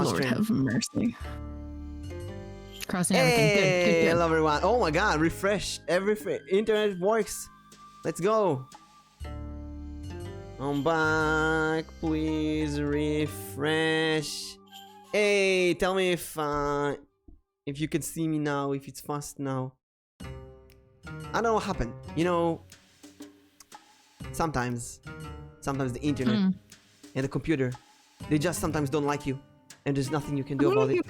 Lord stream. have mercy. Crossing Hey, everything. Good. hello everyone. Oh my god, refresh. Everything. Internet works. Let's go. I'm back. Please refresh. Hey, tell me if you can see me now, if it's fast now. I don't know what happened. You know, sometimes the internet and the computer, they just sometimes don't like you, and there's nothing you can do about it.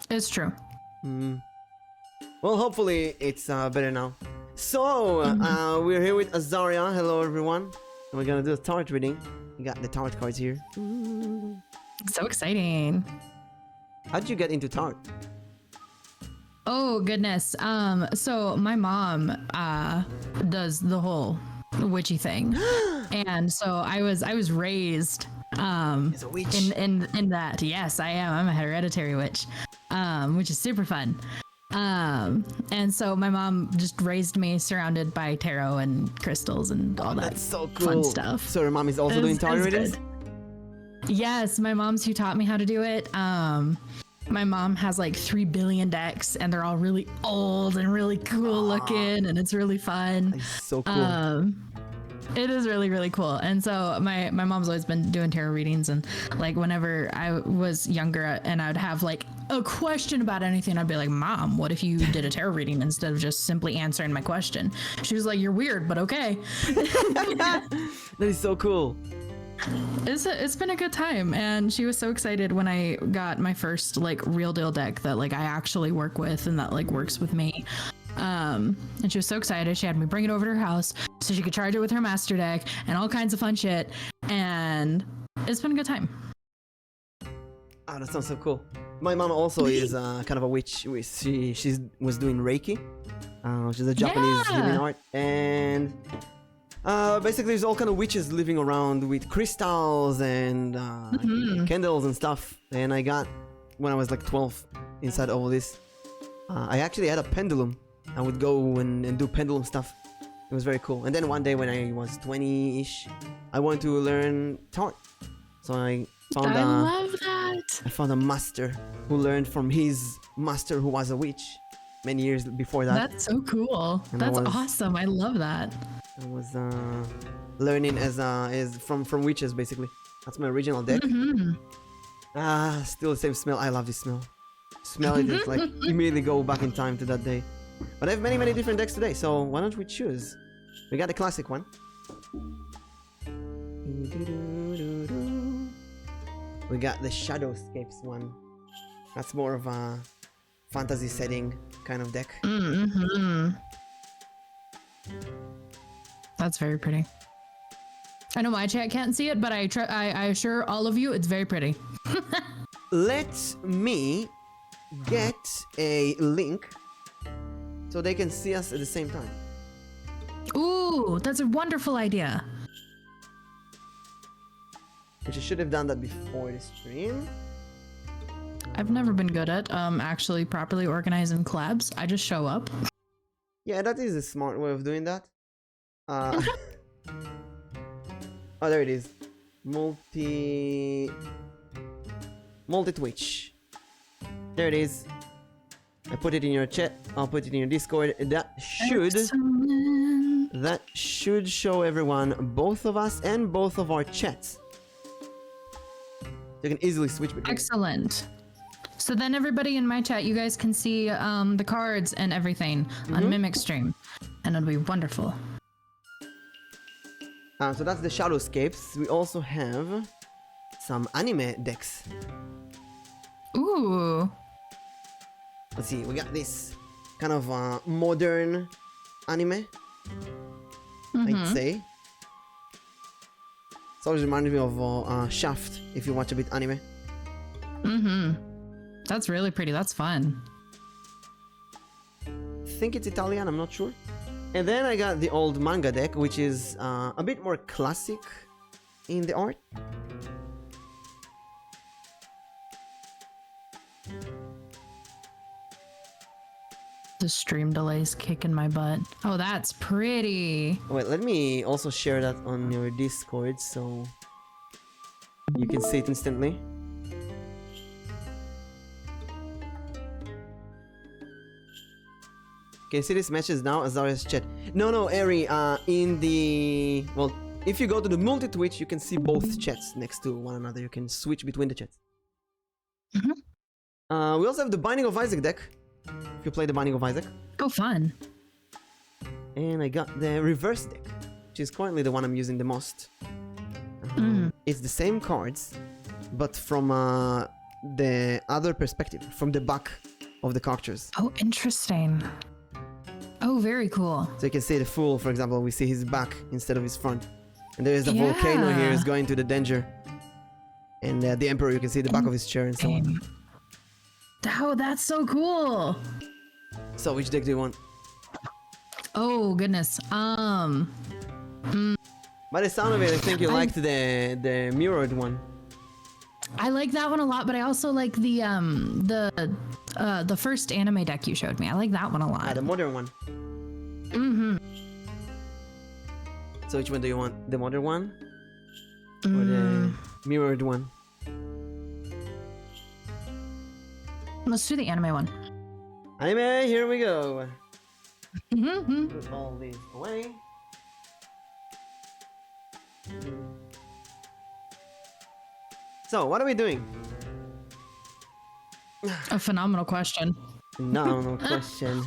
It's true. Well, hopefully it's better now. So we're here with Azaria. Hello everyone. And we're gonna do a tarot reading. We got the tarot cards here. So exciting. How did you get into tarot? Oh goodness. So my mom does the whole witchy thing. And so I was raised As a witch. in that. Yes, I am. I'm a hereditary witch. Which is super fun. And so my mom just raised me surrounded by tarot and crystals and all that. That's so cool. Fun stuff. So your mom is also doing tarot readings? Yes, my mom's who taught me how to do it. My mom has like 3 billion decks and they're all really old and really cool looking and it's really fun. That's so cool. It is really, really cool. And so my mom's always been doing tarot readings, and like whenever I was younger and I'd have like a question about anything, I'd be like, Mom, what if you did a tarot reading instead of just simply answering my question? She was like, you're weird, but okay. That is so cool. It's been a good time, and she was so excited when I got my first like real deal deck that like I actually work with and that like works with me. And she was so excited. She had me bring it over to her house so she could charge it with her master deck and all kinds of fun shit. And it's been a good time. Ah, that sounds so cool. My mom also is kind of a witch. She was doing Reiki. She's a Japanese healing art, and basically there's all kind of witches living around with crystals and candles and stuff. And I got, when I was like 12, inside all this, I actually had a pendulum. I would go and do pendulum stuff. It was very cool. And then one day when I was 20-ish, I wanted to learn tarot. So I found I love that. I found a master who learned from his master who was a witch many years before that. That's so cool. And That's awesome. I love that. I was learning as from witches basically. That's my original deck. Still the same smell. I love this smell. Smell it, it's like immediately go back in time to that day. But I have many different decks today, so why don't we choose? We got the classic one. We got the Shadowscapes one. That's more of a fantasy setting kind of deck. That's very pretty. I know my chat can't see it, but I assure all of you it's very pretty. Let me get a link so they can see us at the same time. Ooh, that's a wonderful idea. Which I should have done that before the stream. I've never been good at actually properly organizing collabs. I just show up. Yeah, that is a smart way of doing that. Oh, there it is. Multi-Twitch. There it is. I put it in your chat. I'll put it in your Discord. That should show everyone, both of us and both of our chats. You can easily switch between. Excellent. So then everybody in my chat, you guys can see the cards and everything on Mimic stream, and it'll be wonderful. So that's the Shadowscapes. We also have some anime decks. Ooh. Let's see, we got this kind of modern anime, I'd say. It's always reminded me of Shaft, if you watch a bit anime. That's really pretty. That's fun. I think it's Italian, I'm not sure. And then I got the old manga deck, which is a bit more classic in the art. The stream delay's kicking my butt. Oh, that's pretty. Wait, let me also share that on your Discord so you can see it instantly. Can you see these matches now? Azariah's chat. No, Eri. In the if you go to the multi-twitch, you can see both chats next to one another. You can switch between the chats. Mhm. We also have the Binding of Isaac deck. If you play the Binding of Isaac. Oh, fun. And I got the reverse deck, which is currently the one I'm using the most. It's the same cards, but from the other perspective, from the back of the characters. Oh, interesting. Oh, very cool. So you can see the Fool, for example, we see his back instead of his front. And there is the volcano here is going to the danger. And the Emperor, you can see the back of his chair and so on. Oh, that's so cool. So which deck do you want? Oh, goodness. By the sound of it, I think you liked the mirrored one. I like that one a lot, but I also like the first anime deck you showed me. I like that one a lot. The modern one. So which one do you want? The modern one? Or the mirrored one? Let's do the anime one. Anime, here we go. Put all these away. So, what are we doing? A phenomenal question. No question.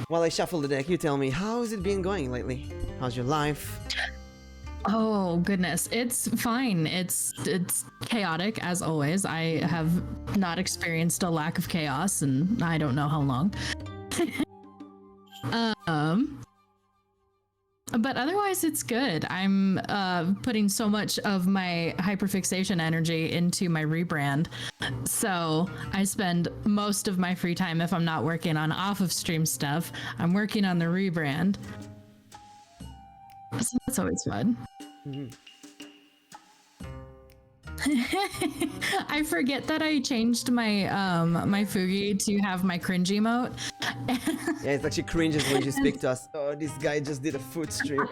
While I shuffle the deck, you tell me, how has it been going lately? How's your life? Oh goodness, it's fine. It's chaotic as always. I have not experienced a lack of chaos, and I don't know how long. But otherwise, it's good. I'm putting so much of my hyperfixation energy into my rebrand, so I spend most of my free time, if I'm not working on off of stream stuff, I'm working on the rebrand. So that's always fun. I forget that I changed my my Fugi to have my cringe emote. Yeah, it's actually cringes when you speak to us. Oh, this guy just did a foot stream.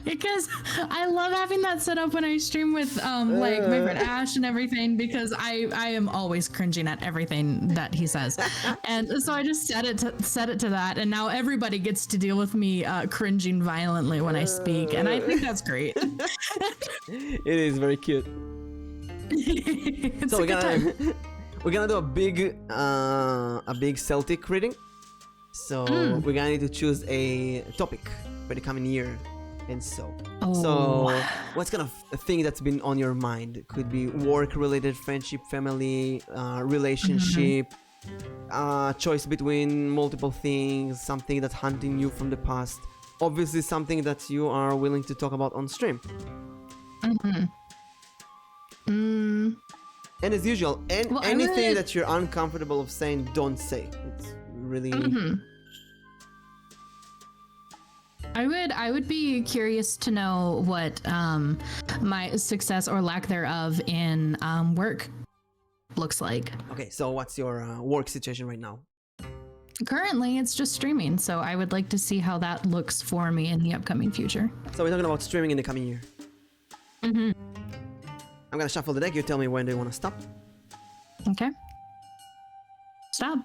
Because I love having that set up when I stream with like my friend Ash and everything, because I am always cringing at everything that he says. And so I just set it to that, and now everybody gets to deal with me cringing violently when I speak, and I think that's great. It is very cute. So we're gonna do a big Celtic reading. So we're gonna need to choose a topic for the coming year. And so what's kind of a thing that's been on your mind? Could be work-related, friendship, family, relationship, choice between multiple things, something that's haunting you from the past. Obviously, something that you are willing to talk about on stream. And as usual, anything that you're uncomfortable of saying, don't say. It's really. I would be curious to know what my success or lack thereof in work looks like. Okay, so what's your work situation right now? Currently, it's just streaming, so I would like to see how that looks for me in the upcoming future. So we're talking about streaming in the coming year. I'm gonna shuffle the deck. You tell me when do you want to stop. Okay. Stop.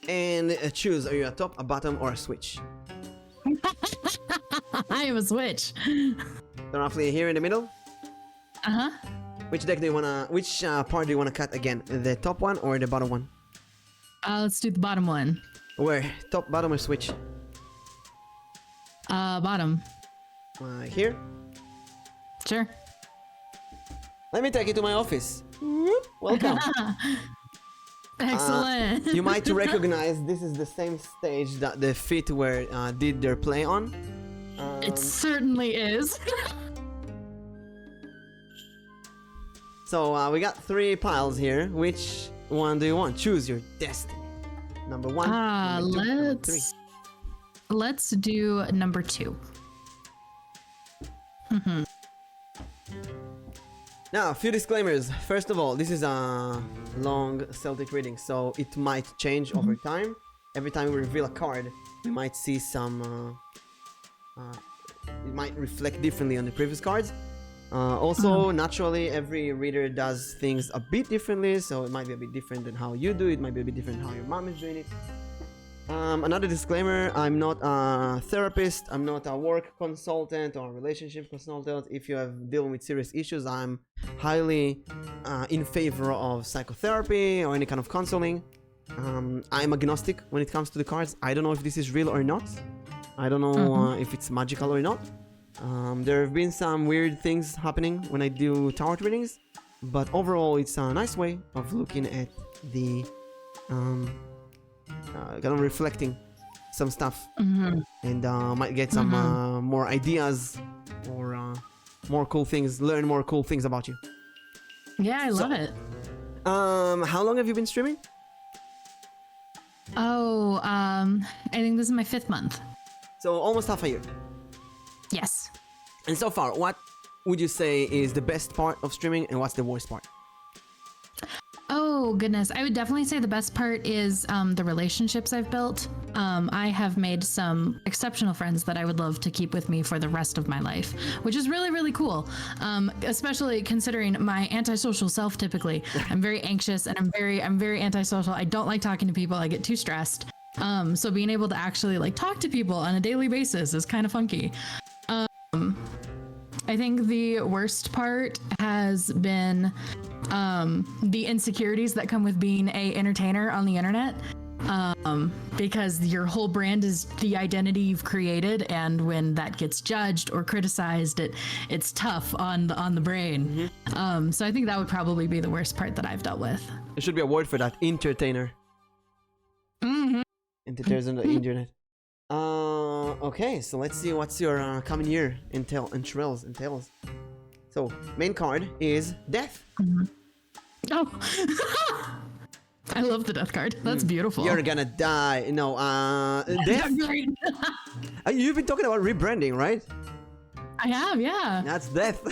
And choose, are you a top, a bottom, or a switch? I am a switch. So roughly here in the middle. Which deck do you wanna? Which part do you wanna cut again? The top one or the bottom one? Let's do the bottom one. Where? Top, bottom, or switch? Bottom. Here. Sure. Let me take you to my office. Welcome. Excellent. You might recognize this is the same stage that the vtuber did their play on. It certainly is. So we got 3 piles here. Which one do you want? Choose your destiny. Number 1. Number 2, number 3. Let's do number 2. Now, a few disclaimers. First of all, this is a long Celtic reading, so it might change over time. Every time we reveal a card, we might see some... it might reflect differently on the previous cards. Also, naturally, every reader does things a bit differently, so it might be a bit different than how you do it. It might be a bit different how your mom is doing it. Another disclaimer, I'm not a therapist, I'm not a work consultant or a relationship consultant. If you have dealing with serious issues, I'm highly in favor of psychotherapy or any kind of counseling. I'm agnostic when it comes to the cards. I don't know if this is real or not. I don't know if it's magical or not. There have been some weird things happening when I do tarot readings, but overall it's a nice way of looking at the kind of reflecting some stuff, and might get some more ideas or more cool things, learn more cool things about you. Yeah, I love it. How long have you been streaming? Oh, I think this is my 5th month. So almost half a year. Yes. And so far, what would you say is the best part of streaming and what's the worst part? Oh, goodness. I would definitely say the best part is the relationships I've built. I have made some exceptional friends that I would love to keep with me for the rest of my life, which is really, really cool. Especially considering my antisocial self typically. I'm very anxious and I'm very antisocial. I don't like talking to people. I get too stressed. So being able to actually like talk to people on a daily basis is kind of funky. I think the worst part has been the insecurities that come with being a entertainer on the internet, because your whole brand is the identity you've created, and when that gets judged or criticized, it's tough on the brain. So I think that would probably be the worst part that I've dealt with. There should be a word for that, entertainer. Entertainers on the internet. Okay, so let's see what's your coming year entails. So, main card is Death. Oh, I love the Death card. That's beautiful. You're gonna die. No, Death. You've been talking about rebranding, right? I have, yeah. That's Death.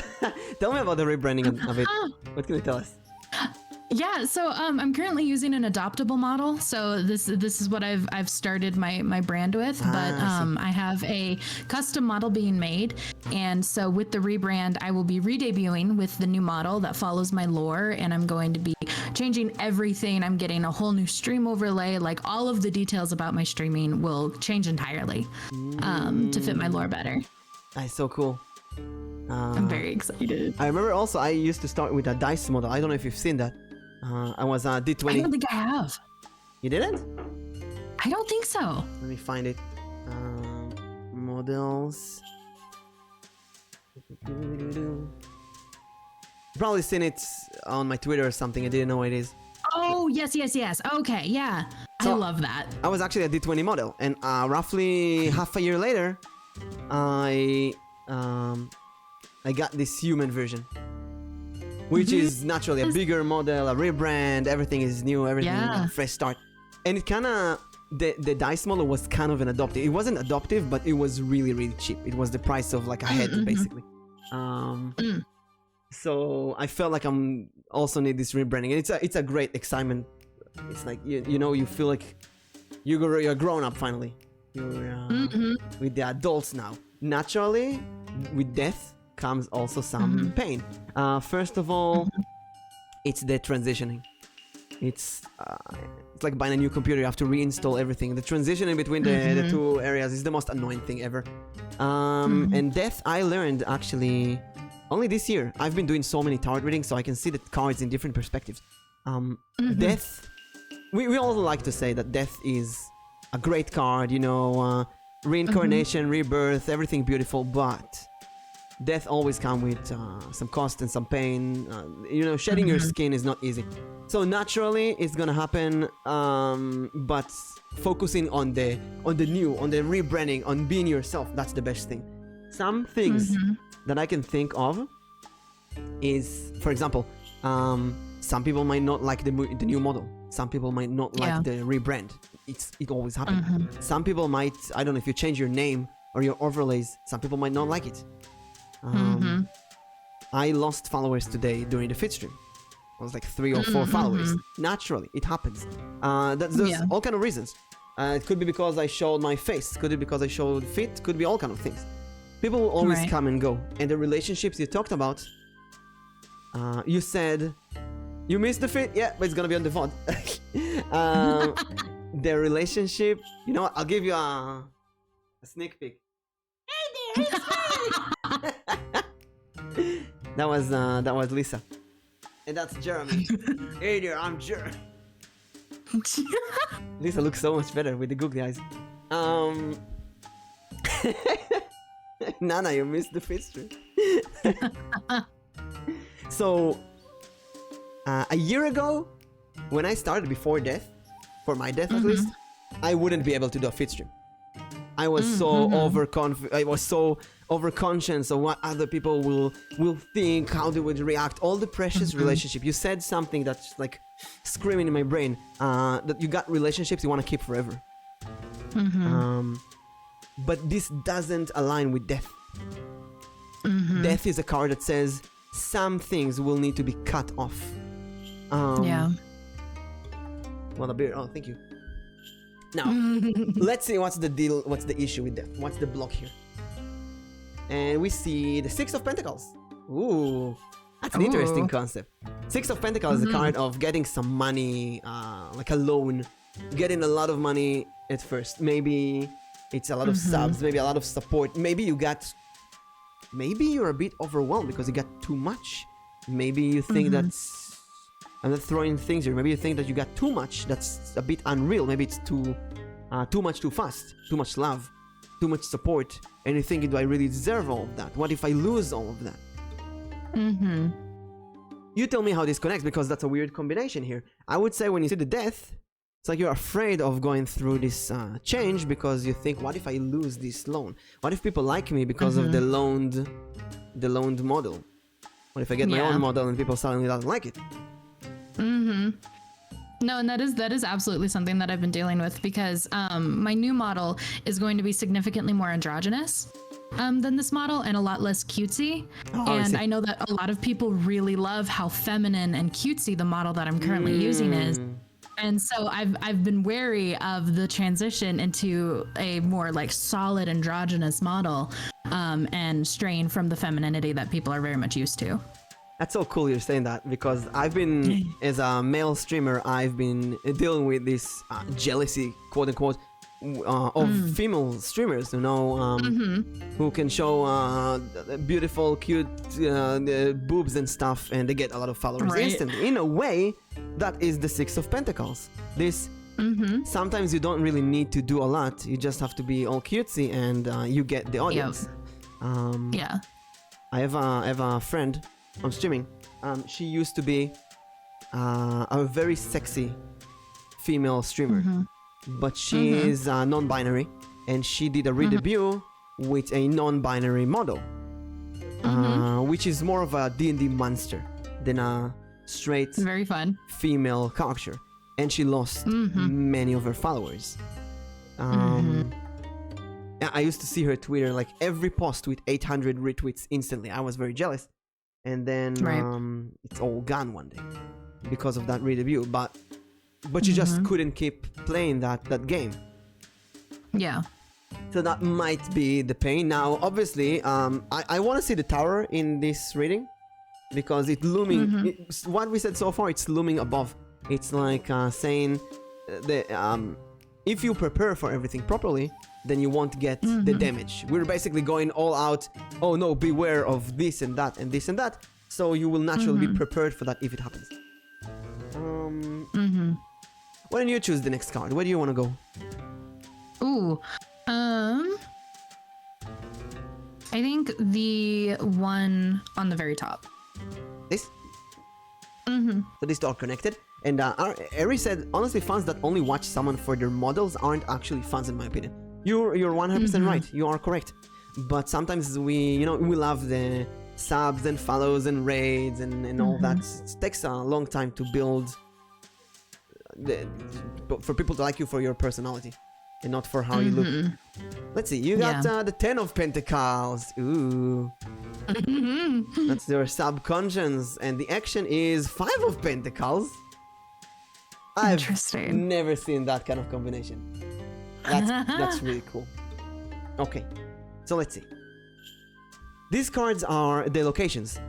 Tell me about the rebranding of it. What can you tell us? Yeah, so I'm currently using an adoptable model. So this is what I've started my brand with, but I have a custom model being made, and so with the rebrand, I will be re-debuting with the new model that follows my lore, and I'm going to be changing everything. I'm getting a whole new stream overlay. Like all of the details about my streaming will change entirely to fit my lore better. That's so cool. I'm very excited. I remember also I used to start with a dice model. I don't know if you've seen that. I was D20. I don't think I have. You didn't? I don't think so. Let me find it. Models. Probably seen it on my Twitter or something. I didn't know what it is. Oh, yes. Okay, yeah. So, I love that. I was actually a D20 model, and roughly half a year later, I got this human version. Which is naturally a bigger model, a rebrand, everything is new, everything a fresh start. And it kinda, the dice model was kind of an adoptive. It wasn't adoptive, but it was really, really cheap. It was the price of like a head, basically. So I felt like I'm also need this rebranding. And it's a great excitement. It's like, you know, you feel like you're grown up finally. You're with the adults now. Naturally, with Death comes also some pain. First of all, it's the transitioning. It's like buying a new computer. You have to reinstall everything. The transitioning between the two areas is the most annoying thing ever. And Death, I learned actually only this year. I've been doing so many tarot readings, so I can see the cards in different perspectives. Death, we all like to say that Death is a great card, you know, reincarnation, rebirth, everything beautiful, but Death always comes with some cost and some pain. You know, shedding your skin is not easy. So naturally, it's gonna happen. But focusing on the new, on the rebranding, on being yourself, that's the best thing. Some things that I can think of is, for example, some people might not like the new model. Some people might not like the rebrand. It always happens. Some people might, I don't know, if you change your name or your overlays, some people might not like it. I lost followers today during the fit stream. I was like 3 or 4 followers. Naturally, it happens. There's all kind of reasons. It could be because I showed my face. Could be because I showed fit. Could be all kind of things. People will always Right. come and go. And the relationships you talked about, you said you missed the fit. Yeah, but it's gonna be on the VOD. The relationship. You know what? I'll give you a sneak peek. Hey there, it's me. That was Lisa, and that's Jeremy. Hey there, I'm Jeremy. Lisa looks so much better with the googly eyes. Nana, you missed the fit stream. So, a year ago, when I started before death, for my death at least, I wouldn't be able to do a fit stream. I was so overconscious of what other people will think, how they would react, all the precious relationship. You said something that's like screaming in my brain, that you got relationships you want to keep forever. But this doesn't align with death. Death is a card that says some things will need to be cut off. Yeah. Well, a beer. Oh, thank you. Now, let's see what's the deal, what's the issue with death, what's the block here. And we see the Six of Pentacles. Ooh, that's an interesting concept. Six of Pentacles is a card of getting some money, like a loan, getting a lot of money at first. Maybe it's a lot of subs, maybe a lot of support. Maybe you're a bit overwhelmed because you got too much. Maybe you think that's, I'm not throwing things here. Maybe you think that you got too much. That's a bit unreal. Maybe it's too much too fast. Too much love. Too much support. And you think, do I really deserve all of that? What if I lose all of that? You tell me how this connects, because that's a weird combination here. I would say when you see the death, it's like you're afraid of going through this change because you think, what if I lose this loan? What if people like me because of the loaned model? What if I get my own model and people suddenly don't like it? No, and that is absolutely something that I've been dealing with, because my new model is going to be significantly more androgynous than this model, and a lot less cutesy. And I know that a lot of people really love how feminine and cutesy the model that I'm currently using is. And so I've been wary of the transition into a more like solid androgynous model, and straying from the femininity that people are very much used to. That's so cool you're saying that, because I've been, as a male streamer, I've been dealing with this jealousy, quote unquote, of female streamers, you know, who can show beautiful, cute boobs and stuff, and they get a lot of followers instantly. In a way, that is the Six of Pentacles. This, sometimes you don't really need to do a lot, you just have to be all cutesy and you get the audience. I have a friend on streaming. She used to be a very sexy female streamer, but she is non-binary, and she did a re-debut with a non-binary model, which is more of a D&D monster than a straight Very fun. female character, and she lost many of her followers. I used to see her Twitter, like every post with 800 retweets instantly. I was very jealous. And then it's all gone one day because of that re-debut. But you just couldn't keep playing that game. Yeah. So that might be the pain. Now, obviously, I want to see the tower in this reading, because it's looming. What we said so far, it's looming above. It's like saying that if you prepare for everything properly, then you won't get the damage. We're basically going all out. Oh no, beware of this and that and this and that. So you will naturally be prepared for that if it happens. Why don't you choose the next card? Where do you want to go? Ooh. I think the one on the very top. This? So these two are connected. And Ari said, honestly, fans that only watch someone for their models aren't actually fans, in my opinion. You're 100% right. You are correct. But sometimes we love the subs and follows and raids and all that. It takes a long time to build for people to like you for your personality and not for how you look. Let's see. You got the 10 of Pentacles. Ooh. That's your subconscious. And the action is 5 of Pentacles. I've never seen that kind of combination. That's really cool. Okay, so let's see. These cards are the locations,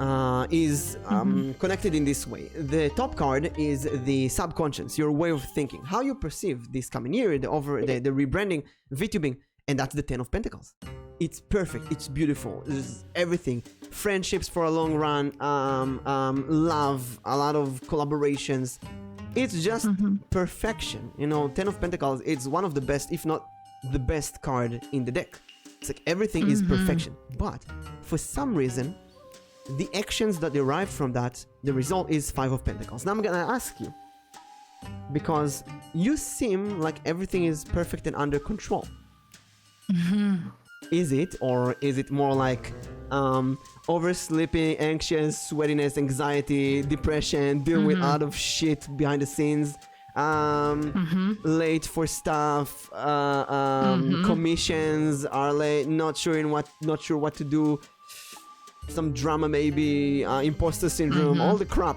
connected in this way. The top card is the subconscious, your way of thinking, how you perceive this coming year, the rebranding, VTubing, and that's the 10 of Pentacles. It's perfect, it's beautiful, it's everything. Friendships for a long run, love, a lot of collaborations. It's just perfection. You know, 10 of Pentacles, it's one of the best, if not the best card in the deck. It's like everything is perfection. But for some reason, the actions that derive from that, the result is 5 of Pentacles. Now I'm gonna ask you, because you seem like everything is perfect and under control. Is it, or is it more like oversleeping, anxious, sweatiness, anxiety, depression, dealing with a lot of shit behind the scenes, late for stuff, commissions are late, not sure what to do, some drama maybe, imposter syndrome, all the crap.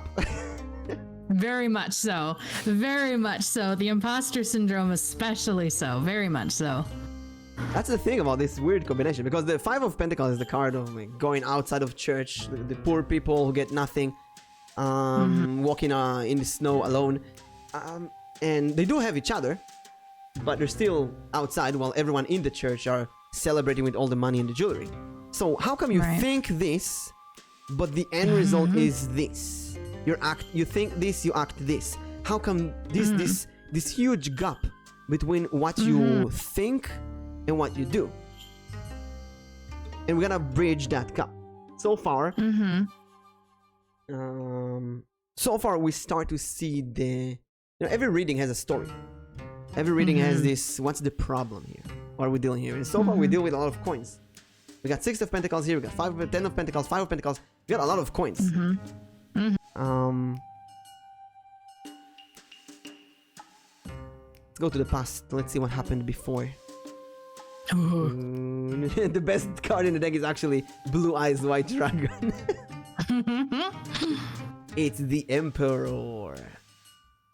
Very much so. Very much so. The imposter syndrome especially so. Very much so. That's the thing about this weird combination, because the 5 of Pentacles is the card of like going outside of church, the poor people who get nothing, walking in the snow alone, and they do have each other, but they're still outside while everyone in the church are celebrating with all the money and the jewelry. So how come you think this, but the end result is this? You think this, you act this. How come this huge gap between what you think and what you do? And we're gonna bridge that gap. So far, we start to see every reading has a story. Every reading has this, what's the problem here? What are we dealing here? And so far we deal with a lot of coins. We got 6 of Pentacles here, we got 10 of Pentacles, 5 of Pentacles. We got a lot of coins. Let's go to the past. Let's see what happened before. The best card in the deck is actually Blue Eyes White Dragon. It's the Emperor.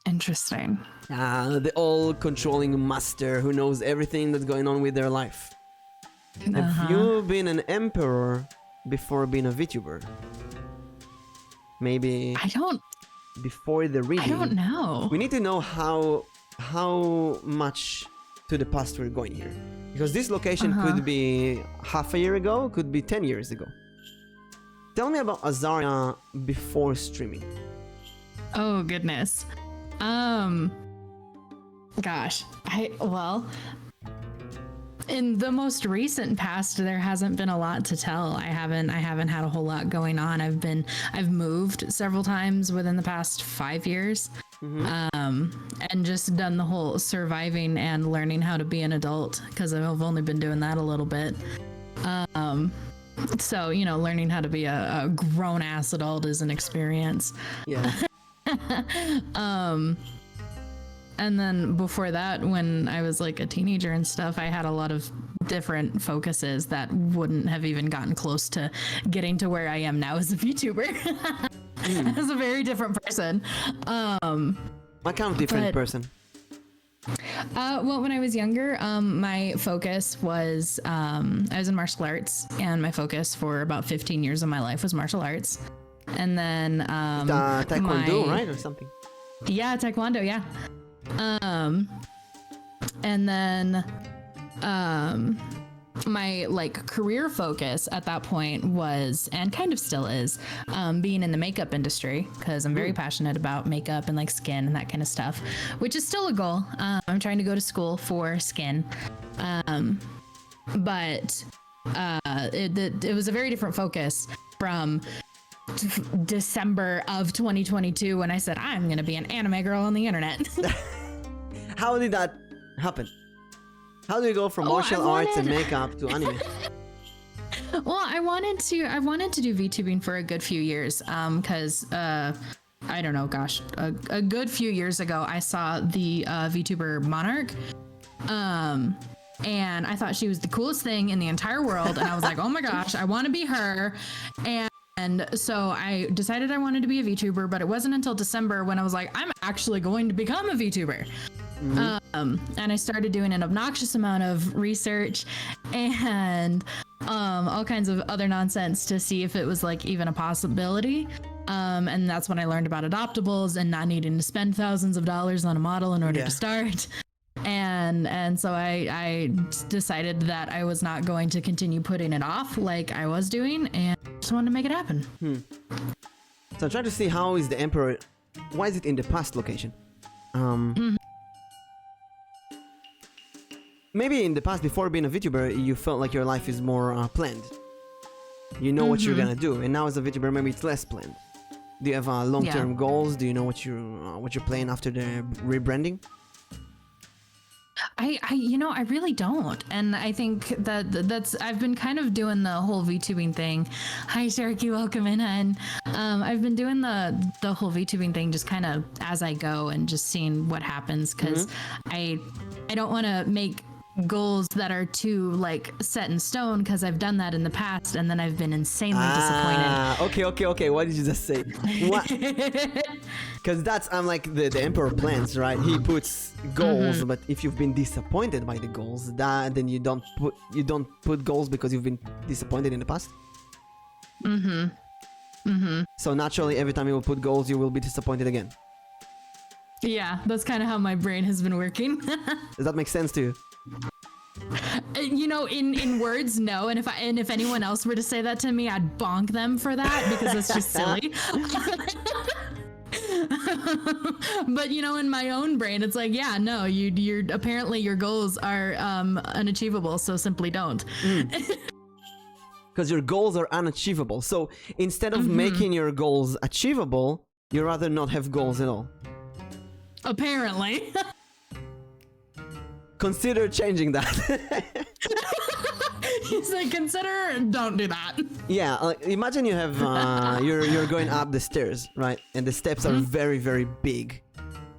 Interesting. The all-controlling master who knows everything that's going on with their life. Have you been an Emperor before being a VTuber? Maybe before the reading. I don't know. We need to know how much to the past we're going here, because this location could be half a year ago, could be 10 years ago. Tell me about Azariah before streaming. Oh goodness. Gosh, in the most recent past, there hasn't been a lot to tell. I haven't had a whole lot going on. I've moved several times within the past 5 years. And just done the whole surviving and learning how to be an adult, because I've only been doing that a little bit. So, learning how to be a grown-ass adult is an experience. Yeah. And then before that, when I was like a teenager and stuff, I had a lot of different focuses that wouldn't have even gotten close to getting to where I am now as a VTuber. As a very different person. What kind of different person? Well, when I was younger, my focus was, I was in martial arts, and my focus for about 15 years of my life was martial arts. And then, Taekwondo, right? Or something? Yeah, Taekwondo, yeah. And then, my career focus at that point was, and kind of still is, being in the makeup industry, because I'm very passionate about makeup and skin and that kind of stuff, which is still a goal. I'm trying to go to school for skin, but it was a very different focus from December of 2022 when I said I'm gonna be an anime girl on the internet. How did that happen? How do you go from martial arts and makeup to anime? Well, I wanted to do VTubing for a good few years, because I don't know, gosh, a good few years ago I saw the VTuber Monarch, and I thought she was the coolest thing in the entire world, and I was like, oh my gosh, I want to be her. And so I decided I wanted to be a VTuber, but it wasn't until December when I was like, I'm actually going to become a VTuber. And I started doing an obnoxious amount of research and all kinds of other nonsense to see if it was like even a possibility. And that's when I learned about adoptables and not needing to spend thousands of dollars on a model in order to start. And so I decided that I was not going to continue putting it off like I was doing, and just wanted to make it happen. So I'm trying to see how is the Emperor. Why is it in the past location? Maybe in the past, before being a VTuber, you felt like your life is more planned. You know what you're gonna do, and now as a VTuber, maybe it's less planned. Do you have long-term goals? Do you know what you're playing after the rebranding? I really don't, and I think that's I've been kind of doing the whole VTubing thing. Hi, Sharky, welcome in, and I've been doing the whole VTubing thing just kind of as I go and just seeing what happens, because I don't want to make goals that are too like set in stone, because I've done that in the past and then I've been insanely disappointed. Okay. What did you just say? What? Because that's like the Emperor plans, right? He puts goals, but if you've been disappointed by the goals, then you don't put goals because you've been disappointed in the past. So naturally, every time you will put goals, you will be disappointed again. Yeah, that's kind of how my brain has been working. Does that make sense to you? In words, no. And if anyone else were to say that to me, I'd bonk them for that, because it's just silly. But in my own brain, it's like, yeah, no, you're apparently your goals are unachievable, so simply don't. Because your goals are unachievable. So instead of making your goals achievable, you rather not have goals at all. Apparently. Consider changing that. He's like, don't do that. Yeah, imagine you have you're going up the stairs, right? And the steps are very, very big.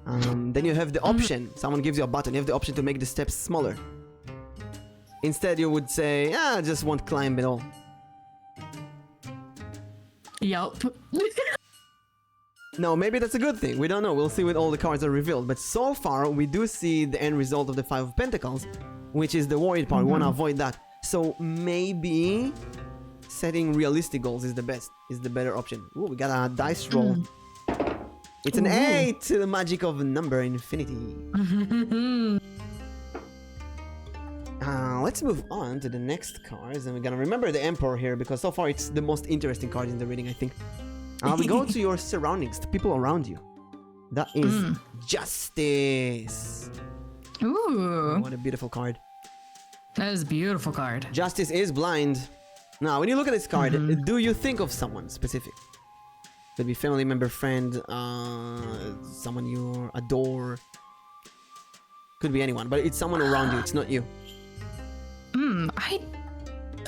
Then you have the option. Someone gives you a button. You have the option to make the steps smaller. Instead, you would say, I just won't climb at all. Yup. No, maybe that's a good thing. We don't know. We'll see when all the cards are revealed. But so far, we do see the end result of the Five of Pentacles, which is the worried part. We want to avoid that. So maybe setting realistic goals is the better option. Ooh, we got a dice roll. It's an 8, the magic of number infinity. Let's move on to the next cards, and we're gonna remember the Emperor here, because so far it's the most interesting card in the reading, I think. We go to your surroundings, the people around you. That is Justice. Ooh. What a beautiful card. That is a beautiful card. Justice is blind. Now, when you look at this card, do you think of someone specific? Could be family member, friend, someone you adore. Could be anyone, but it's someone around you. It's not you.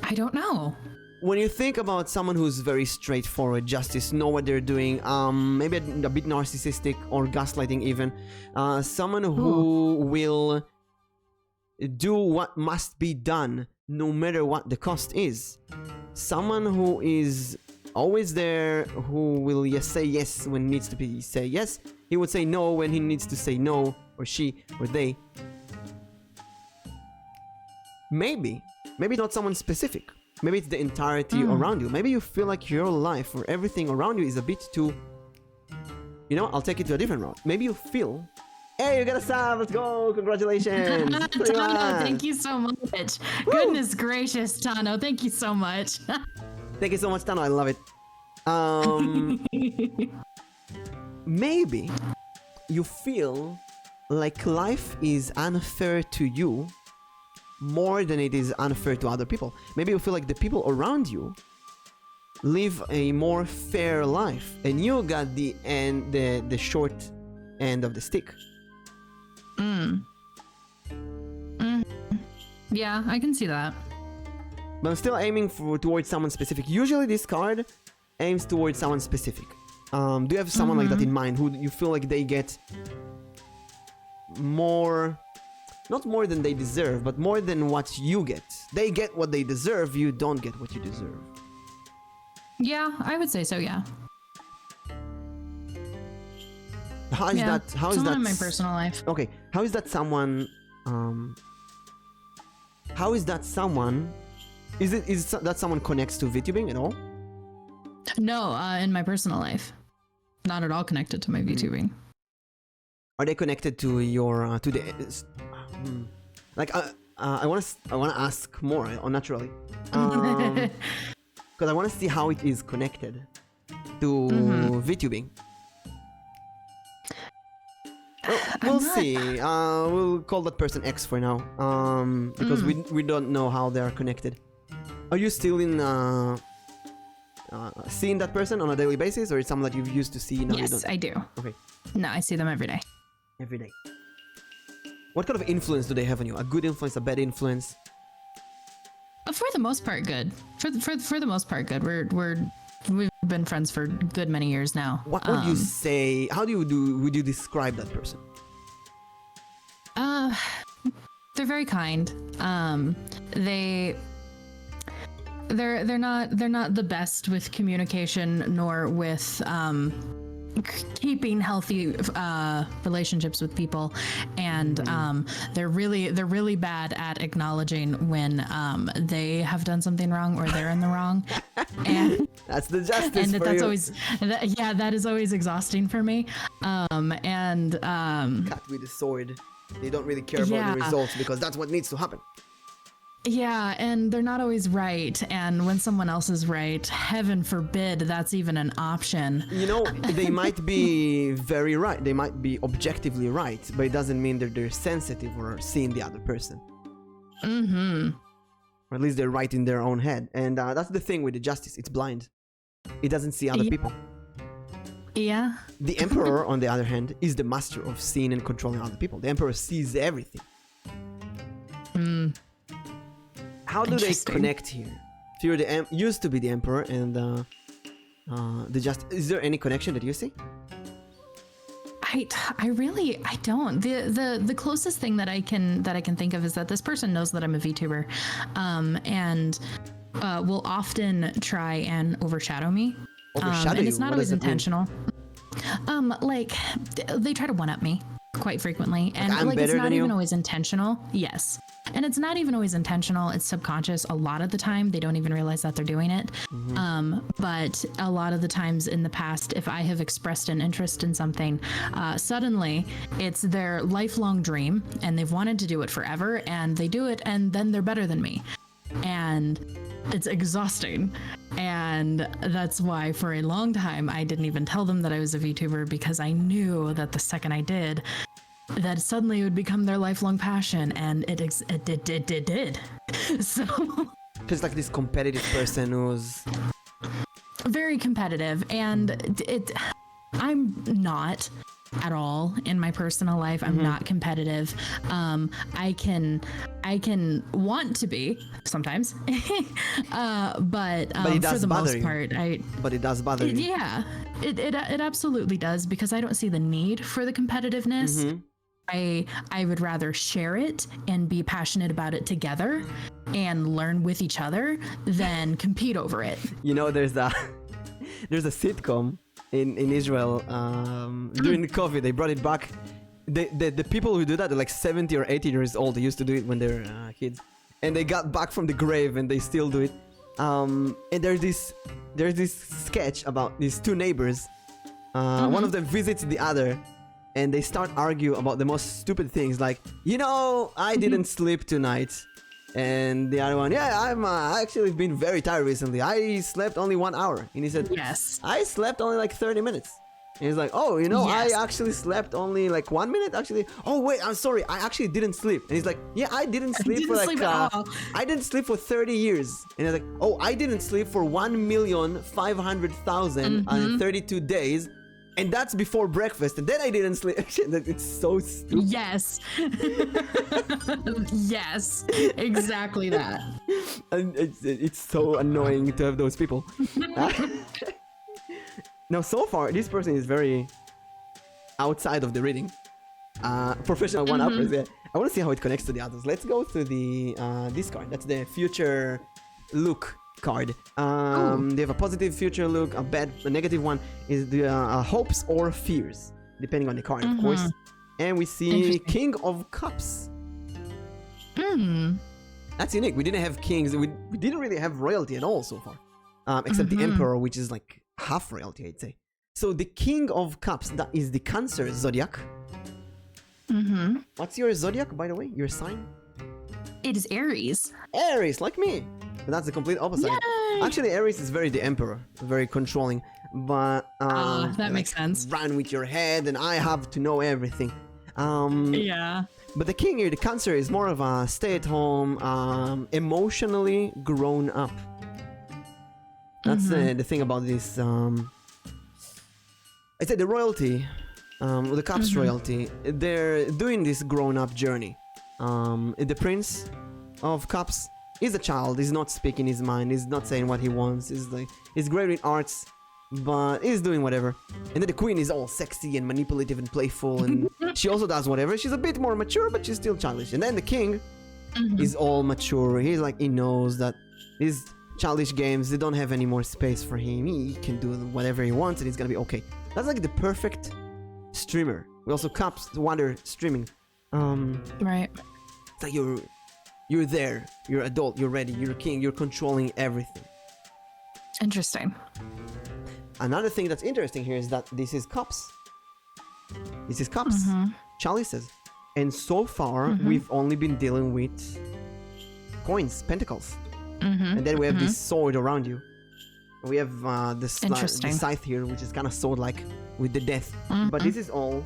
I don't know. When you think about someone who's very straightforward, Justice, know what they're doing, maybe a bit narcissistic or gaslighting even, someone who will do what must be done no matter what the cost is. Someone who is always there, who will say yes when needs to be say yes. He would say no when he needs to say no, or she, or they. Maybe not someone specific. Maybe it's the entirety around you. Maybe you feel like your life or everything around you is a bit too... I'll take it to a different route. Maybe you feel... Hey, you got a sub! Let's go! Congratulations! Tano, thank you so much. Woo! Goodness gracious, Tano, thank you so much. Thank you so much, Tano. I love it. Maybe you feel like life is unfair to you more than it is unfair to other people. Maybe you feel like the people around you live a more fair life, and you got the short end of the stick. Yeah, I can see that. But I'm still aiming towards someone specific. Usually this card aims towards someone specific. Do you have someone like that in mind who you feel like they get more... Not more than they deserve, but more than what you get. They get what they deserve, you don't get what you deserve. Yeah, I would say so, yeah. How is that? How is someone that? in my personal life. Okay, how is that someone? How is that someone? Is that someone connects to VTubing at all? No, in my personal life, not at all connected to my VTubing. Are they connected to your to the? Like I want to ask more naturally, because I want to see how it is connected to VTubing. We'll see. We'll call that person X for now, because we don't know how they are connected. Are you still in seeing that person on a daily basis, or it's someone that you've used to see? Now Yes, I do. Okay. No, I see them every day. Every day. What kind of influence do they have on you? A good influence, a bad influence? For the most part, good. For the most part, good. We've been friends for good many years now. What would you say? How would you describe that person? They're very kind. They're not the best with communication nor with keeping healthy relationships with people, and they're really bad at acknowledging when they have done something wrong or they're in the wrong. And that's the justice and for that's you. always that is always exhausting for me. Cut with the sword. They don't really care about the results because that's what needs to happen. Yeah, and they're not always right. And when someone else is right, heaven forbid that's even an option. You know, they might be very right. They might be objectively right, but it doesn't mean that they're sensitive or seeing the other person. Or at least they're right in their own head. And that's the thing with the justice. It's blind. It doesn't see other people. Yeah. The emperor, on the other hand, is the master of seeing and controlling other people. The emperor sees everything. How do they connect here? If you're used to be the emperor and the is there any connection that you see? I don't. The closest thing that I can think of is that this person knows that I'm a VTuber, and will often try and overshadow me. Overshadow and it's you? not What always does that mean? intentional. Like they try to one up me quite frequently, and I'm like it's better not than even you? always intentional. Yes. And it's not even always intentional. It's subconscious a lot of the time. They don't even realize that they're doing it. But a lot of the times in the past, if I have expressed an interest in something, suddenly it's their lifelong dream and they've wanted to do it forever, and they do it and then they're better than me. And it's exhausting. And that's why for a long time, I didn't even tell them that I was a VTuber, because I knew that the second I did, that suddenly it would become their lifelong passion, and it did. So Just like this competitive person who's very competitive, and I'm not at all in my personal life. I'm not competitive. I can want to be sometimes, but it does for the bother most you. part, but it does bother you. yeah, it absolutely does, because I don't see the need for the competitiveness. I would rather share it and be passionate about it together and learn with each other than compete over it. You know, there's a sitcom in Israel during the COVID. They brought it back. The people who do that are like 70 or 80 years old. They used to do it when they were kids, and they got back from the grave and they still do it. And there's this sketch about these two neighbors. One of them visits the other, and they start arguing about the most stupid things, like, I didn't sleep tonight. And the other one, I'm actually been very tired recently. I slept only 1 hour. And he said, Yes. I slept only like 30 minutes. And he's like, oh, Yes. I actually slept only like 1 minute, actually. Oh, wait, I'm sorry. I actually didn't sleep. And he's like, I didn't sleep for like, I didn't sleep for 30 years. And he's like, oh, I didn't sleep for 1,500,032 days. And that's before breakfast, and then I didn't sleep. It's so stupid. Yes. Yes, exactly that. And it's so annoying to have those people. Now, so far, this person is very outside of the reading. Professional one-uppers. Yeah. I want to see how it connects to the others. Let's go to the this card. That's the future look card. They have a positive future look, a negative one is the hopes or fears. depending on the card, of course. And we see King of Cups. That's unique. We didn't have kings. We didn't really have royalty at all so far, except the Emperor, which is like half royalty, I'd say. So the King of Cups, that is the Cancer zodiac. What's your zodiac, by the way? Your sign? It is Aries. Aries, like me. But that's the complete opposite. Yay! Actually, Aries is very the Emperor, very controlling. But that makes sense. Run with your head, and I have to know everything. Yeah. But the King here, the Cancer, is more of a stay-at-home, emotionally grown up. That's the thing about this. I said the royalty, the Cups royalty, they're doing this grown-up journey. The Prince of Cups is a child. He's not speaking his mind. He's not saying what he wants. He's great in arts, but he's doing whatever. And then the Queen is all sexy and manipulative and playful, and she also does whatever. She's a bit more mature, but she's still childish. And then the King is all mature. He's like, he knows that these childish games, they don't have any more space for him. He can do whatever he wants, and he's gonna be okay. That's like the perfect streamer. We also Cups, water streaming. Right. It's like you're there, you're adult, you're ready, you're king, you're controlling everything. Interesting. Another thing that's interesting here is that this is cups. This is cups, chalices. And so far, we've only been dealing with coins, pentacles. And then we have this sword around you. We have the scythe here, which is kind of sword-like with the death. But this is all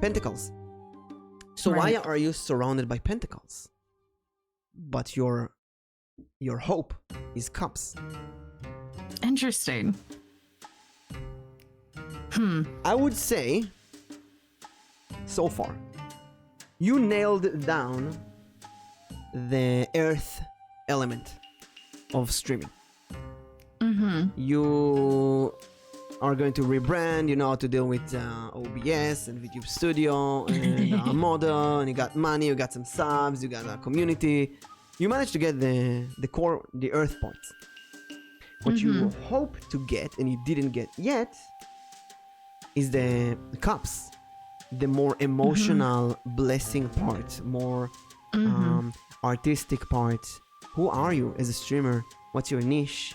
pentacles. So why are you surrounded by pentacles? But your hope is cups. Interesting. I would say, so far, you nailed down the earth element of streaming. You are going to rebrand, you know how to deal with OBS and VTube Studio and model, and you got money, you got some subs, you got a community. You managed to get the core, the earth part. What you hope to get and you didn't get yet is the cups, the more emotional blessing part, more artistic part. Who are you as a streamer? What's your niche?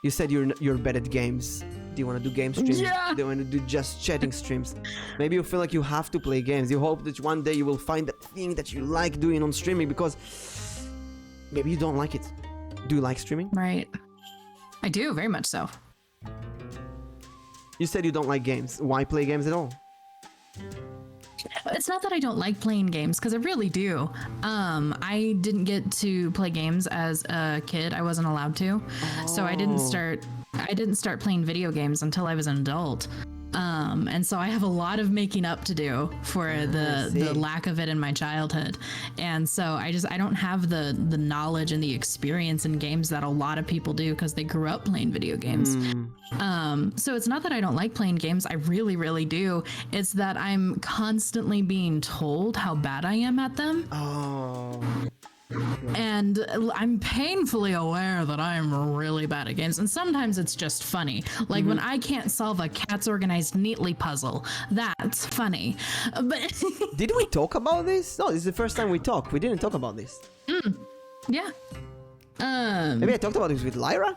You said you're bad at games. Do you want to do game streams? Yeah. Do you want to do just chatting streams? Maybe you feel like you have to play games. You hope that one day you will find that thing that you like doing on streaming, because maybe you don't like it. Do you like streaming? Right. I do, very much so. You said you don't like games. Why play games at all? It's not that I don't like playing games, because I really do. I didn't get to play games as a kid. I wasn't allowed to. So I didn't start playing video games until I was an adult. And so I have a lot of making up to do for the lack of it in my childhood. And so I don't have the knowledge and the experience in games that a lot of people do, because they grew up playing video games. So it's not that I don't like playing games. I really, really do. It's that I'm constantly being told how bad I am at them. And I'm painfully aware that I'm really bad at games. And sometimes it's just funny. Like when I can't solve a cats organized neatly puzzle, that's funny. But did we talk about this? No, this is the first time we talk. We didn't talk about this. Yeah. Maybe I talked about this with Lyra?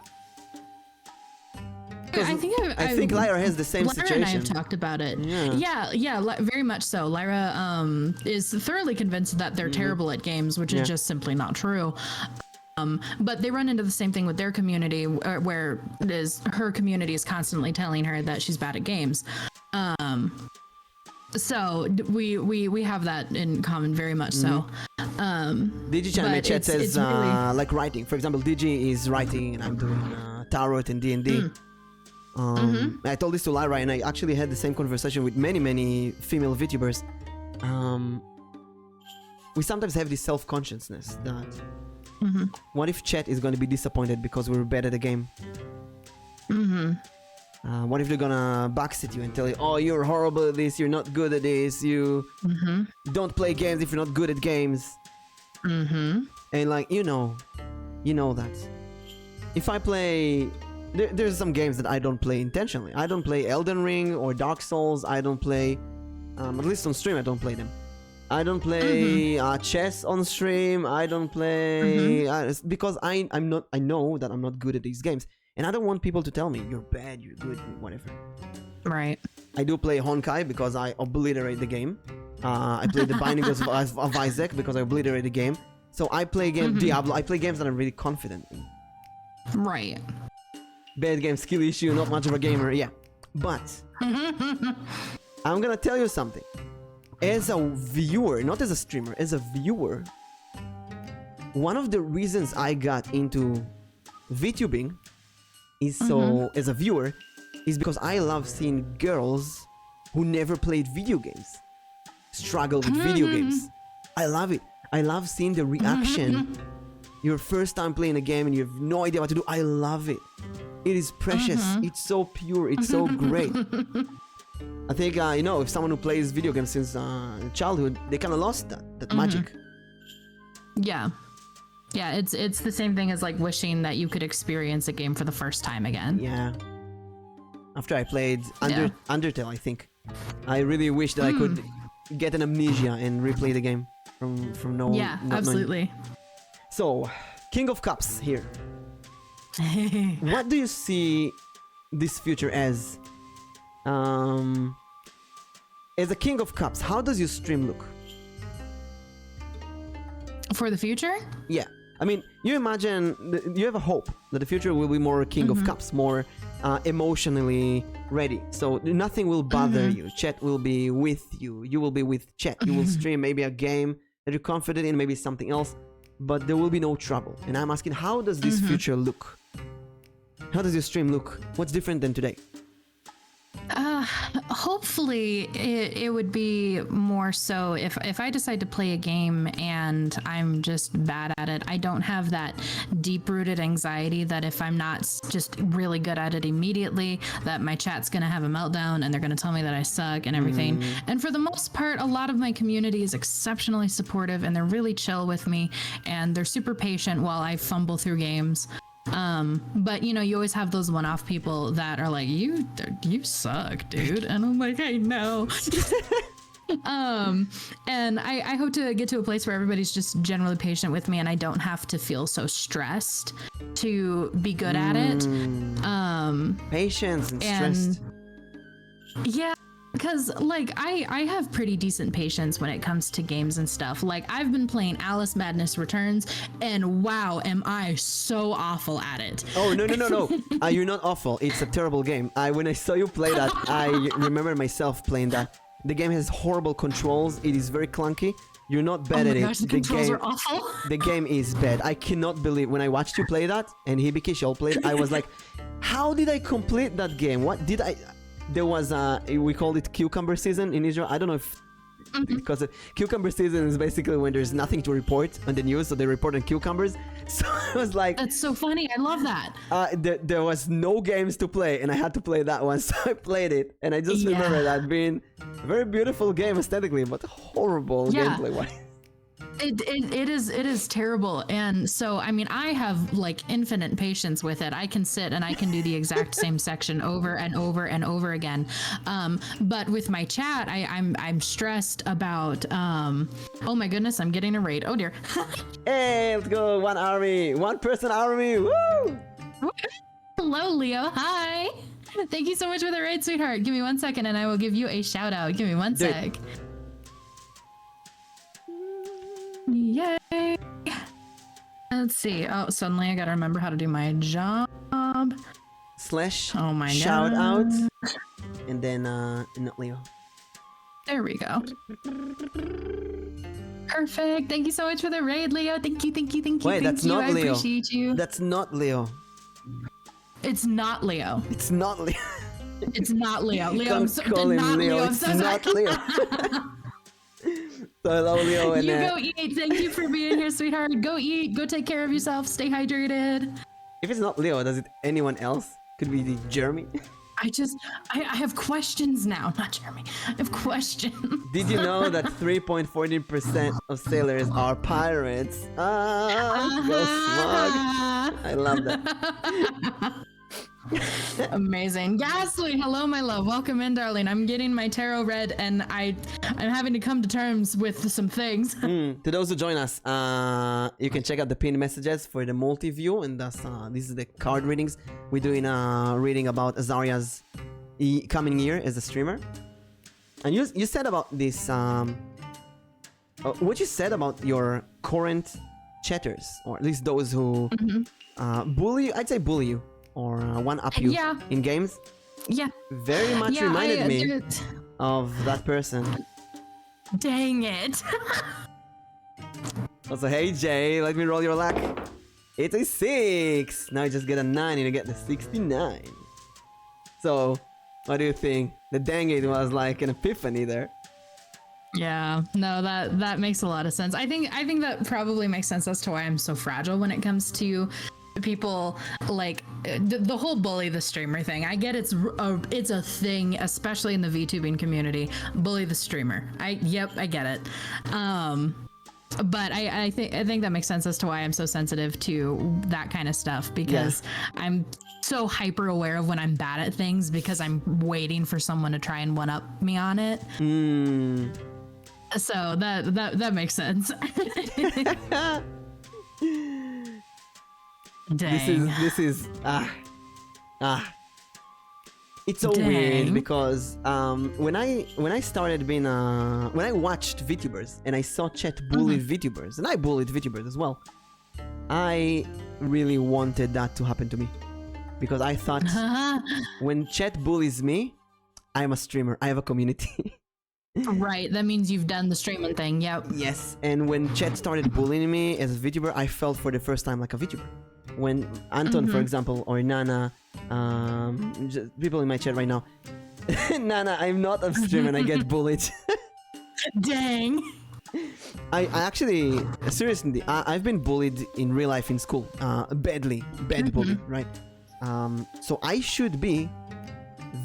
I think Lyra has the same situation. Lyra and I have talked about it. Yeah, very much so. Lyra is thoroughly convinced that they're terrible at games, which is just simply not true. But they run into the same thing with their community, where her community is constantly telling her that she's bad at games. So we have that in common, very much so. Digi in the chat says really... like writing. For example, Digi is writing and I'm doing tarot and D&D. I told this to Lyra, and I actually had the same conversation with many female VTubers. We sometimes have this self-consciousness that what if chat is going to be disappointed because we're bad at the game? What if they're gonna backseat you and tell you, oh, you're horrible at this, you're not good at this, you don't play games if you're not good at games. And like, you know that if I play there's some games that I don't play intentionally. I don't play Elden Ring or Dark Souls. I don't play, at least on stream, I don't play them. I don't play chess on stream. I don't play because I know that I'm not good at these games, and I don't want people to tell me you're bad, you're good, whatever. Right. I do play Honkai because I obliterate the game. I play the Binding of Isaac because I obliterate the game. So I play Diablo. I play games that I'm really confident in. Right. Bad game, skill issue, not much of a gamer. Yeah, but I'm gonna tell you something. As a viewer, not as a streamer, as a viewer, one of the reasons I got into VTubing is as a viewer, is because I love seeing girls who never played video games struggle with video games. I love it. I love seeing the reaction. Your first time playing a game and you have no idea what to do. I love it. It is precious. It's so pure. It's so great. I think, if someone who plays video games since childhood, they kind of lost that magic. Yeah. Yeah, it's the same thing as like wishing that you could experience a game for the first time again. Yeah. After I played Undertale, I think, I really wish that I could get an amnesia and replay the game from no. Yeah, absolutely. So, King of Cups here. What do you see this future as? As a King of Cups, how does your stream look? For the future? Yeah. I mean, you imagine, you have a hope that the future will be more King of Cups, more emotionally ready. So nothing will bother you. Chat will be with you. You will be with chat. You will stream maybe a game that you're confident in, maybe something else, but there will be no trouble. And I'm asking, how does this future look? How does your stream look? What's different than today? Hopefully it would be more so if I decide to play a game and I'm just bad at it, I don't have that deep-rooted anxiety that if I'm not just really good at it immediately, that my chat's gonna have a meltdown and they're gonna tell me that I suck and everything. And for the most part, a lot of my community is exceptionally supportive and they're really chill with me and they're super patient while I fumble through games. But you always have those one-off people that are like, you suck, dude, and I'm like, I know. And I hope to get to a place where everybody's just generally patient with me and I don't have to feel so stressed to be good at it. Patience and stressed. Yeah. Because, like, I have pretty decent patience when it comes to games and stuff. Like, I've been playing Alice Madness Returns, and wow, am I so awful at it. Oh, no. You're not awful. It's a terrible game. When I saw you play that, I remember myself playing that. The game has horrible controls. It is very clunky. You're not bad at it. The controls are awful. The game is bad. I cannot believe when I watched you play that, and Hibiki Show played, I was like, how did I complete that game? What did I... There was we called it cucumber season in Israel. I don't know if because cucumber season is basically when there's nothing to report on the news, so they report on cucumbers. So I was like, that's so funny. I love that. There was no games to play, and I had to play that one, so I played it, and I just remember that being a very beautiful game aesthetically, but horrible gameplay wise. It is terrible, and so I mean I have like infinite patience with it. I can sit and I can do the exact same section over and over and over again. But with my chat, I'm stressed about. Oh my goodness, I'm getting a raid. Oh dear. Hey, let's go! One person army. Woo! Hello, Leo. Hi. Thank you so much for the raid, sweetheart. Give me 1 second, and I will give you a shout out. Give me one sec. Yay! Let's see. Oh, suddenly I gotta remember how to do my job. Slash. Oh my god. Shout out. And then not Leo. There we go. Perfect. Thank you so much for the raid, Leo. Thank you. Wait, that's not Leo. I appreciate you. That's not Leo. It's not Leo. It's not Leo. It's not Leo. Leo, I'm so call him not Leo. Leo. I'm It's so not sorry. Leo. So hello, Leo. And, you go eat. Thank you for being here, sweetheart. Go eat. Go take care of yourself. Stay hydrated. If it's not Leo, does it anyone else? Could be the Jeremy. I have questions now. Not Jeremy. I have questions. Did you know that 3.14% of sailors are pirates? Go smug. I love that. Amazing. Ghastly, hello, my love. Welcome in, darling. I'm getting my tarot read, and I'm having to come to terms with some things. To those who join us, you can check out the pinned messages for the multi-view, and thus this is the card readings. We're doing a reading about Azariah's coming year as a streamer. And you said about this, what you said about your current chatters, or at least those who bully you, I'd say bully you, or one-up you in games. Yeah. Very much reminded me of that person. Dang it. Also, hey Jay, let me roll your luck. It's a 6. Now you just get a 9 and you get the 69. So, what do you think? The dang it was like an epiphany there. Yeah, no, that makes a lot of sense. I think that probably makes sense as to why I'm so fragile when it comes to people, like the whole bully the streamer thing. I get it's a thing, especially in the VTubing community. Bully the streamer. I get it. But I think that makes sense as to why I'm so sensitive to that kind of stuff, because I'm so hyper aware of when I'm bad at things because I'm waiting for someone to try and one up me on it. So that makes sense. Dang. This is it's so weird because when I started being when I watched VTubers and I saw chat bully VTubers, and I bullied VTubers as well, I really wanted that to happen to me, because I thought when chat bullies me, I'm a streamer, I have a community. Right, that means you've done the streaming thing. Yep. Yes, and when chat started bullying me as a VTuber, I felt for the first time like a VTuber. When Anton, for example, or Nana, just people in my chat right now, Nana, I'm not a streamer and I get bullied. Dang. I actually, seriously, I've been bullied in real life in school, bad bullied, right? So I should be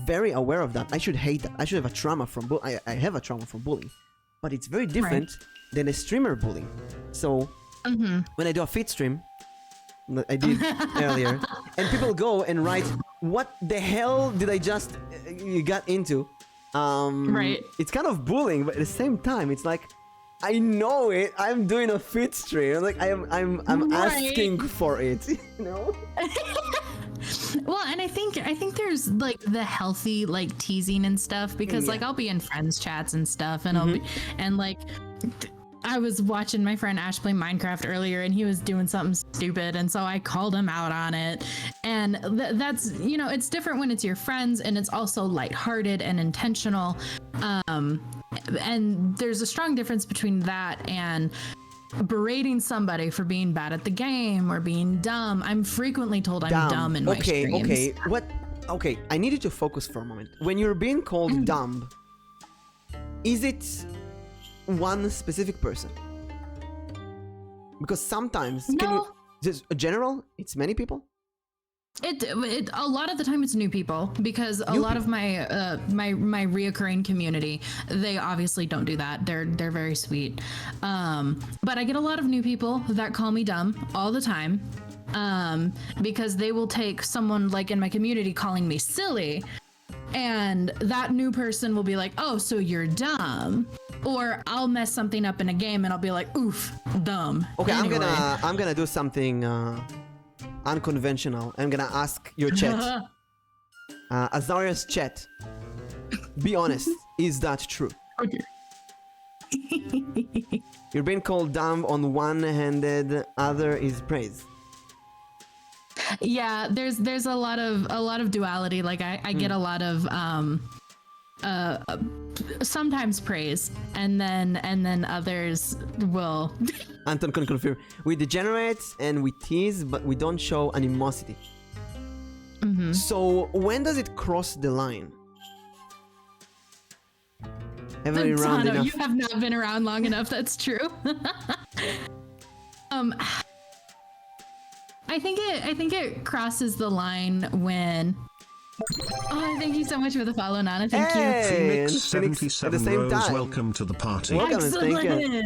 very aware of that. I should hate that. I should have a trauma from bullying. I have a trauma from bullying, but it's very different than a streamer bullying. So when I do a feed stream, I did earlier, and people go and write, what the hell did I just got into? Right. It's kind of bullying, but at the same time, it's like, I know it. I'm doing a feed stream. Like I'm asking for it. You know. Well, and I think there's like the healthy like teasing and stuff, because like I'll be in friends chats and stuff, and I'll be and like. I was watching my friend Ash play Minecraft earlier, and he was doing something stupid, and so I called him out on it. And that's, you know, it's different when it's your friends, and it's also lighthearted and intentional. And there's a strong difference between that and berating somebody for being bad at the game or being dumb. I'm frequently told I'm dumb in my streams. Okay, I need you to focus for a moment. When you're being called dumb, is it one specific person? Because sometimes just general, it's many people. It a lot of the time it's new people, because a lot of my my reoccurring community, they obviously don't do that. They're very sweet, but I get a lot of new people that call me dumb all the time, because they will take someone like in my community calling me silly, and that new person will be like, oh, so you're dumb. Or I'll mess something up in a game and I'll be like, oof, dumb. Okay, anyway. I'm gonna do something unconventional. I'm gonna ask your chat, Azariah's chat. Be honest, is that true? Okay. You're being called dumb on one-handed, other is praise. Yeah, there's a lot of duality. Like I get a lot of sometimes praise, and then others will. Anton can confirm. We degenerate and we tease, but we don't show animosity. So when does it cross the line? Have I around enough? You have not been around long enough. That's true. I think it crosses the line when. Oh, thank you so much for the follow, Nana. Thank you. Phoenix 77 at the same time. Welcome to the party. Welcome, and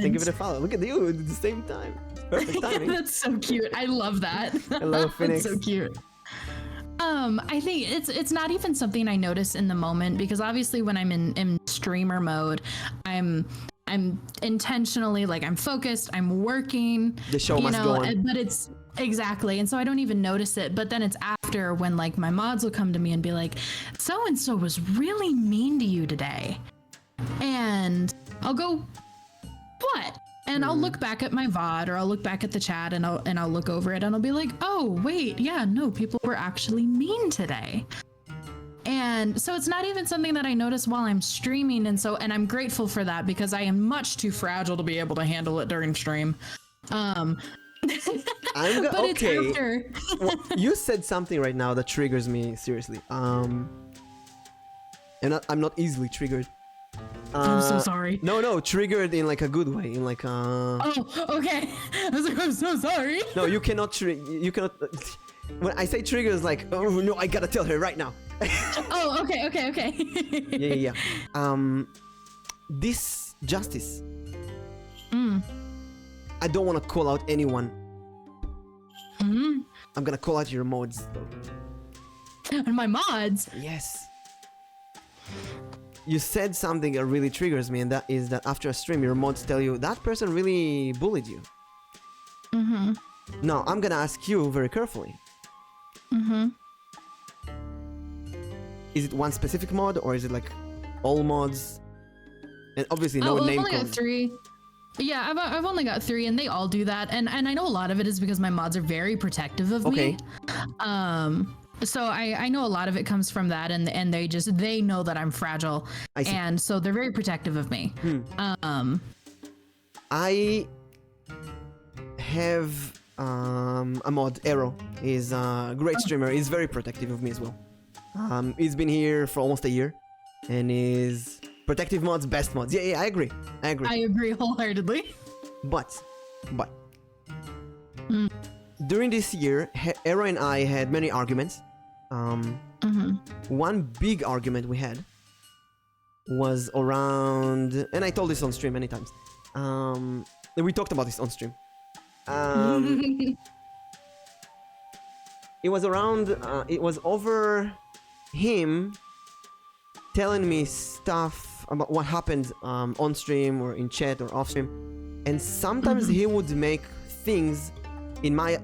thank you for the follow. Look at you at the same time. Perfect timing. That's so cute. I love that. Hello, Phoenix. That's so cute. I think it's not even something I notice in the moment, because obviously when I'm in streamer mode, I'm intentionally, like, I'm focused, I'm working. The show must go on. But it's exactly, and so I don't even notice it. But then it's after, when like my mods will come to me and be like, so and so was really mean to you today, and I'll go, what? And I'll look back at my VOD, or I'll look back at the chat, and I'll look over it, and I'll be like, oh wait, yeah, no, people were actually mean today. And so it's not even something that I notice while I'm streaming, and I'm grateful for that, because I am much too fragile to be able to handle it during stream. But okay. It's after. Well, you said something right now that triggers me seriously. And I'm not easily triggered. I'm so sorry. No, triggered in like a good way, in like Oh, okay. I was like, I'm so sorry. No, you cannot when I say trigger, it's like, oh no, I gotta tell her right now. Oh, okay. Yeah. This justice. I don't want to call out anyone. I'm gonna call out your mods though. And my mods? Yes. You said something that really triggers me, and that is that after a stream, your mods tell you that person really bullied you. Now, I'm gonna ask you very carefully. Is it one specific mod, or is it like all mods? And obviously, no name. I've only got 3. Yeah, I've only got 3, and they all do that. And I know a lot of it is because my mods are very protective of me. So I know a lot of it comes from that, and they know that I'm fragile, and so they're very protective of me. I have a mod, Arrow. He's a great streamer. He's very protective of me as well. He's been here for almost a year, and is protective mods, best mods. Yeah, I agree. I agree wholeheartedly. But during this year, Arrow and I had many arguments. One big argument we had was around, and I told this on stream many times. We talked about this on stream. It was around. It was over him telling me stuff about what happened on stream or in chat or off stream, and sometimes he would make things, in my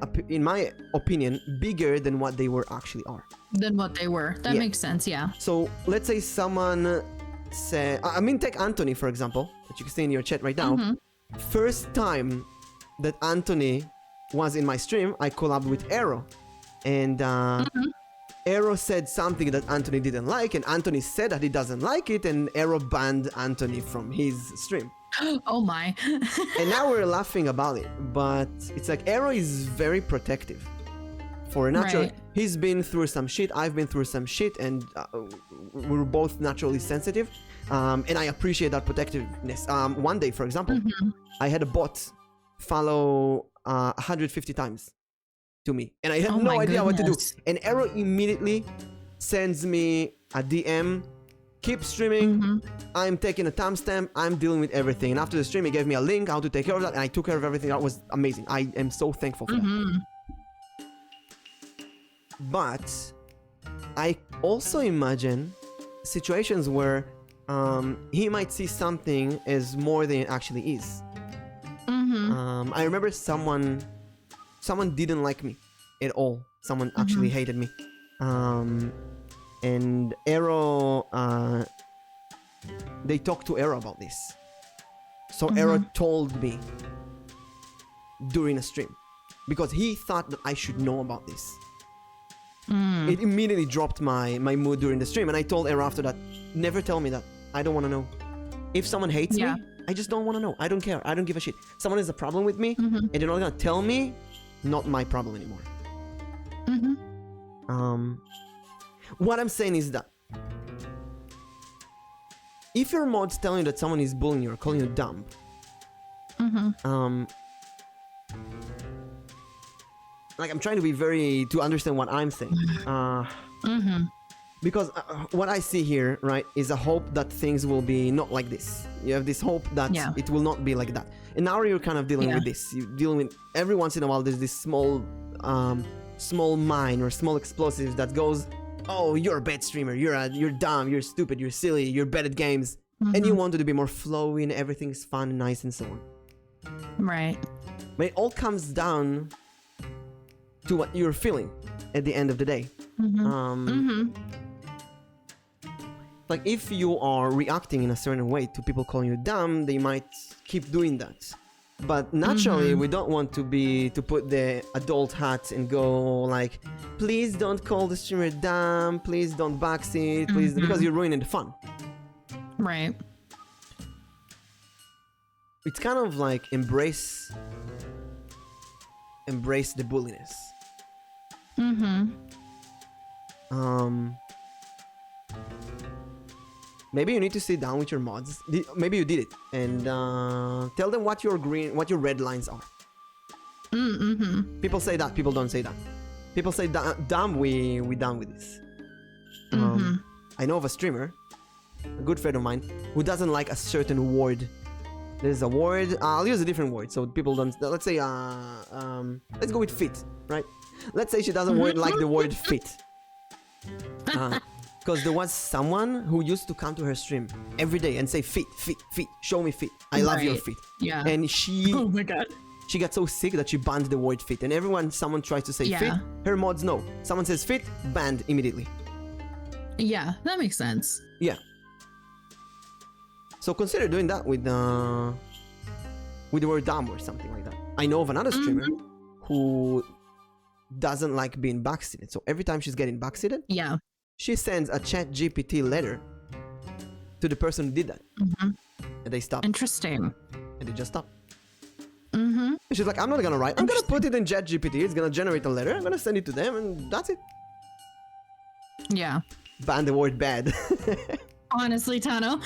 opinion, bigger than what they actually are. That makes sense, yeah. So let's say someone said, take Anthony for example, that you can see in your chat right now. First time that Anthony was in my stream, I collabed with Arrow, and Arrow said something that Anthony didn't like, and Anthony said that he doesn't like it, and Arrow banned Anthony from his stream. Oh my. And now we're laughing about it, but it's like Arrow is very protective. For a natural, right. He's been through some shit, I've been through some shit, and we're both naturally sensitive, and I appreciate that protectiveness. One day, for example, I had a bot follow 150 times to me, and I had no idea what to do. And Arrow immediately sends me a DM, keep streaming, I'm taking a timestamp, I'm dealing with everything. And after the stream, he gave me a link how to take care of that, and I took care of everything. That was amazing. I am so thankful for that. But I also imagine situations where he might see something as more than it actually is. I remember someone didn't like me at all. Someone actually hated me. And Arrow, they talked to Arrow about this. So Arrow told me during a stream, because he thought that I should know about this. It immediately dropped my mood during the stream, and I told Arrow after that, never tell me that. I don't want to know. If someone hates me, I just don't want to know. I don't care. I don't give a shit. Someone has a problem with me, and they're not gonna tell me, not my problem anymore. What I'm saying is that if your mod's telling you that someone is bullying you or calling you dumb, like, I'm trying to be to understand what I'm saying. Because what I see here, right, is a hope that things will be not like this. You have this hope that it will not be like that. And now you're kind of dealing with this. You're dealing with, every once in a while, there's this small small mine or small explosive that goes, oh, you're a bad streamer, you're dumb, you're stupid, you're silly, you're bad at games, and you want it to be more flowy and everything's fun and nice and so on. Right. But it all comes down to what you're feeling at the end of the day. Like if you are reacting in a certain way to people calling you dumb, they might keep doing that. But naturally, we don't want to put the adult hat and go like, please don't call the streamer dumb, please don't backseat, please, because you're ruining the fun. Right. It's kind of like embrace the bulliness. Maybe you need to sit down with your mods. Maybe you did it, and tell them what your red lines are. People say that. People don't say that. People say dumb. We done with this. I know of a streamer, a good friend of mine, who doesn't like a certain word. There's a word. I'll use a different word so people don't. Let's say let's go with fit, right? Let's say she doesn't like the word fit. Because there was someone who used to come to her stream every day and say fit, show me fit. I love your fit. Yeah. And she, oh my god, she got so sick that she banned the word fit. And someone tries to say fit, her mods no. Someone says fit, banned immediately. Yeah, that makes sense. Yeah. So consider doing that with the word dumb or something like that. I know of another streamer who doesn't like being backseated. So every time she's getting backseated, she sends a ChatGPT letter to the person who did that. And they stop. Interesting. And they just stop. And she's like, I'm not gonna write. I'm gonna put it in ChatGPT. It's gonna generate a letter. I'm gonna send it to them, and that's it. Yeah. Ban the word bad. Honestly, Tano.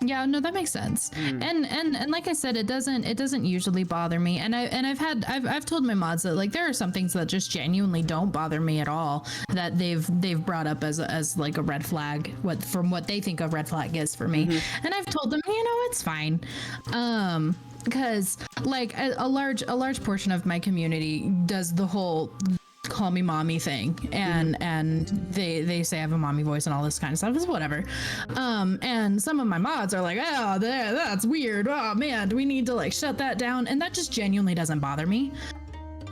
Yeah, no, that makes sense. And like I said, it doesn't usually bother me. And I've told my mods that like there are some things that just genuinely don't bother me at all that they've brought up as like a red flag, from what they think a red flag is for me. And I've told them, it's fine. Because like a large portion of my community does the whole call me mommy thing, and they say I have a mommy voice and all this kind of stuff. It's whatever. And some of my mods are like, oh, that's weird. Oh man, do we need to like shut that down? And that just genuinely doesn't bother me.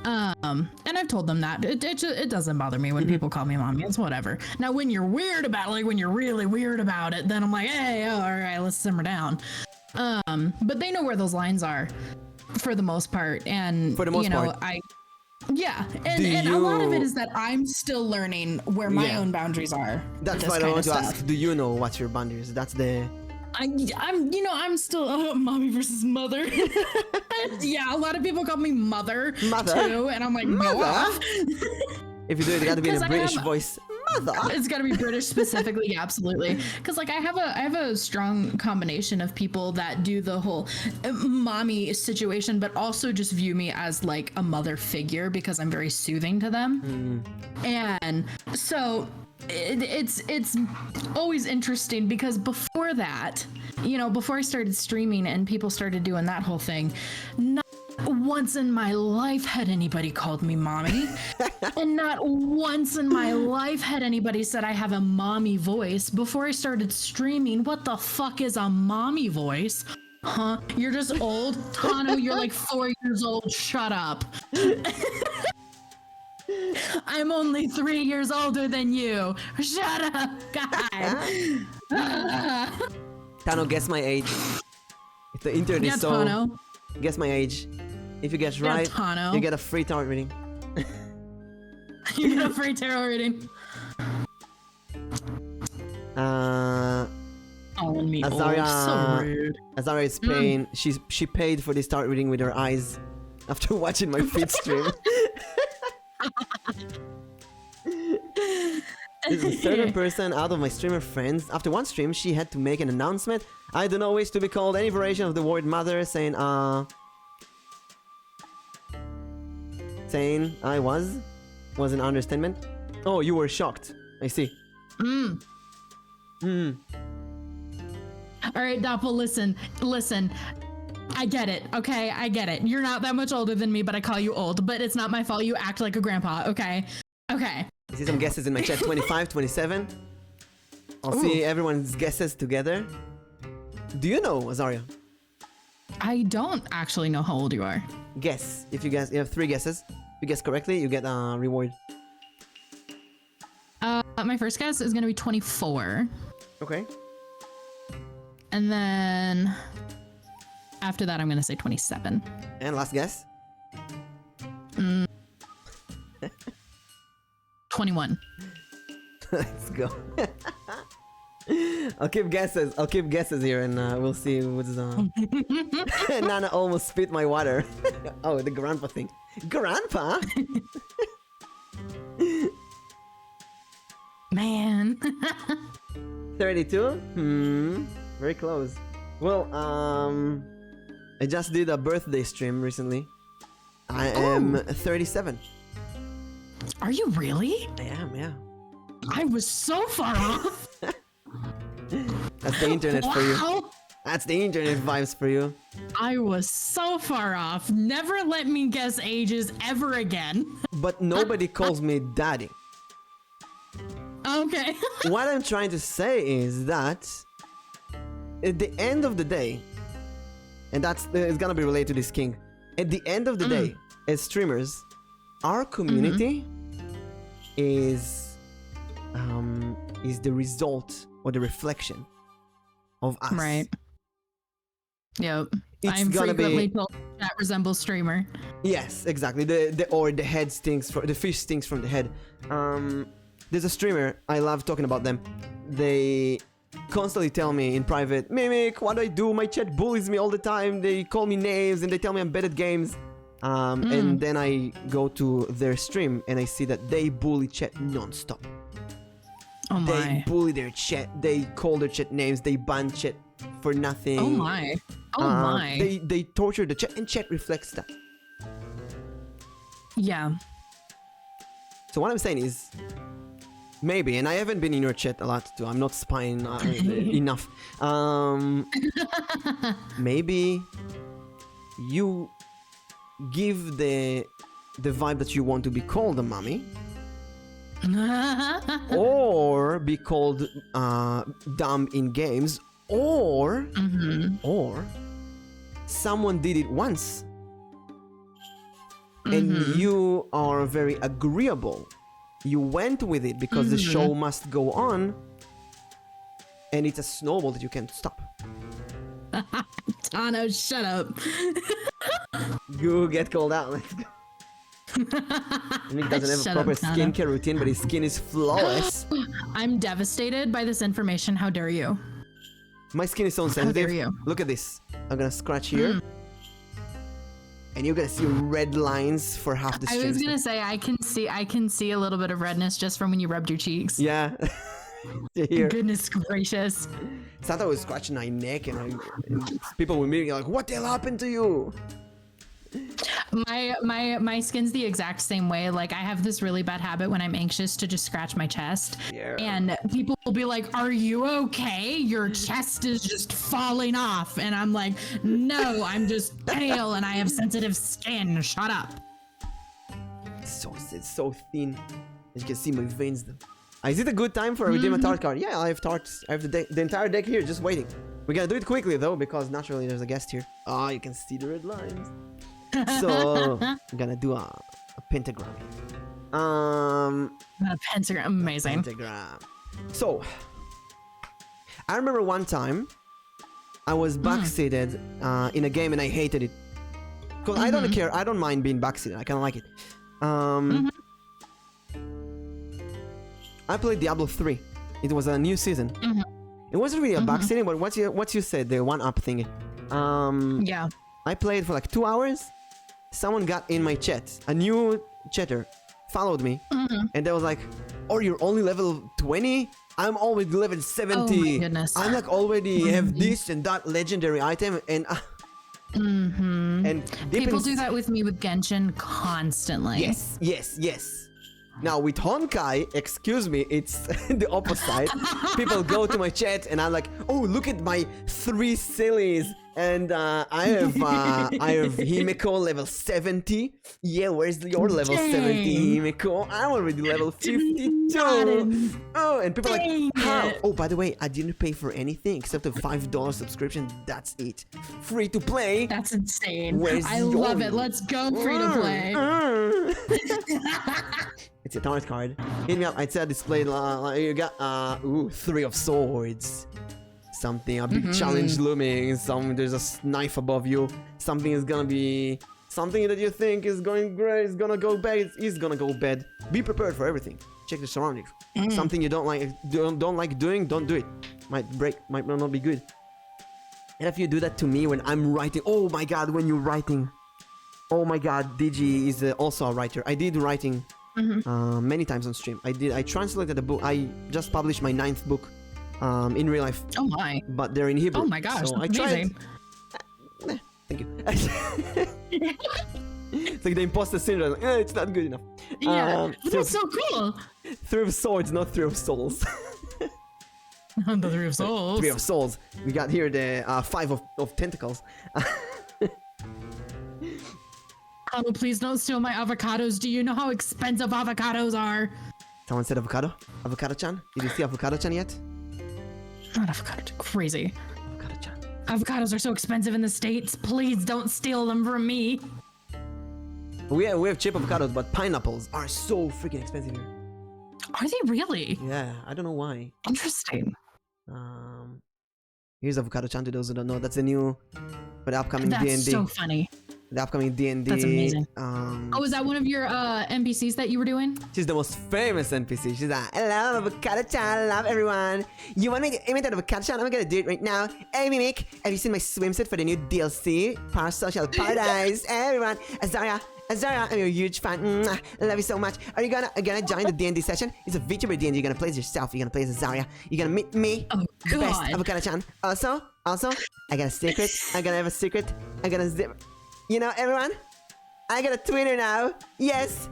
And I've told them that it doesn't bother me when people call me mommy. It's whatever. Now when you're weird about it, like when you're really weird about it, then I'm like, hey, all right, let's simmer down. But they know where those lines are for the most part. And for the most part. And a lot of it is that I'm still learning where my own boundaries are. That's why I want to ask, do you know what's your boundaries? That's the... I'm still mommy versus mother. Yeah, a lot of people call me mother too, and I'm like, mother? If you do it, you gotta be in a British voice. Mother. It's gotta be British specifically, yeah, absolutely. Because like I have a strong combination of people that do the whole mommy situation, but also just view me as like a mother figure because I'm very soothing to them. And so it's always interesting because before that, before I started streaming and people started doing that whole thing, not once in my life had anybody called me mommy. And not once in my life had anybody said I have a mommy voice. Before I started streaming, what the fuck is a mommy voice? Huh? You're just old? Tano, you're like 4 years old. Shut up. I'm only 3 years older than you. Shut up, God. Tano, guess my age. If the internet is so... Tano. Guess my age. If you guess right, Tano. you get a free tarot reading. You get a free tarot reading. Calling me Azaria, old. So rude. Azaria is paying. She paid for this tarot reading with her eyes after watching my feed stream. There's a certain person out of my streamer friends. After one stream, she had to make an announcement. I do not wish to be called any variation of the word mother, saying I was an understatement. Oh, you were shocked. I see. All right, Doppel, listen. I get it, okay? I get it. You're not that much older than me, but I call you old. But it's not my fault you act like a grandpa, okay? Okay. I see some guesses in my chat. 25, 27. I'll see everyone's guesses together. Do you know, Azaria? I don't actually know how old you are. Guess. If you guess, you have 3 guesses. If you guess correctly, you get a reward. My first guess is gonna be 24. Okay. And then after that, I'm gonna say 27. And last guess? 21. Let's go. I'll keep guesses. I'll keep guesses here, and we'll see what's Nana almost spit my water. Oh, the grandpa thing. Grandpa? Man. 32? Very close. Well, I just did a birthday stream recently. I am 37. Are you really? I am, yeah. I was so far off. That's the internet for you. That's the internet vibes for you. I was so far off. Never let me guess ages ever again. But nobody calls me daddy. Okay. What I'm trying to say is that at the end of the day, and it's gonna be related to this king. At the end of the day, as streamers, our community is the result or the reflection of us. Right. Yep. It's I'm gonna frequently be told that resembles streamer. yes, exactly. The head stinks the fish stinks from the head. There's a streamer, I love talking about them. They constantly tell me in private, Mimic, what do I do? My chat bullies me all the time. They call me names and they tell me I'm bad at games. And then I go to their stream and I see that they bully chat non-stop. Oh my. They bully their chat. They call their chat names. They ban chat for nothing. Oh my. Oh my. They torture the chat, and chat reflects that. Yeah. So what I'm saying is, maybe, and I haven't been in your chat a lot too. I'm not spying enough. Maybe you give the vibe that you want to be called a mommy, or be called dumb in games, or someone did it once, and you are very agreeable. You went with it because the show must go on, and it's a snowball that you can't stop. Tano, shut up. You get called out. Let's go. Nick doesn't have a proper skincare routine, but his skin is flawless. I'm devastated by this information. How dare you? My skin is so sensitive. How dare you? Look at this. I'm gonna scratch here. And you're gonna see red lines for half the stream. I was gonna say I can see a little bit of redness just from when you rubbed your cheeks. Yeah. Here. Goodness gracious. Santa was scratching my neck, and people were meeting like, "What the hell happened to you?" My skin's the exact same way. Like I have this really bad habit when I'm anxious to just scratch my chest. Yeah. And people will be like, "Are you okay? Your chest is just falling off." And I'm like, "No, I'm just pale and I have sensitive skin. Shut up." It's so thin. As you can see my veins. Is it a good time for a redeem a tart card? Yeah, I have tarts. I have the entire deck here just waiting. We gotta do it quickly though, because naturally there's a guest here. Oh, you can see the red lines. So I'm gonna do a pentagram. A pentagram, amazing. Pentagram. So I remember one time I was backseated in a game and I hated it. Because I don't care, I don't mind being backseated, I kinda like it. I played Diablo 3. It was a new season. It wasn't really a backseating, but what you said, the one-up thingy. Yeah. I played for like 2 hours. Someone got in my chat. A new chatter followed me. And they was like, "Oh, you're only level 20? I'm always level 70. Oh my goodness. I'm like already have this and that legendary item." And and people do that with me with Genshin constantly. Yes. Now with Honkai, excuse me, it's the opposite. People go to my chat and I'm like, "Oh, look at my 3 sillies And I have Himeko level 70. Yeah, where's your level 70, Himeko? I'm already level 52. Oh, and people are like, how? Oh, by the way, I didn't pay for anything except a $5 subscription. That's it. Free to play. That's insane. I love it. Let's go free to play. It's a target card. Hit me up. I'd say display. You got 3 of swords. Something, a big challenge looming. There's a knife above you. Something is gonna be something that you think is going great. Is gonna go bad. It's gonna go bad. Be prepared for everything. Check the surroundings. Something you don't like doing, don't do it. Might break. Might not be good. And if you do that to me when I'm writing, oh my god, when you're writing, oh my god, Digi is also a writer. I did writing many times on stream. I translated a book. I just published my 9th book. In real life. Oh my. But they're in Hebrew. Oh my gosh, so that's I tried. amazing. Thank you. It's like the imposter syndrome. Like, it's not good enough. Yeah, that's so cool. 3 of swords, not 3 of souls. The 3 of souls. 3 of souls. We got here the 5 of tentacles. Oh, please don't steal my avocados. Do you know how expensive avocados are? Someone said avocado? Avocado-chan? Did you see avocado-chan yet? Not avocado, crazy. Avocado-chan. Avocados are so expensive in the States. Please don't steal them from me. We have cheap avocados, but pineapples are so freaking expensive here. Are they really? Yeah, I don't know why. Interesting. Here's avocado-chan to those who don't know. That's the new for the upcoming D&D. That's so funny. The upcoming D&D. That's amazing. Oh, is that one of your NPCs that you were doing? She's the most famous NPC. She's like, hello, avocado-chan, love everyone. You want me to imitate avocado-chan? I'm gonna do it right now. Hey, Mimic, have you seen my swimsuit for the new DLC? Parasocial Paradise. Hey, everyone. Azaria, I'm a huge fan. Mwah, love you so much. Are you gonna join the D&D session? It's a vtuber D&D. You're gonna play as yourself. You're gonna play as Azaria. You're gonna meet me, the best avocado-chan. Also, I got a secret. I'm gonna have a secret. I'm gonna zip. You know, everyone, I got a Twitter now. Yes,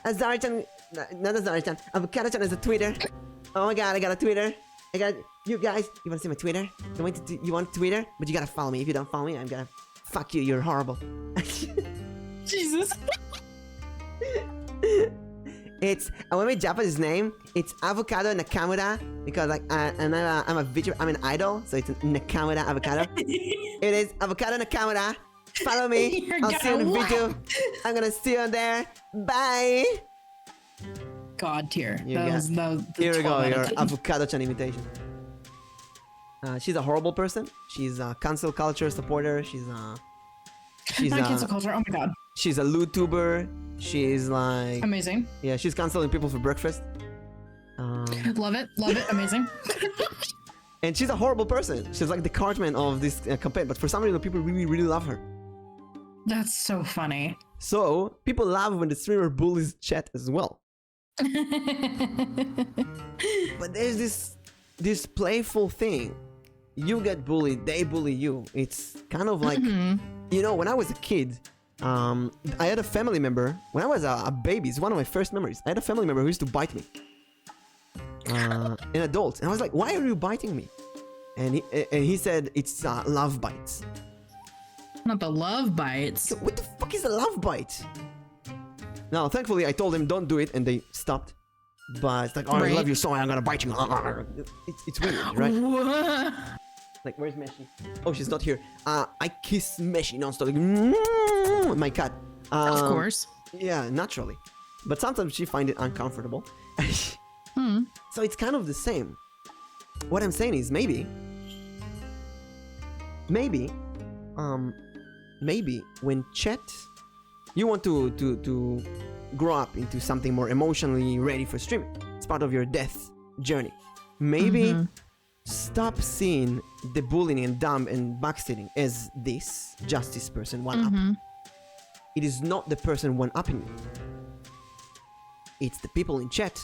Azariah-chan, not Azariah-chan, avocado-chan has a Twitter. Oh my god, I got a Twitter. You guys, you wanna see my Twitter? You want Twitter? But you gotta follow me. If you don't follow me, I'm gonna fuck you. You're horrible. Jesus. I want my Japanese name. It's Avocado Nakamura because like I'm a VTuber. I'm an idol, so it's Nakamura Avocado. It is Avocado Nakamura. Follow me. I'll see you in the video. I'm gonna see you on there. Bye. God tier. Here we go. Your avocado-chan imitation. She's a horrible person. She's a cancel culture supporter. She's not cancel culture. Oh my god. She's a YouTuber. She's like amazing. Yeah, she's canceling people for breakfast. Love it. Amazing. And she's a horrible person. She's like the Cartman of this campaign. But for some reason, people really, really love her. That's so funny. So people love when the streamer bullies chat as well. But there's this playful thing. You get bullied, they bully you. It's kind of like, you know, when I was a kid, I had a family member. When I was a baby, it's one of my first memories. I had a family member who used to bite me. An adult. And I was like, why are you biting me? And he said, it's love bites. Not the love bites. So what the fuck is a love bite? Now, thankfully, I told him don't do it, and they stopped. But it's like, oh, I love you, so I'm gonna bite you. It's weird, right? What? Like, where's Meshi? Oh, she's not here. I kiss Meshi nonstop, like, my cat. Of course. Yeah, naturally. But sometimes she finds it uncomfortable. So it's kind of the same. What I'm saying is maybe when chat, you want to grow up into something more emotionally ready for streaming. It's part of your death journey. Maybe stop seeing the bullying and dumb and backstabbing as this justice person one up. It is not the person one upping you. It's the people in chat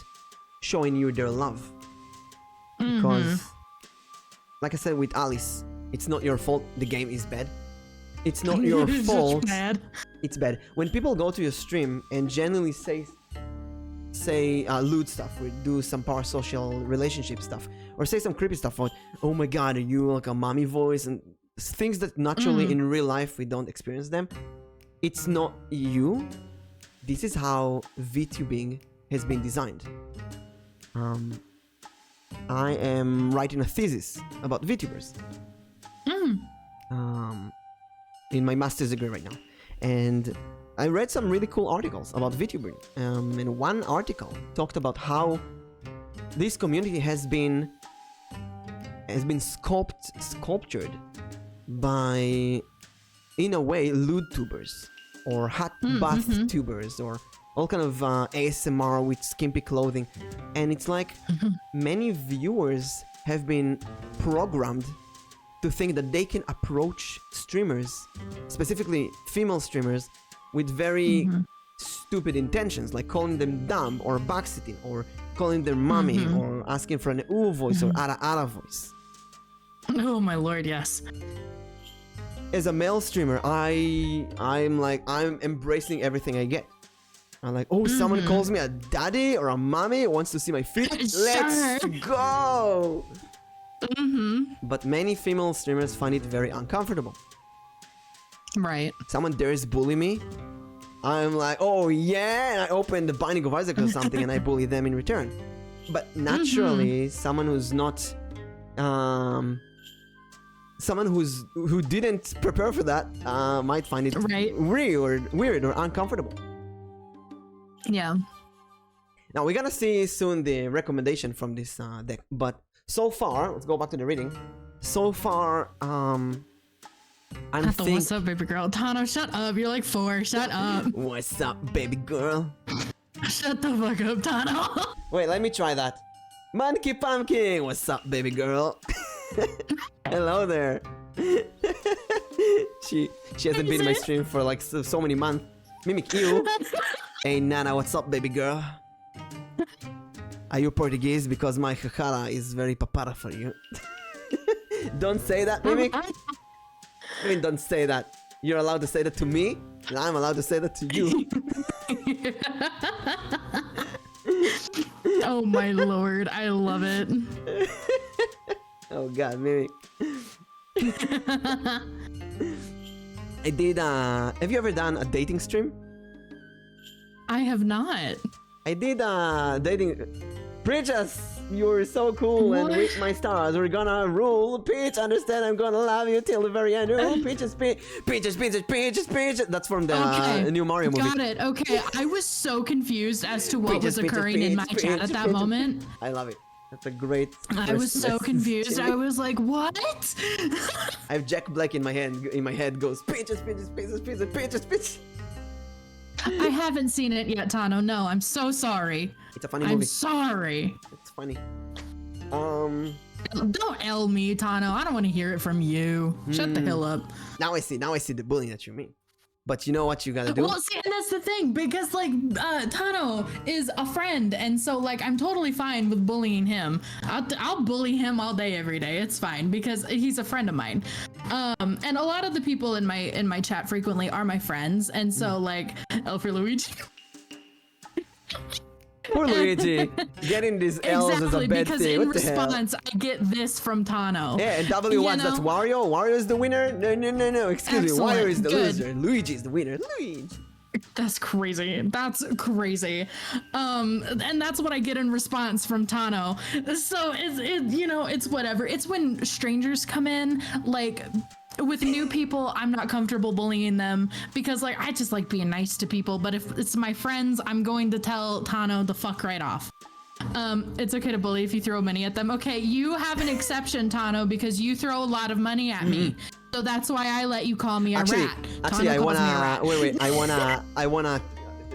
showing you their love. Because, like I said with Alice, it's not your fault the game is bad. It's not your fault. Bad. It's bad. When people go to your stream and genuinely say lewd stuff, or do some parasocial relationship stuff, or say some creepy stuff like, oh my god, are you like a mommy voice? And things that naturally in real life we don't experience them. It's not you. This is how VTubing has been designed. I am writing a thesis about VTubers in my master's degree right now, and I read some really cool articles about VTubing. And one article talked about how this community has been sculptured by, in a way, lewd tubers or hot bath tubers or all kind of ASMR with skimpy clothing, and it's like many viewers have been programmed to think that they can approach streamers, specifically female streamers, with very stupid intentions, like calling them dumb or backseating or calling them mommy or asking for an ooh voice or ara voice. Oh my lord, yes. As a male streamer, I'm embracing everything I get. I'm like, oh, someone calls me a daddy or a mommy, wants to see my feet. Let's go! But many female streamers find it very uncomfortable. Right. Someone dares bully me, I'm like, oh yeah, and I open the Binding of Isaac or something and I bully them in return. But naturally, someone who's not, someone who didn't prepare for that might find it weird or uncomfortable. Yeah. Now we're gonna see soon the recommendation from this deck, but so far, let's go back to the reading. So far, what's up, baby girl? Tano, shut up. You're like 4. Shut up. What's up, baby girl? Shut the fuck up, Tano. Wait, let me try that. Monkey Pumpkin, what's up, baby girl? Hello there. She hasn't been in my stream for like so many months. Mimic, you. Hey Nana, what's up, baby girl? Are you Portuguese? Because my jajara is very papara for you. Don't say that, Mimic. I mean, don't say that. You're allowed to say that to me, and I'm allowed to say that to you. Oh my lord, I love it. Oh god, Mimic. I did, have you ever done a dating stream? I have not. I did dating. Princess, you're so cool, and with my stars, we're gonna rule. Peach, understand, I'm gonna love you till the very end. Ooh, peaches. That's from the new Mario movie. Got it. Okay, I was so confused as to what was occurring in my chat at that moment. I love it. That's a great. I was so confused. I was like, what? I have Jack Black in my head. Goes peaches. I haven't seen it yet, Tano. No, I'm so sorry. It's a funny movie. I'm sorry. It's funny. Don't L me, Tano. I don't want to hear it from you. Shut the hell up. Now I see the bullying that you mean. But you know what you gotta do? Well, see, and that's the thing, because like Tano is a friend, and so like I'm totally fine with bullying him. I'll bully him all day, every day. It's fine because he's a friend of mine. And a lot of the people in my chat frequently are my friends, and so like L for Luigi. Poor Luigi, getting these L's is a bad because thing. in What the hell? response, I get this from Tano. Yeah, and W1, that's Wario. Wario is the winner. No. Excuse me, Wario is the loser. Luigi is the winner. Luigi. That's crazy. That's crazy. And that's what I get in response from Tano. So it's whatever. It's when strangers come in, like. With new people, I'm not comfortable bullying them because like I just like being nice to people, but if it's my friends, I'm going to tell Tano the fuck right off. It's okay to bully if you throw money at them. Okay, you have an exception, Tano, because you throw a lot of money at me. So that's why I let you call me a rat. Actually, I wanna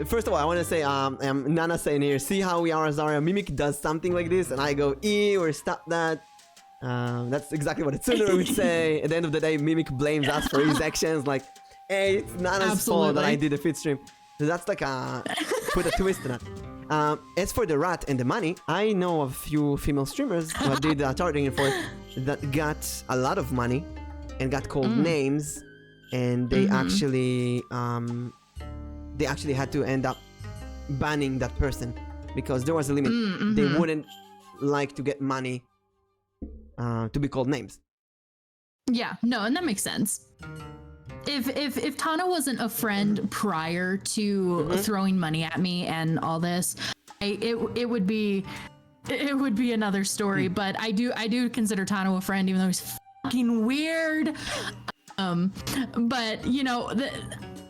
first of all, I wanna say Nana saying here, see how we are Azaria Mimic does something like this and I go or stop that. That's exactly what Tsundere would say. At the end of the day, Mimic blames us for his actions. Like, hey, it's Nana's fault that I did a fit stream. So that's like put a twist in it. As for the rat and the money, I know of a few female streamers who did targeting for that got a lot of money and got called names, and they actually had to end up banning that person because there was a limit. They wouldn't like to get money. To be called names. Yeah, no, and that makes sense. If Tano wasn't a friend prior to throwing money at me and all this, it would be another story. But I do consider Tano a friend, even though he's fucking weird. But you know,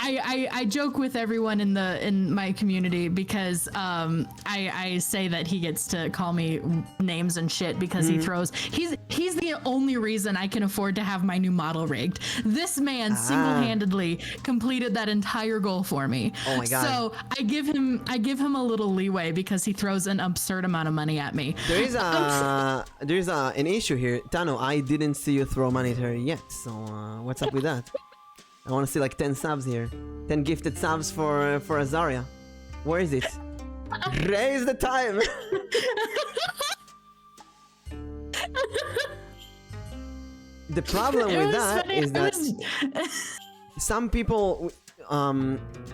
I joke with everyone in my community because I say that he gets to call me names and shit because he throws. He's the only reason I can afford to have my new model rigged. This man single-handedly completed that entire goal for me. Oh my god! So I give him a little leeway because he throws an absurd amount of money at me. There is an issue here, Tano. I didn't see you throw money at her yet. So what's up with that? I want to see like 10 subs here. 10 gifted subs for Azaria. Where is it? Raise the time! The problem with that is that some people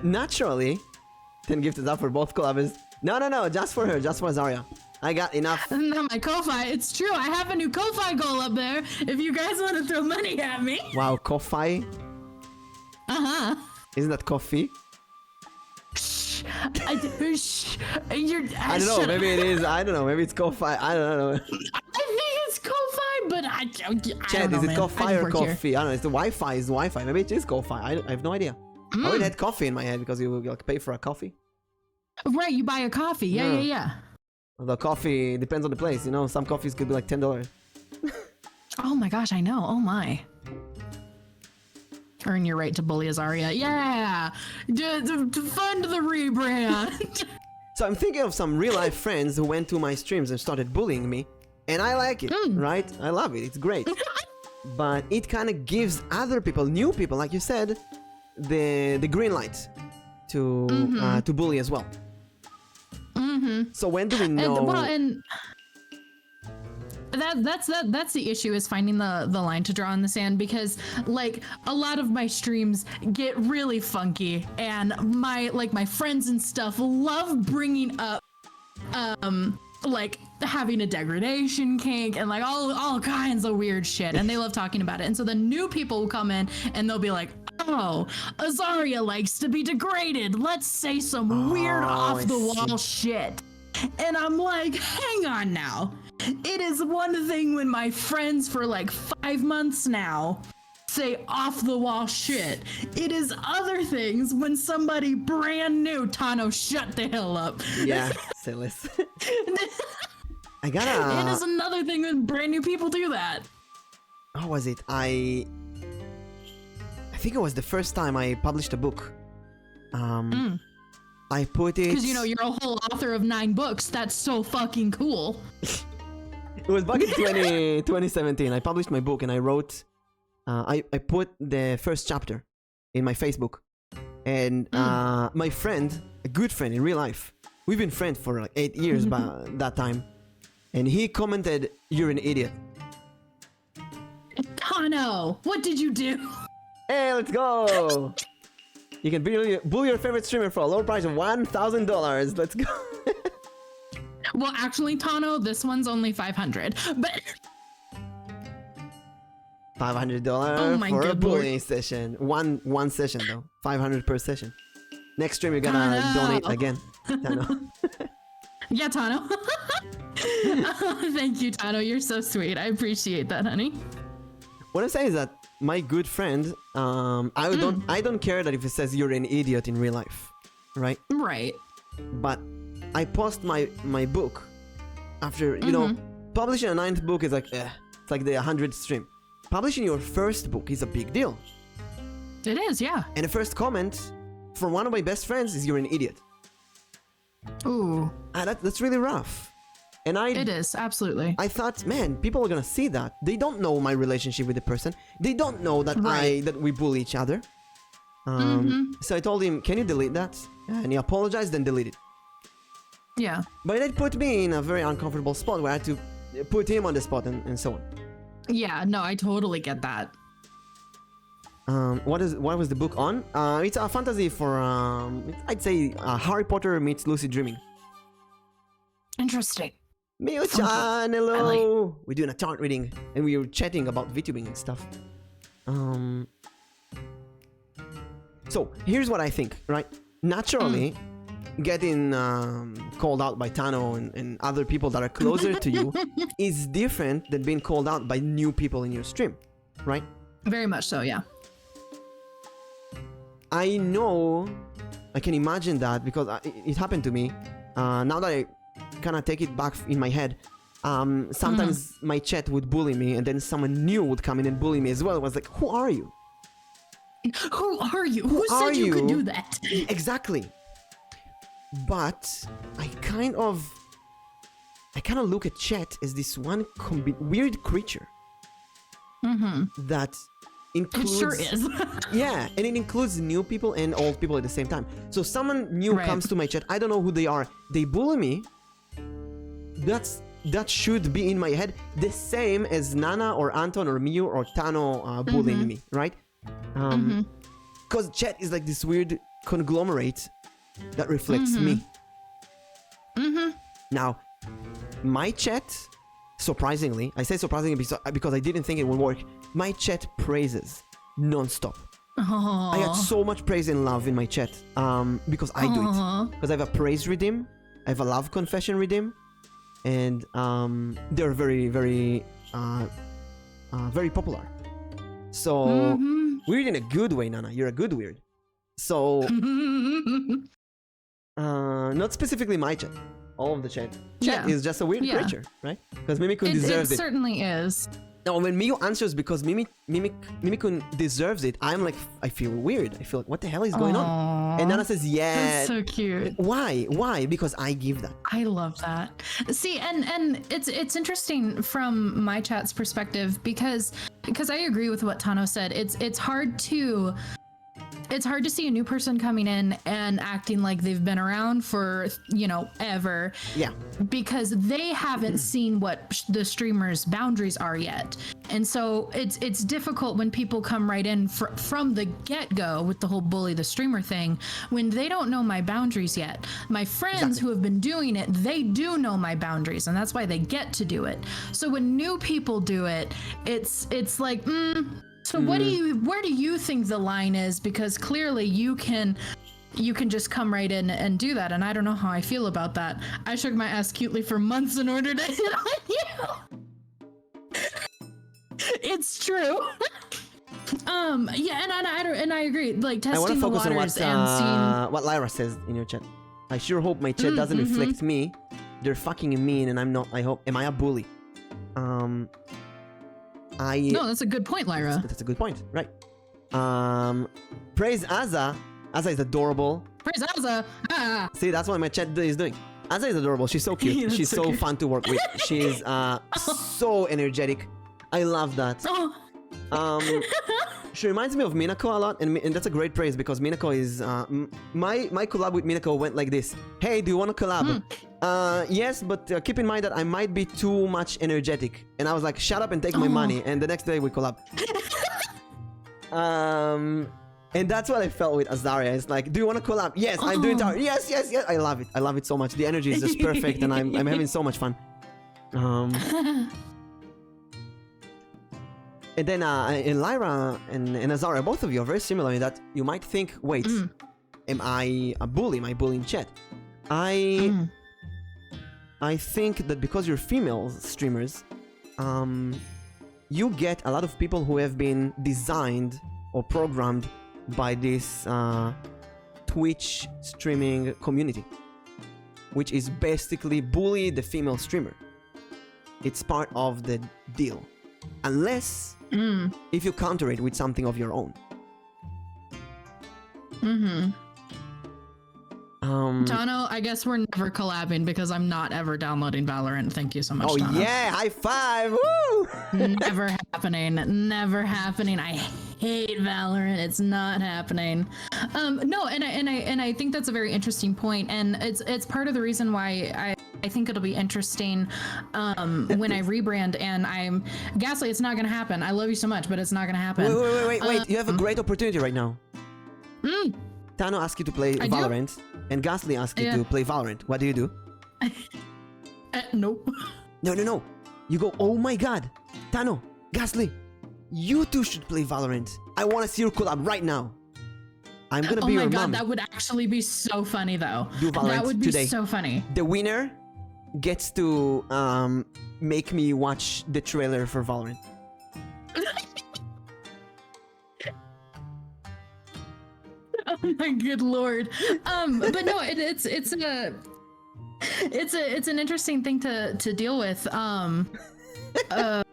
naturally 10 gifted up for both collabs. No, just for her, just for Azaria. I got enough. No, my Ko-Fi. It's true. I have a new Ko-Fi goal up there. If you guys want to throw money at me. Wow, Ko-Fi? Isn't that coffee? I don't know, maybe it is. I don't know, maybe it's Ko-Fi. I don't know. I think it's Ko-Fi, but I Chad, don't know, is it man. Ko-Fi or coffee? Here. I don't know. It's the Wi-Fi. Is Wi-Fi? Maybe it is Ko-Fi. I have no idea. I already had coffee in my head because you like pay for a coffee. Right, you buy a coffee. Yeah. Although coffee depends on the place. You know, some coffees could be like $10. Oh my gosh, I know. Oh my. Earn your right to bully Azaria. Yeah! To fund the rebrand! So I'm thinking of some real-life friends who went to my streams and started bullying me. And I like it, right? I love it. It's great. But it kind of gives other people, new people, like you said, the green light to bully as well. So when do we know... That's the issue, is finding the line to draw in the sand, because like a lot of my streams get really funky and my friends and stuff love bringing up like having a degradation kink and like all kinds of weird shit, and they love talking about it. And so the new people will come in and they'll be like, oh, Azaria likes to be degraded, let's say some weird off the wall shit. And I'm like, hang on now. It is one thing when my friends for like 5 months now say off the wall shit. It is other things when somebody brand new, Tano, shut the hell up. Yeah, silly. I gotta... It is another thing when brand new people do that. How was it? I think it was the first time I published a book. I put it... Because, you know, you're a whole author of 9 books. That's so fucking cool. It was back in 2017. I published my book and I wrote... I put the first chapter in my Facebook. And my friend, a good friend in real life, we've been friends for like 8 years by that time. And he commented, "You're an idiot." Tano, what did you do? Hey, let's go! You can bully your favorite streamer for a low price of $1,000. Let's go. Well, actually, Tano, this one's only $500, but $500 for a bullying session. One session though. $500 per session. Next stream you're gonna donate again. Tano. Yeah, Tano. Thank you, Tano. You're so sweet. I appreciate that, honey. What I'm saying is that my good friend, I don't care that if it says you're an idiot in real life, right? Right. But I post my book after, you know, publishing a 9th book is like, it's like the 100th stream. Publishing your first book is a big deal. It is, yeah. And the first comment from one of my best friends is, "You're an idiot." Ooh. That's really rough. And it is, absolutely. I thought, man, people are gonna see that. They don't know my relationship with the person. They don't know that that we bully each other. So I told him, "Can you delete that?" And he apologized and deleted. Yeah. But it put me in a very uncomfortable spot where I had to put him on the spot and so on. Yeah, no, I totally get that. What was the book on? It's a fantasy for I'd say Harry Potter meets lucid dreaming. Interesting. Mio-chan, hello! We're doing a chart reading, and we were chatting about VTubing and stuff. So, here's what I think, right? Naturally, getting called out by Tano and other people that are closer to you is different than being called out by new people in your stream, right? Very much so, yeah. I know, I can imagine that because it happened to me. Now that I kind of take it back in my head, sometimes my chat would bully me, and then someone new would come in and bully me as well. It was like, who are you? Who are you? Who said you could do that? Exactly. But I kind of look at chat as this one weird creature that includes. It sure is. Yeah, and it includes new people and old people at the same time. So someone new comes to my chat. I don't know who they are. They bully me. That should be in my head the same as Nana or Anton or Miu or Tano bullying me, right? Because chat is like this weird conglomerate that reflects me. Now, my chat, surprisingly, I say surprisingly because I didn't think it would work. My chat praises non-stop. I had so much praise and love in my chat because I do it. Because I have a praise redeem, I have a love confession redeem, and they're very, very, very popular. So weird in a good way, Nana. You're a good weird. So not specifically my chat. All of the chat. Chat is just a weird creature, right? Because Mimikun deserves it. It certainly is. Now, when Miu answers because Mimikun deserves it, I'm like, I feel weird. I feel like, what the hell is going on? And Nana says, yeah. That's so cute. Why? Why? Because I give that. I love that. See, and it's interesting from my chat's perspective because I agree with what Tano said. It's hard to see a new person coming in and acting like they've been around for, ever. Yeah. Because they haven't seen what the streamer's boundaries are yet. And so it's difficult when people come right in from the get-go with the whole bully the streamer thing when they don't know my boundaries yet. My friends who have been doing it, they do know my boundaries, and that's why they get to do it. So when new people do it, it's like, so where do you think the line is? Because clearly you can just come right in and do that, and I don't know how I feel about that. I shook my ass cutely for months in order to hit on you. It's true. And I agree. Like testing the waters and seeing what Lyra says in your chat. I sure hope my chat doesn't reflect me. They're fucking mean, and I'm not. I hope. Am I a bully? No, that's a good point, Lyra. That's a good point, right? Praise Aza. Aza is adorable. Praise Aza. See, that's what my chat is doing. Aza is adorable. She's so cute. She's so fun to work with. She's so energetic. I love that. She reminds me of Minako a lot, and that's a great praise because Minako is my collab with Minako went like this. Hey, do you want to collab? Yes, but keep in mind that I might be too much energetic. And I was like, shut up and take my money. And the next day we collab. And that's what I felt with Azaria. It's like, do you want to collab? Yes, I'm doing tower. Yes. I love it. I love it so much. The energy is just perfect, and I'm having so much fun. And then in Lyra and Azaria, both of you are very similar in that you might think, wait, am I a bully? Am I bullying chat? I think that because you're female streamers, you get a lot of people who have been designed or programmed by this Twitch streaming community, which is basically bully the female streamer. It's part of the deal. Unless if you counter it with something of your own. Tano, I guess we're never collabing because I'm not ever downloading Valorant. Thank you so much, Tano. Yeah, high five! Woo! Never happening. Never happening. I hate Valorant. It's not happening. No, and I think that's a very interesting point, and it's part of the reason why I think it'll be interesting when I rebrand and I'm Ghastly. It's not gonna happen. I love you so much, but it's not gonna happen. Wait! You have a great opportunity right now. Tano asked you to play Valorant, and Ghastly asked you to play Valorant. What do you do? Nope. No. You go, oh my god, Tano, Gasly, you two should play Valorant. I want to see your collab right now. I'm gonna be your mom. Oh my god, that would actually be so funny though. Do Valorant that would be today. so funny. The winner gets to make me watch the trailer for Valorant. Oh my good lord. But no, it's an interesting thing to deal with. I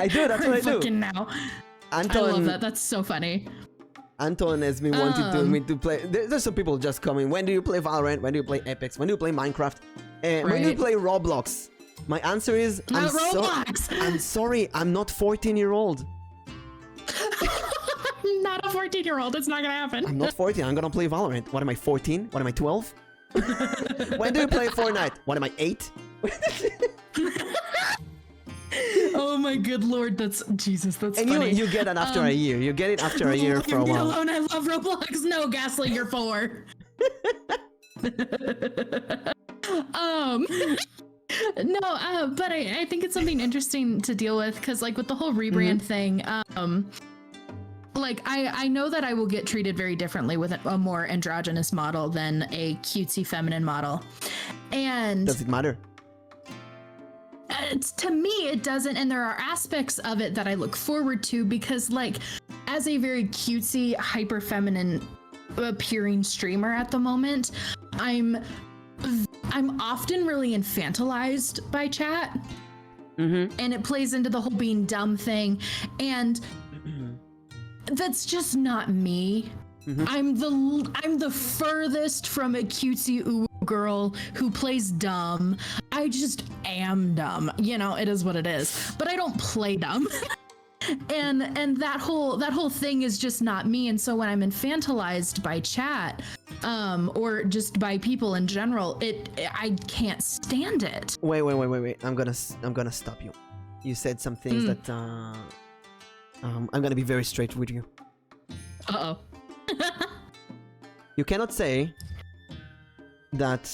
do. That's what I do. Fucking now. Anton, I love that. That's so funny. Anton has been wanting me to play. There's some people just coming. When do you play Valorant? When do you play Apex? When do you play Minecraft? And when do you play Roblox? My answer is I'm sorry. I'm not 14-year-old. Not a 14-year-old. It's not gonna happen. I'm not 14. I'm gonna play Valorant. What am I, 14? What am I, 12? When do you play Fortnite? What am I, 8? Oh my good lord, that's Jesus, that's and funny. You get it after a year. You get it after a year for a while. Alone, I love Roblox. No, Gasly, you're 4. No, but I think it's something interesting to deal with because, like, with the whole rebrand thing, like I know that I will get treated very differently with a more androgynous model than a cutesy feminine model, and does it matter? To me, it doesn't, and there are aspects of it that I look forward to because, like, as a very cutesy, hyper feminine appearing streamer at the moment, I'm often really infantilized by chat, and it plays into the whole being dumb thing, and that's just not me. I'm the furthest from a cutesy girl who plays dumb. I just am dumb. You know, it is what it is. But I don't play dumb. and that whole thing is just not me. And so when I'm infantilized by chat, or just by people in general, I can't stand it. Wait. I'm gonna stop you. You said some things that I'm gonna be very straight with you. Uh-oh. You cannot say that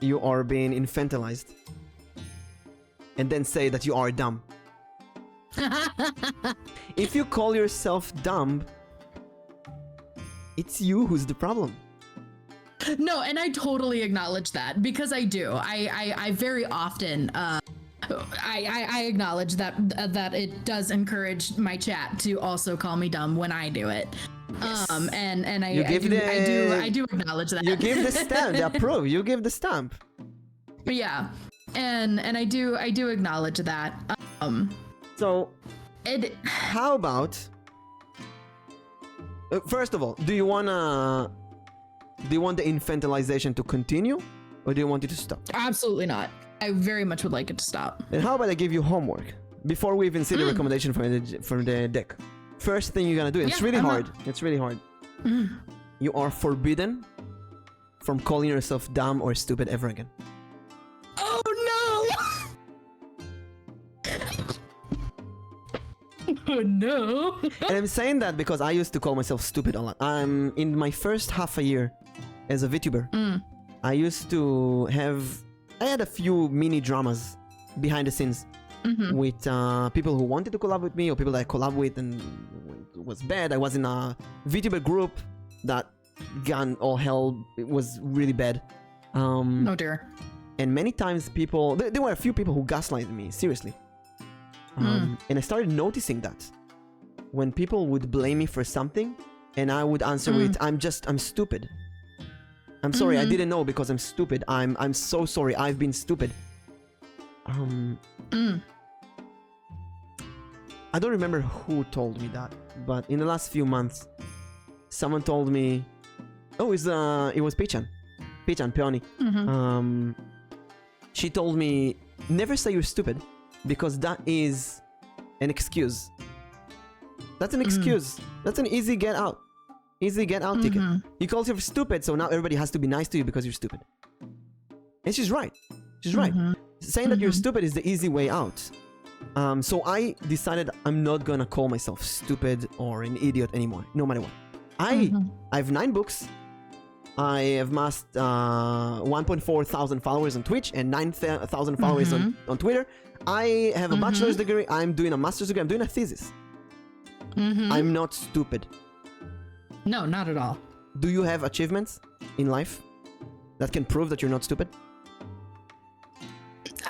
you are being infantilized and then say that you are dumb. If you call yourself dumb, it's you who's the problem. No, and I totally acknowledge that because I do. I very often I acknowledge that it does encourage my chat to also call me dumb when I do it. Yes. And I do acknowledge that. You give the stamp, the approve. You give the stamp. Yeah, and I do acknowledge that. So, how about? First of all, do you want the infantilization to continue, or do you want it to stop? Absolutely not. I very much would like it to stop. And how about I give you homework before we even see the recommendation from the deck? First thing you're gonna do, it's really hard. It's really hard. You are forbidden from calling yourself dumb or stupid ever again. Oh no! Oh no! And I'm saying that because I used to call myself stupid a lot. In my first half a year as a VTuber, I used to I had a few mini dramas behind the scenes with people who wanted to collab with me or people that I collab with, and it was bad. I was in a VTuber group that got all hell. It was really bad. Oh dear. And many times there were a few people who gaslighted me, seriously. And I started noticing that when people would blame me for something and I would answer with, I'm stupid. I'm sorry, I didn't know because I'm stupid. I'm so sorry, I've been stupid. I don't remember who told me that, but in the last few months, someone told me, it was Pichan Peony. She told me, never say you're stupid, because that is an excuse. That's an excuse. That's an easy get out ticket. You call yourself stupid, so now everybody has to be nice to you because you're stupid. And she's right. Saying that you're stupid is the easy way out. So I decided I'm not gonna call myself stupid or an idiot anymore, no matter what. I have 9 books. I have amassed 1.4 thousand followers on Twitch and 9,000 followers on Twitter. I have a bachelor's degree. I'm doing a master's degree. I'm doing a thesis. I'm not stupid. No, not at all. Do you have achievements in life that can prove that you're not stupid?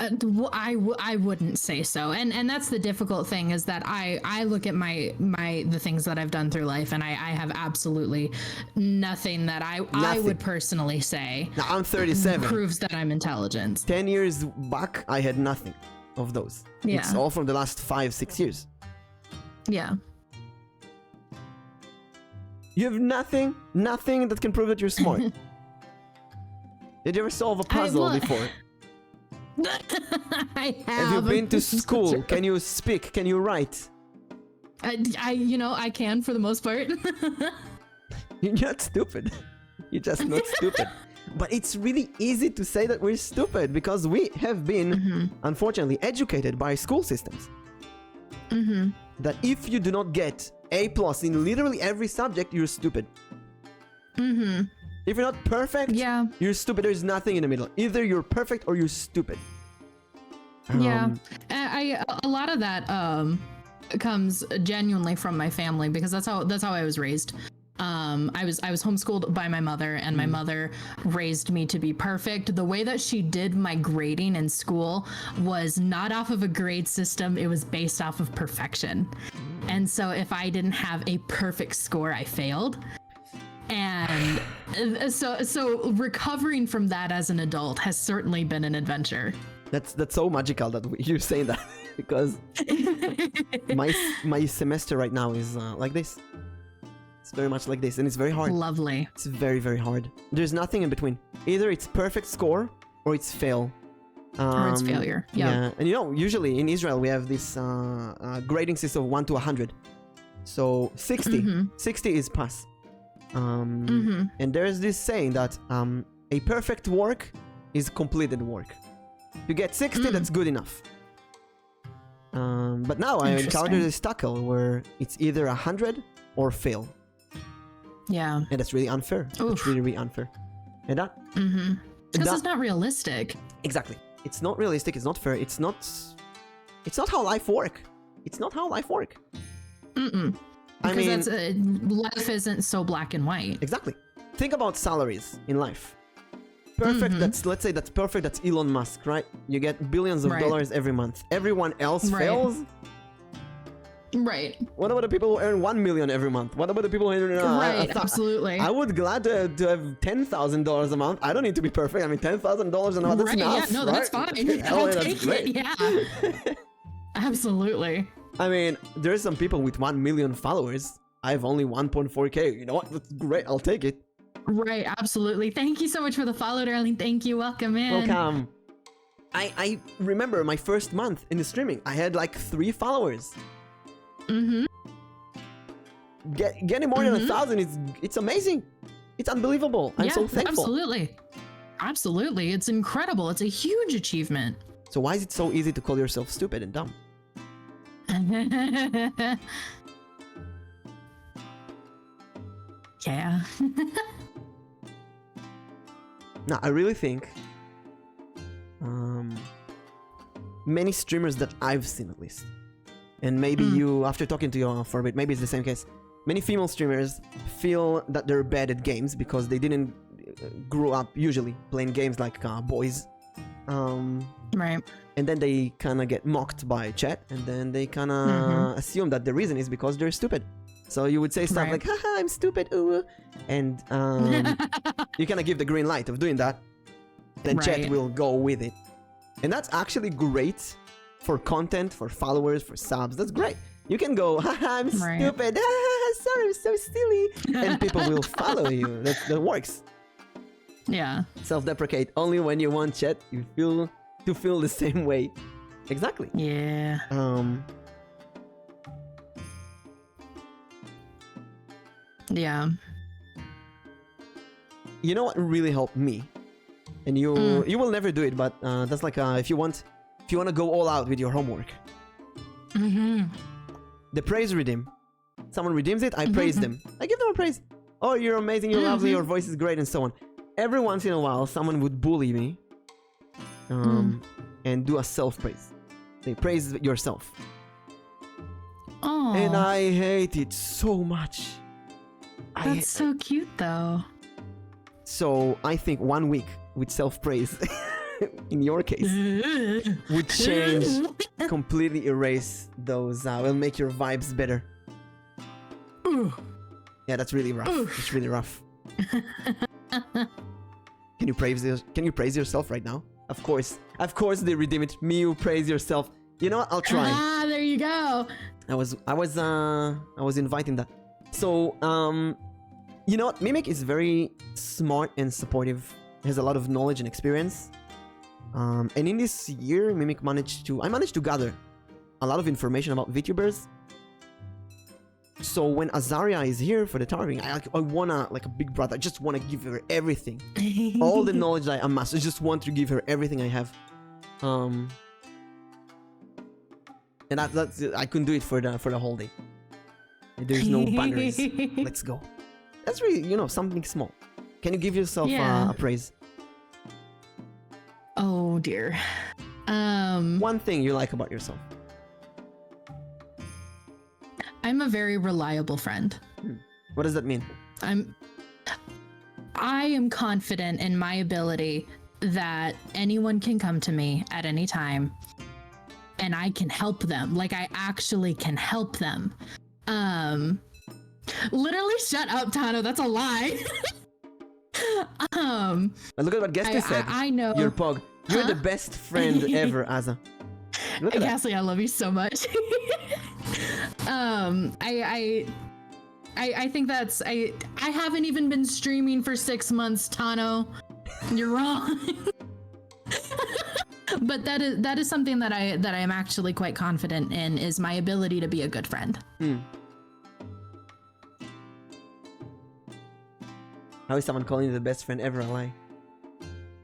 I wouldn't say so, and that's the difficult thing, is that I look at the things that I've done through life, and I have absolutely nothing that I would personally say. Now, I'm 37. Proves that I'm intelligent. 10 years back, I had nothing of those. Yeah. It's all from the last 5-6 years. Yeah. You have nothing that can prove that you're smart. Did you ever solve a puzzle before? I Have you been to school? Can you speak? Can you write? I can for the most part. You're not stupid. You're just not stupid. But it's really easy to say that we're stupid because we have been, unfortunately, educated by school systems. That if you do not get A+ in literally every subject, you're stupid. If you're not perfect, you're stupid. There's nothing in the middle. Either you're perfect or you're stupid. A lot of that comes genuinely from my family, because that's how I was raised. I was homeschooled by my mother, and my mother raised me to be perfect. The way that she did my grading in school was not off of a grade system. It was based off of perfection. And so if I didn't have a perfect score, I failed. And so recovering from that as an adult has certainly been an adventure. That's so magical that you're saying that, because my semester right now is like this. It's very much like this, and it's very hard. Lovely. It's very, very hard. There's nothing in between. Either it's perfect score or it's fail. Or it's failure. Yeah. And usually in Israel we have this grading system of 1 to 100. So 60 is pass. And there's this saying that a perfect work is completed work. You get 60, that's good enough. But now I encountered this tackle where it's either 100 or fail. Yeah. And that's really unfair. It's really, really unfair. And that... Because it's not realistic. Exactly. It's not realistic, it's not fair, it's not how life works. It's not how life works. Because life isn't so black and white. Exactly. Think about salaries in life. Perfect, let's say that's perfect, that's Elon Musk, right? You get billions of dollars every month. Everyone else fails? Right. What about the people who earn 1 million every month? What about the people who earn... absolutely. I would glad to have $10,000 a month. I don't need to be perfect. I mean, $10,000 a month, that's enough, no, that's fine. I'll take it, yeah. Absolutely. I mean, there's some people with 1 million followers. I have only 1.4K. You know what? That's great. I'll take it. Right, absolutely. Thank you so much for the follow, darling. Thank you. Welcome in. Welcome. I remember my first month in the streaming. I had like 3 followers. Getting more than 1,000 it's amazing. It's unbelievable. I'm so thankful. Absolutely. It's incredible. It's a huge achievement. So why is it so easy to call yourself stupid and dumb? Yeah. No, I really think many streamers that I've seen, at least, and maybe you, after talking to you for a bit, maybe it's the same case. Many female streamers feel that they're bad at games because they didn't grow up usually playing games like boys. Right. And then they kind of get mocked by chat, and then they kind of assume that the reason is because they're stupid. So you would say stuff like, haha, I'm stupid, ooh. And you kind of give the green light of doing that. Then chat will go with it. And that's actually great for content, for followers, for subs. That's great. You can go, haha, I'm stupid. Haha, sorry, I'm so silly. And people will follow you. That works. Yeah. Self-deprecate only when you want chat to feel the same way. Exactly. Yeah. Yeah. You know what really helped me? And you will never do it, but that's like if you want to go all out with your homework. The praise redeem. Someone redeems it, I praise them. I give them a praise. oh, you're amazing, you're lovely, your voice is great, and so on. Every once in a while, someone would bully me and do a self-praise. They praise yourself. Oh, And I hate it so much. that's so cute, though. So I think 1 week with self-praise, in your case, would change, completely erase those, will make your vibes better. Yeah, that's really rough. It's really rough. Can you praise yourself right now? Of course, they redeem it. Miu, praise yourself. You know what? I'll try. Ah, there you go. I was inviting that. So, you know what? Mimic is very smart and supportive. He has a lot of knowledge and experience. And in this year, Mimic I managed to gather a lot of information about VTubers. So when Azaria is here for the targeting, I wanna, like a big brother, I just wanna give her everything. All the knowledge that I amassed, I just want to give her everything I have. And that's I couldn't do it for the whole day. There's no boundaries. Let's go. That's really, something small. Can you give yourself a praise? Oh dear. One thing you like about yourself. I'm a very reliable friend. What does that mean? I am confident in my ability that anyone can come to me at any time and I can help them. Like, I actually can help them. Literally, shut up, Tano. That's a lie. Look at what Gasly said. I know. You're Pog. You're the best friend ever, Aza. Look at Gasly, I love you so much. I think that's I haven't even been streaming for 6 months, Tano. You're wrong. But that is something that I am actually quite confident in, is my ability to be a good friend. How is someone calling you the best friend ever? A lie.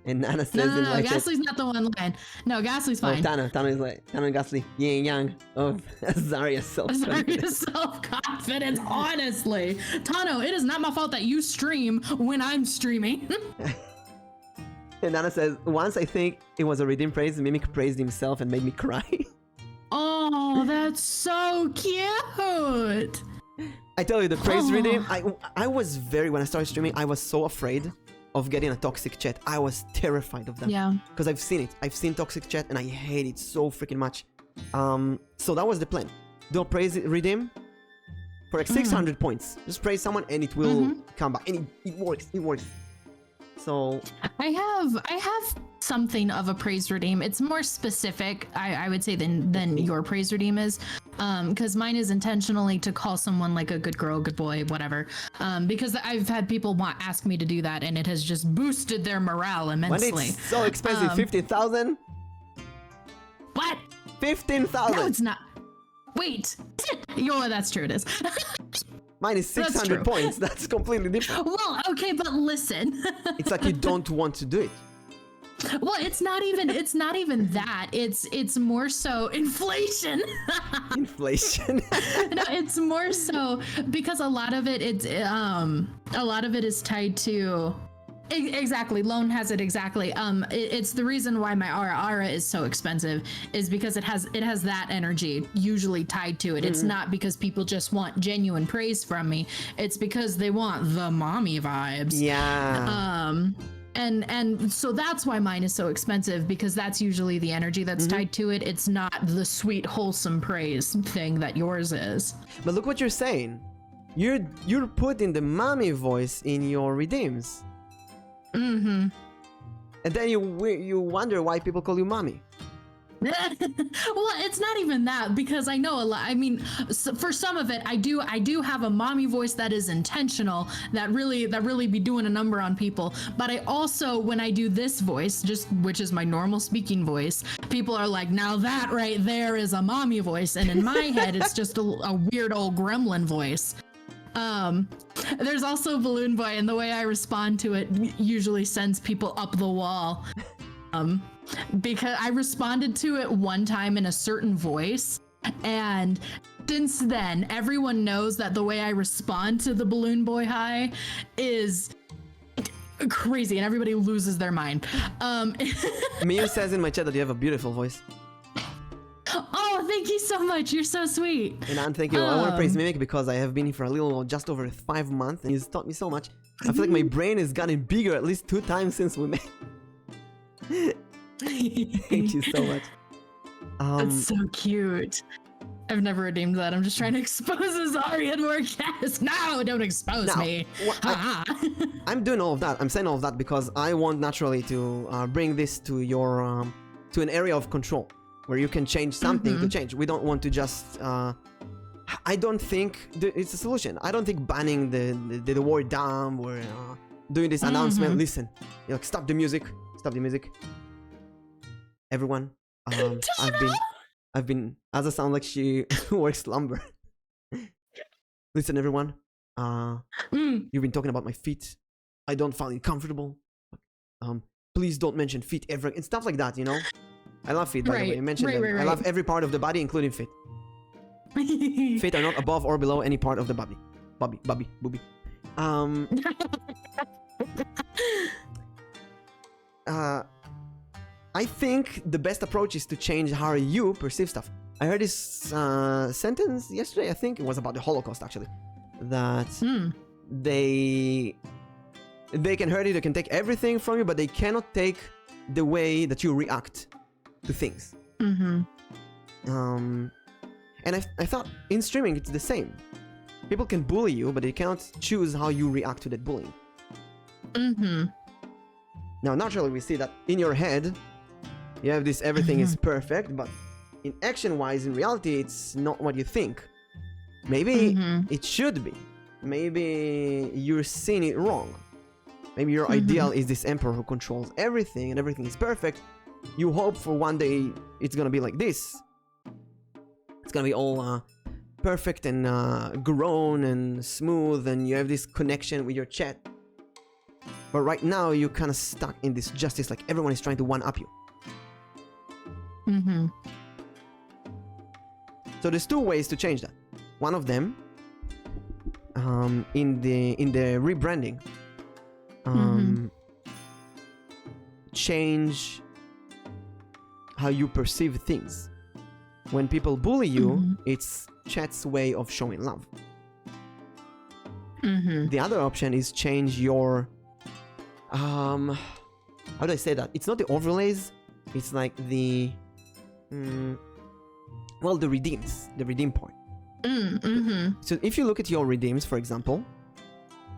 And Nana says no, Gasly's not the one lying. No, Gasly's fine. Tana is like, Tana and Gasly, yin and yang of Azariah's self-confidence. Self-confidence, honestly. Tano, it is not my fault that you stream when I'm streaming. And Nana says, once I think it was a redeemed praise, Mimic praised himself and made me cry. Oh, that's so cute. I tell you, the praise redeem, I was when I started streaming, I was so afraid of getting a toxic chat. I was terrified of that. Yeah. Because I've seen it. I've seen toxic chat and I hate it so freaking much. So that was the plan. Don't praise redeem for like 600 points. Just praise someone and it will come back. And it works. It works. So I have something of a praise redeem. It's more specific, I would say, than your praise redeem is. Because mine is intentionally to call someone like a good girl, good boy, whatever. Because I've had people ask me to do that, and it has just boosted their morale immensely. When it's so expensive, 15,000. What? 15,000. No, it's not. Wait. Yo, that's true. It is. Mine is 600 points. That's completely different. Well, okay, but listen. It's like you don't want to do it. Well, it's not even that. It's more so inflation. Inflation. No, it's more so because a lot of it is tied to exactly. Lone has it exactly. It's the reason why my aura is so expensive is because it has that energy usually tied to it. It's not because people just want genuine praise from me. It's because they want the mommy vibes. Yeah. And so that's why mine is so expensive, because that's usually the energy that's tied to it. It's not the sweet, wholesome praise thing that yours is. But look what you're saying. You're putting the mommy voice in your redeems. And then you wonder why people call you mommy. Well, it's not even that, because I know a lot. I mean, for some of it, I do have a mommy voice that is intentional, that really be doing a number on people. But I also, when I do this voice, which is my normal speaking voice, people are like, now that right there is a mommy voice, and in my head, it's just a weird old gremlin voice. There's also Balloon Boy, and the way I respond to it usually sends people up the wall. Because I responded to it one time in a certain voice, And since then, everyone knows that the way I respond to the Balloon Boy High is crazy, and everybody loses their mind. Miu says in my chat that you have a beautiful voice. Oh, thank you so much. You're so sweet. And thank you. I want to praise Mimic because I have been here for a little, just over 5 months, and he's taught me so much. I feel like my brain has gotten bigger at least 2 times since we met. Thank you so much. That's so cute. I've never redeemed that. I'm just trying to expose Azaria more cast. No, don't expose me. I'm doing all of that. I'm saying all of that because I want naturally to bring this to your to an area of control where you can change something to change. We don't want to just. I don't think it's a solution. I don't think banning the word dumb or doing this announcement. Listen, like stop the music. Stop the music. Everyone, I've been. Asa sounds like she works slumber. Listen, everyone. You've been talking about my feet. I don't find it comfortable. Please don't mention feet ever and stuff like that. You know, I love feet. By the way, I mentioned them. I love every part of the body, including feet. Feet are not above or below any part of the body. Booby. I think the best approach is to change how you perceive stuff. I heard this sentence yesterday. I think it was about the Holocaust, actually. That they can hurt you, they can take everything from you, but they cannot take the way that you react to things. And I thought in streaming it's the same. People can bully you, but they cannot choose how you react to that bullying. Now, naturally, we see that in your head, you have this everything is perfect, but in action-wise, in reality, it's not what you think. Maybe it should be. Maybe you're seeing it wrong. Maybe your ideal is this emperor who controls everything and everything is perfect. You hope for one day it's gonna be like this. It's gonna be all perfect and grown and smooth, and you have this connection with your chat. But right now, you're kind of stuck in this justice, like everyone is trying to one-up you. So there's 2 ways to change that. One of them, in the rebranding, change how you perceive things. When people bully you, it's chat's way of showing love. The other option is change your how do I say that? It's not the overlays. It's like the well, the redeems, the redeem part. So if you look at your redeems, for example,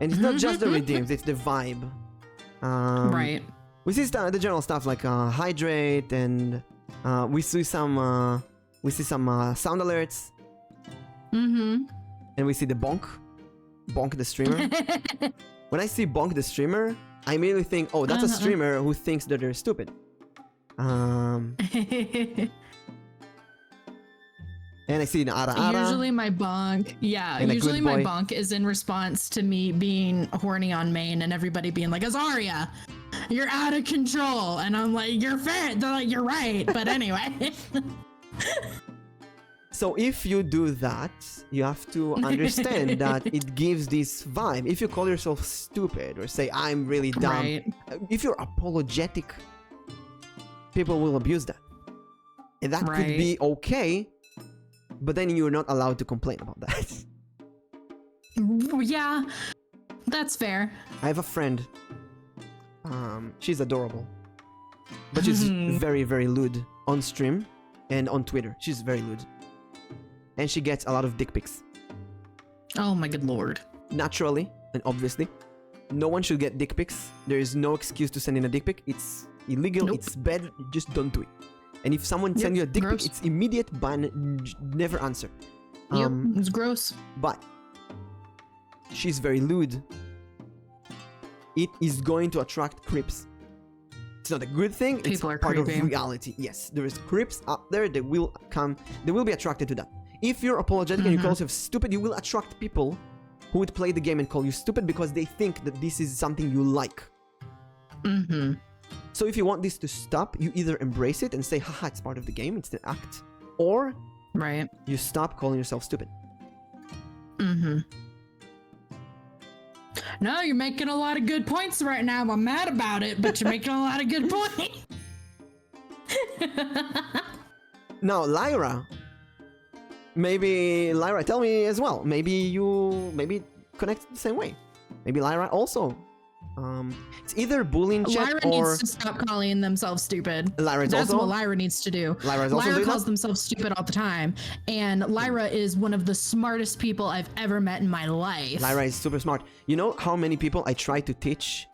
and it's not just the redeems, it's the vibe. Right. We see the general stuff like hydrate, and we see some sound alerts. And we see the bonk the streamer. When I see bonk the streamer, I immediately think, oh, that's a streamer who thinks that they're stupid. And I see an ara. Usually my bonk, usually my bonk is in response to me being horny on main and everybody being like, Azaria, you're out of control. And I'm like, you're fair. They're like, you're right. But anyway. So if you do that, you have to understand that it gives this vibe. If you call yourself stupid or say, I'm really dumb, if you're apologetic, people will abuse that. And that could be okay, but then you're not allowed to complain about that. Yeah, that's fair. I have a friend. She's adorable. But she's very, very lewd on stream and on Twitter. She's very lewd. And she gets a lot of dick pics. Oh my good lord. Naturally, and obviously, no one should get dick pics. There is no excuse to send in a dick pic. It's illegal, it's bad, just don't do it. And if someone sends you a dick pic, it's immediate ban, never answer. It's gross. But she's very lewd. It is going to attract creeps. It's not a good thing, it's part of reality. Yes, there is creeps out there that will come, they will be attracted to that. If you're apologetic and you call yourself stupid, you will attract people who would play the game and call you stupid because they think that this is something you like. So if you want this to stop, you either embrace it and say, haha, it's part of the game, it's an act, or Right. You stop calling yourself stupid. Mm-hmm. No, you're making a lot of good points right now. I'm mad about it, but you're making a lot of good points. Now, Lyra. Maybe Lyra, tell me as well. Maybe connect the same way. Maybe Lyra also. It's either bullying chat Lyra or needs to stop calling themselves stupid. Lyra's That's also what Lyra needs to do. Lyra's also Lyra doing calls that? themselves stupid all the time, and Lyra is one of the smartest people I've ever met in my life. Lyra is super smart. You know how many people I tried to teach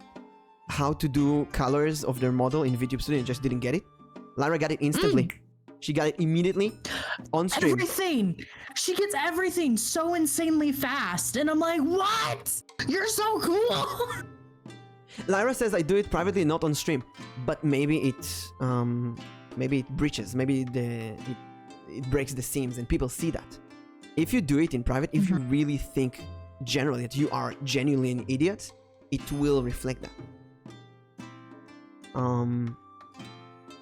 how to do colors of their model in VTube Studio and just didn't get it? Lyra got it instantly. She got it immediately on stream. Everything. She gets everything so insanely fast, and I'm like, what? You're so cool. Lyra says I do it privately, not on stream, but maybe it breaches, maybe it breaks the seams, and people see that. If you do it in private, if you really think generally that you are genuinely an idiot, it will reflect that.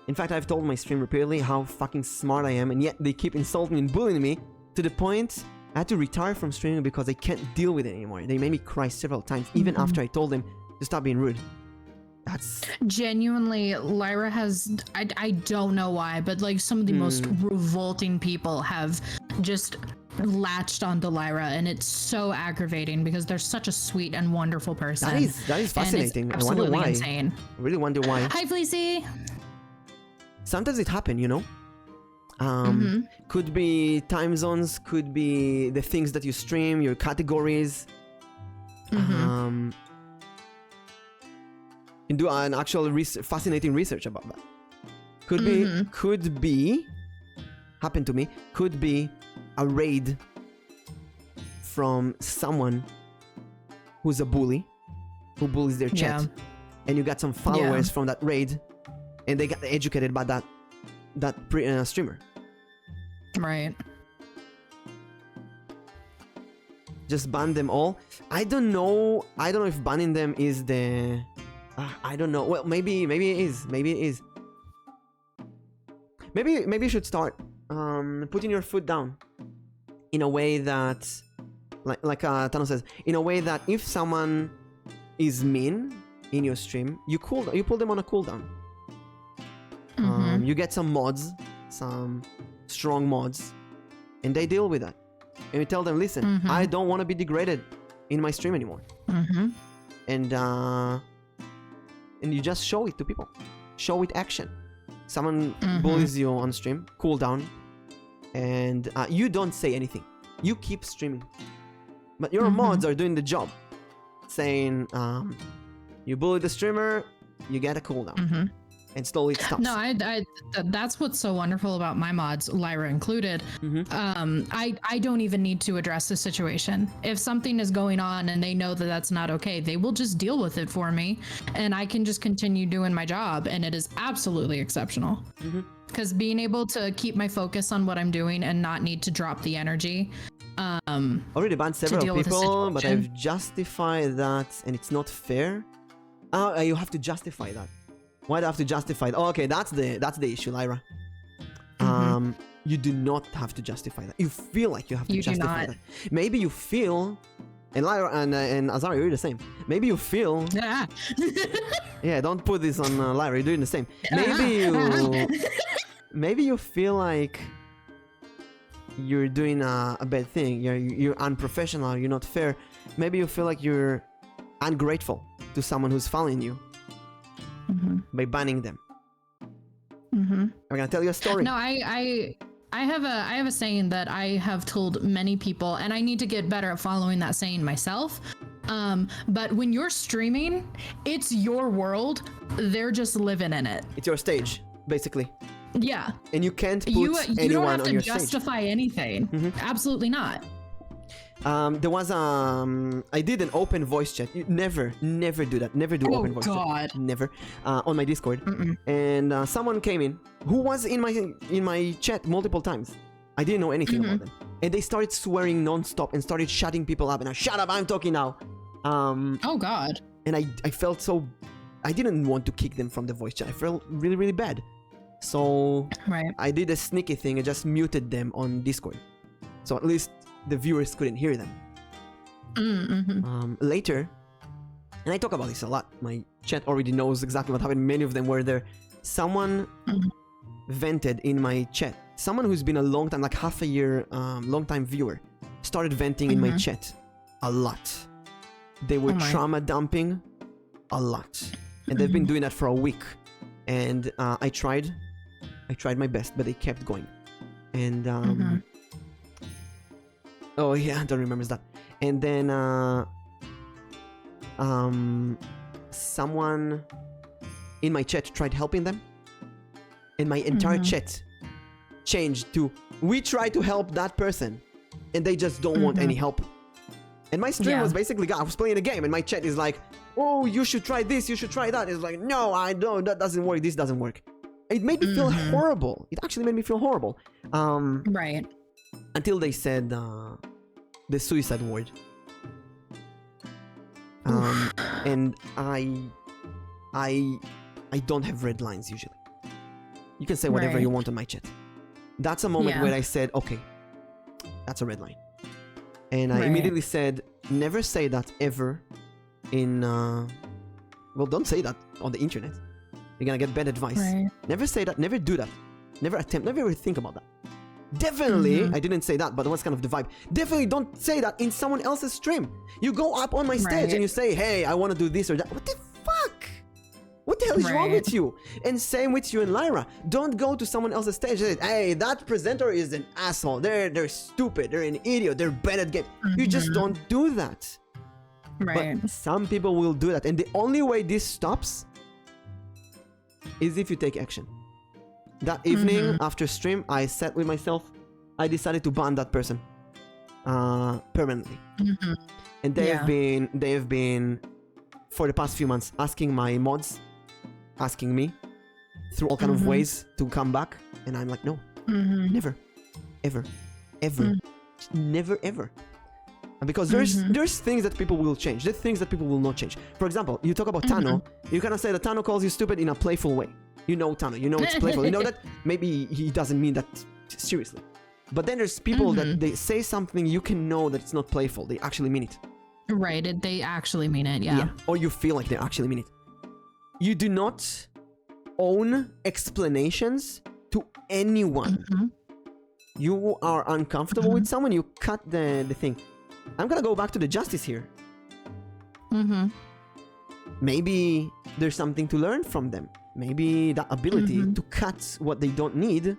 In fact, I've told my stream repeatedly how fucking smart I am, and yet they keep insulting and bullying me to the point I had to retire from streaming because I can't deal with it anymore. They made me cry several times, even after I told them to stop being rude. That's genuinely, Lyra has, I don't know why, but like some of the most revolting people have just latched onto Lyra, and it's so aggravating because they're such a sweet and wonderful person. that is fascinating. And it's I wonder why. insane. I really wonder why. Hi, Fleecy. Sometimes it happens, you know? Could be time zones, could be the things that you stream, your categories. You can do an actual fascinating research about that. Could be, happened to me, could be a raid from someone who's a bully, who bullies their chat. And you got some followers from that raid, and they got educated by that streamer. Right. Just ban them all. I don't know if banning them is the I don't know. Well, maybe it is. Maybe it is. Maybe you should start putting your foot down in a way that like Tano says, in a way that if someone is mean in your stream, you pull them on a cooldown. You get some mods, some strong mods, and they deal with that. And you tell them, listen, I don't want to be degraded in my stream anymore. And you just show it to people. Show with action. Someone bullies you on stream, cool down, and you don't say anything. You keep streaming. But your mods are doing the job. Saying, you bully the streamer, you get a cooldown. And slowly it stops. No, that's what's so wonderful about my mods, Lyra included. I don't even need to address the situation. If something is going on and they know that that's not okay, they will just deal with it for me, and I can just continue doing my job, and it is absolutely exceptional. Because being able to keep my focus on what I'm doing and not need to drop the energy. Already banned several people, but I've justified that, and it's not fair. You have to justify that. Why do I have to justify it? Oh, okay, that's the issue, Lyra. You do not have to justify that. You feel like you have to justify that. Maybe you feel, and Lyra and Azaria, you're the same. Maybe you feel. Yeah, don't put this on Lyra. You're doing the same. Maybe you feel like you're doing a bad thing. You're unprofessional. You're not fair. Maybe you feel like you're ungrateful to someone who's following you. By banning them. I'm gonna tell you a story. No, I have a saying that I have told many people, and I need to get better at following that saying myself. But when you're streaming, it's your world. They're just living in it. It's your stage, basically. Yeah. And you can't put anyone on your stage. You don't have to justify anything. Absolutely not. There was I did an open voice chat. You never do that. Never do open voice chat. Never. On my Discord. And someone came in who was in my chat multiple times. I didn't know anything about them. And they started swearing non-stop and started shutting people up. And I shut up, I'm talking now. Oh God. And I felt so. I didn't want to kick them from the voice chat. I felt really, really bad. So Right. I did a sneaky thing. I just muted them on Discord. So at least the viewers couldn't hear them. Later, and I talk about this a lot. My chat already knows exactly what happened. Many of them were there. Someone vented in my chat. Someone who's been a long time, like half a year, long time viewer, started venting in my chat a lot. They were trauma dumping a lot, and they've been doing that for a week. And I tried my best, but they kept going. And oh yeah, I don't remember that. And then someone in my chat tried helping them, and my entire chat changed to "we try to help that person," and they just don't want any help. And my stream was basically, I was playing a game, and my chat is like, "Oh, you should try this, you should try that." It's like, "No, I don't. That doesn't work. This doesn't work." It made me feel horrible. It actually made me feel horrible. Right. Until they said the suicide word. And I don't have red lines usually. You can say whatever you want on my chat. That's a moment where I said, okay, that's a red line. And I immediately said, never say that ever in, well, don't say that on the internet. You're gonna get bad advice. Never say that, never do that. Never attempt, never ever think about that. Definitely, I didn't say that, but what's kind of the vibe? Definitely don't say that in someone else's stream. You go up on my stage and you say, hey, I want to do this or that. What the fuck? What the hell is wrong with you? And same with you and Lyra. Don't go to someone else's stage and say, hey, that presenter is an asshole. They're stupid. They're an idiot. They're bad at game. You just don't do that. But some people will do that. And the only way this stops is if you take action. That evening after stream, I sat with myself. I decided to ban that person permanently. And they have been for the past few months asking my mods, asking me through all kind of ways to come back, and I'm like, no, never, ever, never, ever. Because there's things that people will change. There's things that people will not change. For example, you talk about Tano. You cannot say that Tano calls you stupid in a playful way. You know Tano. You know it's playful. You know that maybe he doesn't mean that seriously. But then there's people that they say something you can know that it's not playful. They actually mean it. Right. They actually mean it. Yeah. Or you feel like they actually mean it. You do not own explanations to anyone. You are uncomfortable with someone, you cut the thing. I'm gonna go back to the justice here. Maybe there's something to learn from them. Maybe that ability to cut what they don't need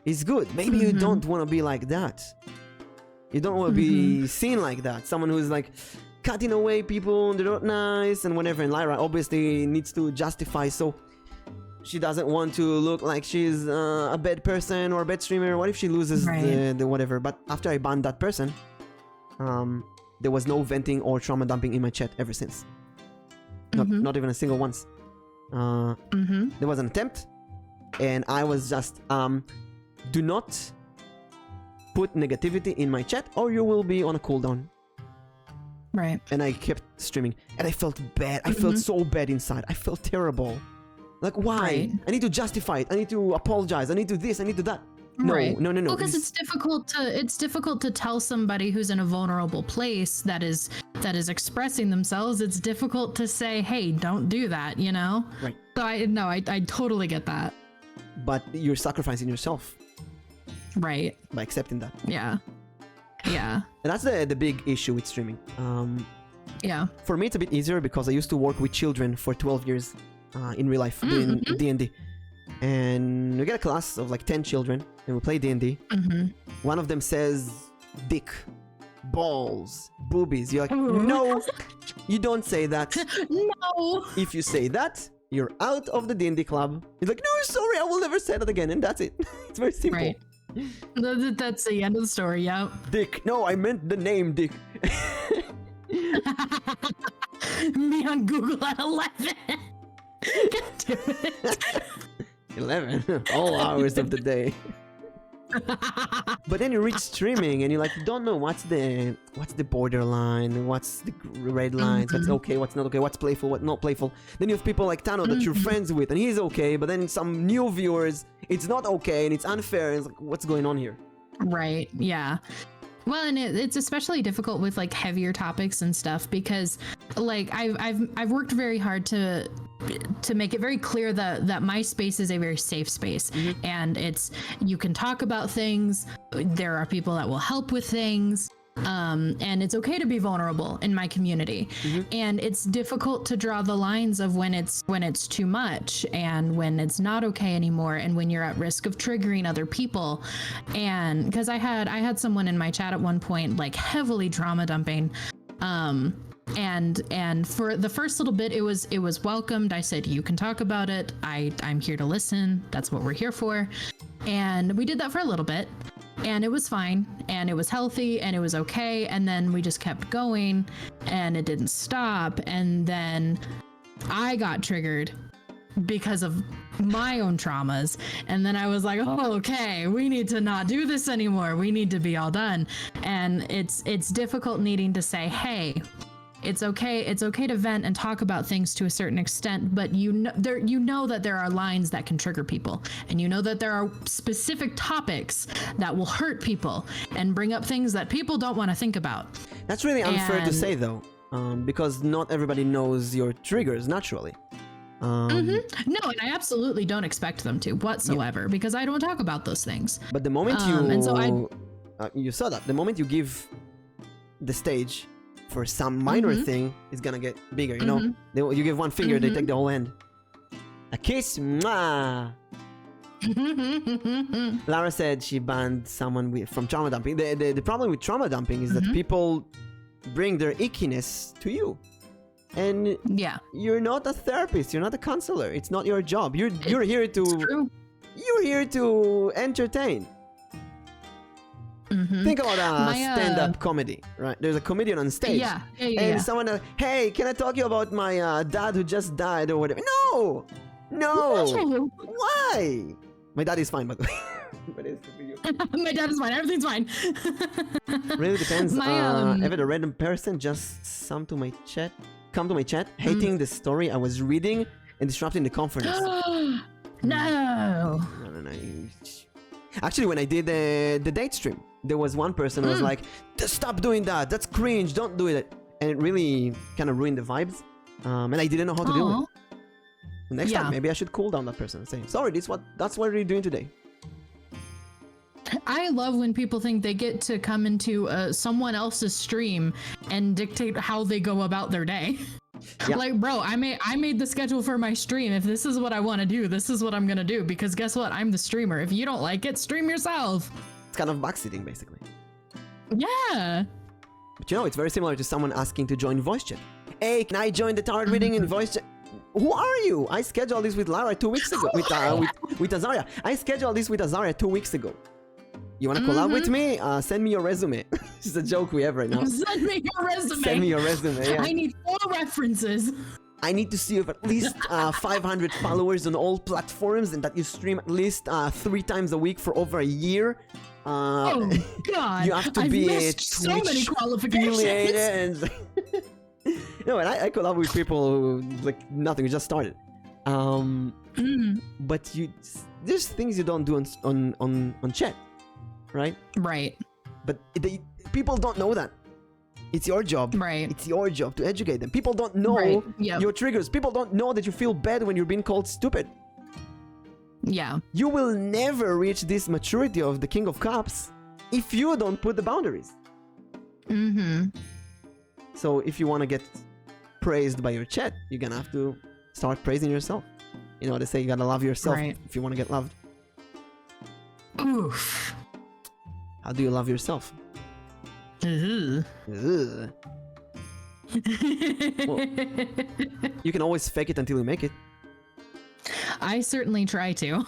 is good. Maybe you don't want to be like that. You don't want to be seen like that. Someone who's like cutting away people, they're not nice and whatever. And Lyra obviously needs to justify, so she doesn't want to look like she's a bad person or a bad streamer. What if she loses the whatever? But after I banned that person, there was no venting or trauma dumping in my chat ever since. Not even a single once. There was an attempt, and I was just do not put negativity in my chat or you will be on a cooldown. Right. And I kept streaming, and I felt bad. I felt so bad inside. I felt terrible. Like, why? I need to justify it. I need to apologize. I need to this. I need to that. No. Well, because it's difficult to tell somebody who's in a vulnerable place that is expressing themselves. It's difficult to say, hey, don't do that, you know? Right. So I totally get that. But you're sacrificing yourself. Right. By accepting that. Yeah. Yeah. And that's the big issue with streaming. Yeah. For me, it's a bit easier because I used to work with children for 12 years in real life doing D&D. And we get a class of like 10 children and we play D&D. One of them says dick, balls, boobies. You're like, no, you don't say that. No. If you say that, you're out of the D&D club. He's like, no, sorry, I will never say that again. And that's it. It's very simple. Right. That's the end of the story, yeah. Dick. No, I meant the name Dick. Me on Google at 11. God damn it. 11. All hours of the day. But then you reach streaming and you don't know what's the borderline, what's the red lines, what's okay, what's not okay, what's playful, what's not playful. Then you have people like Tano that you're friends with and he's okay, but then some new viewers, it's not okay and it's unfair. And it's like, what's going on here? Right. Yeah. Well, and it's especially difficult with like heavier topics and stuff because like I've worked very hard to make it very clear that my space is a very safe space, and you can talk about things. There are people that will help with things. And it's okay to be vulnerable in my community. And it's difficult to draw the lines of when it's too much and when it's not okay anymore and when you're at risk of triggering other people. And because I had someone in my chat at one point like heavily trauma dumping, and for the first little bit it was welcomed. I said, you can talk about it, I'm here to listen, that's what we're here for. And we did that for a little bit. And it was fine, and it was healthy, and it was okay, and then we just kept going, and it didn't stop, and then I got triggered because of my own traumas, and then I was like, oh, okay, we need to not do this anymore, we need to be all done. And it's difficult needing to say, hey, it's okay to vent and talk about things to a certain extent, but you know that there are lines that can trigger people, and you know that there are specific topics that will hurt people and bring up things that people don't want to think about. That's really unfair to say though, because not everybody knows your triggers naturally. No, and I absolutely don't expect them to whatsoever, because I don't talk about those things. But the moment you saw that, the moment you give the stage for some minor thing, it's gonna get bigger, you know? You give one finger, they take the whole hand. A kiss, mwah! Lara said she banned someone from trauma dumping. The problem with trauma dumping is that people bring their ickiness to you. And you're not a therapist, you're not a counselor, it's not your job. You're here to entertain. Think about stand-up comedy, right? There's a comedian on stage, and someone else, hey, can I talk to you about my dad who just died or whatever? No! Why? My dad is fine, by the way. But it's for you. My dad is fine. Everything's fine. Really depends. I've had a random person just come to my chat, hating the story I was reading and disrupting the conference. No. Actually, when I did the date stream, there was one person who was like, stop doing that, that's cringe, don't do it. And it really kind of ruined the vibes. And I didn't know how to deal with it. Next time, maybe I should cool down that person and say, sorry, that's what we're doing today. I love when people think they get to come into someone else's stream and dictate how they go about their day. Like, bro, I made the schedule for my stream. If this is what I want to do, this is what I'm gonna do, because guess what? I'm the streamer. If you don't like it, stream yourself. It's kind of backseating, basically. Yeah. But you know, it's very similar to someone asking to join voice chat. Hey, can I join the tarot reading in voice chat? Who are you? I scheduled this with Lara 2 weeks ago. With Azariah. I scheduled this with Azariah 2 weeks ago. You want to collab with me? Send me your resume. This is a joke we have right now. Send me your resume. Send me your resume. Yeah. I need 4 references. I need to see you have at least 500 followers on all platforms and that you stream at least 3 times a week for over a year. Oh God! You have to be missed so many qualifications. And no, and I collab with people who, like nothing. We just started. But there's things you don't do on chat, right? Right. But people don't know that. It's your job. Right. It's your job to educate them. People don't know your triggers. People don't know that you feel bad when you're being called stupid. Yeah. You will never reach this maturity of the King of Cups if you don't put the boundaries. So if you want to get praised by your chat, you're gonna have to start praising yourself. You know, they say you gotta love yourself if you want to get loved. Oof. How do you love yourself? Well, you can always fake it until you make it. I certainly try to.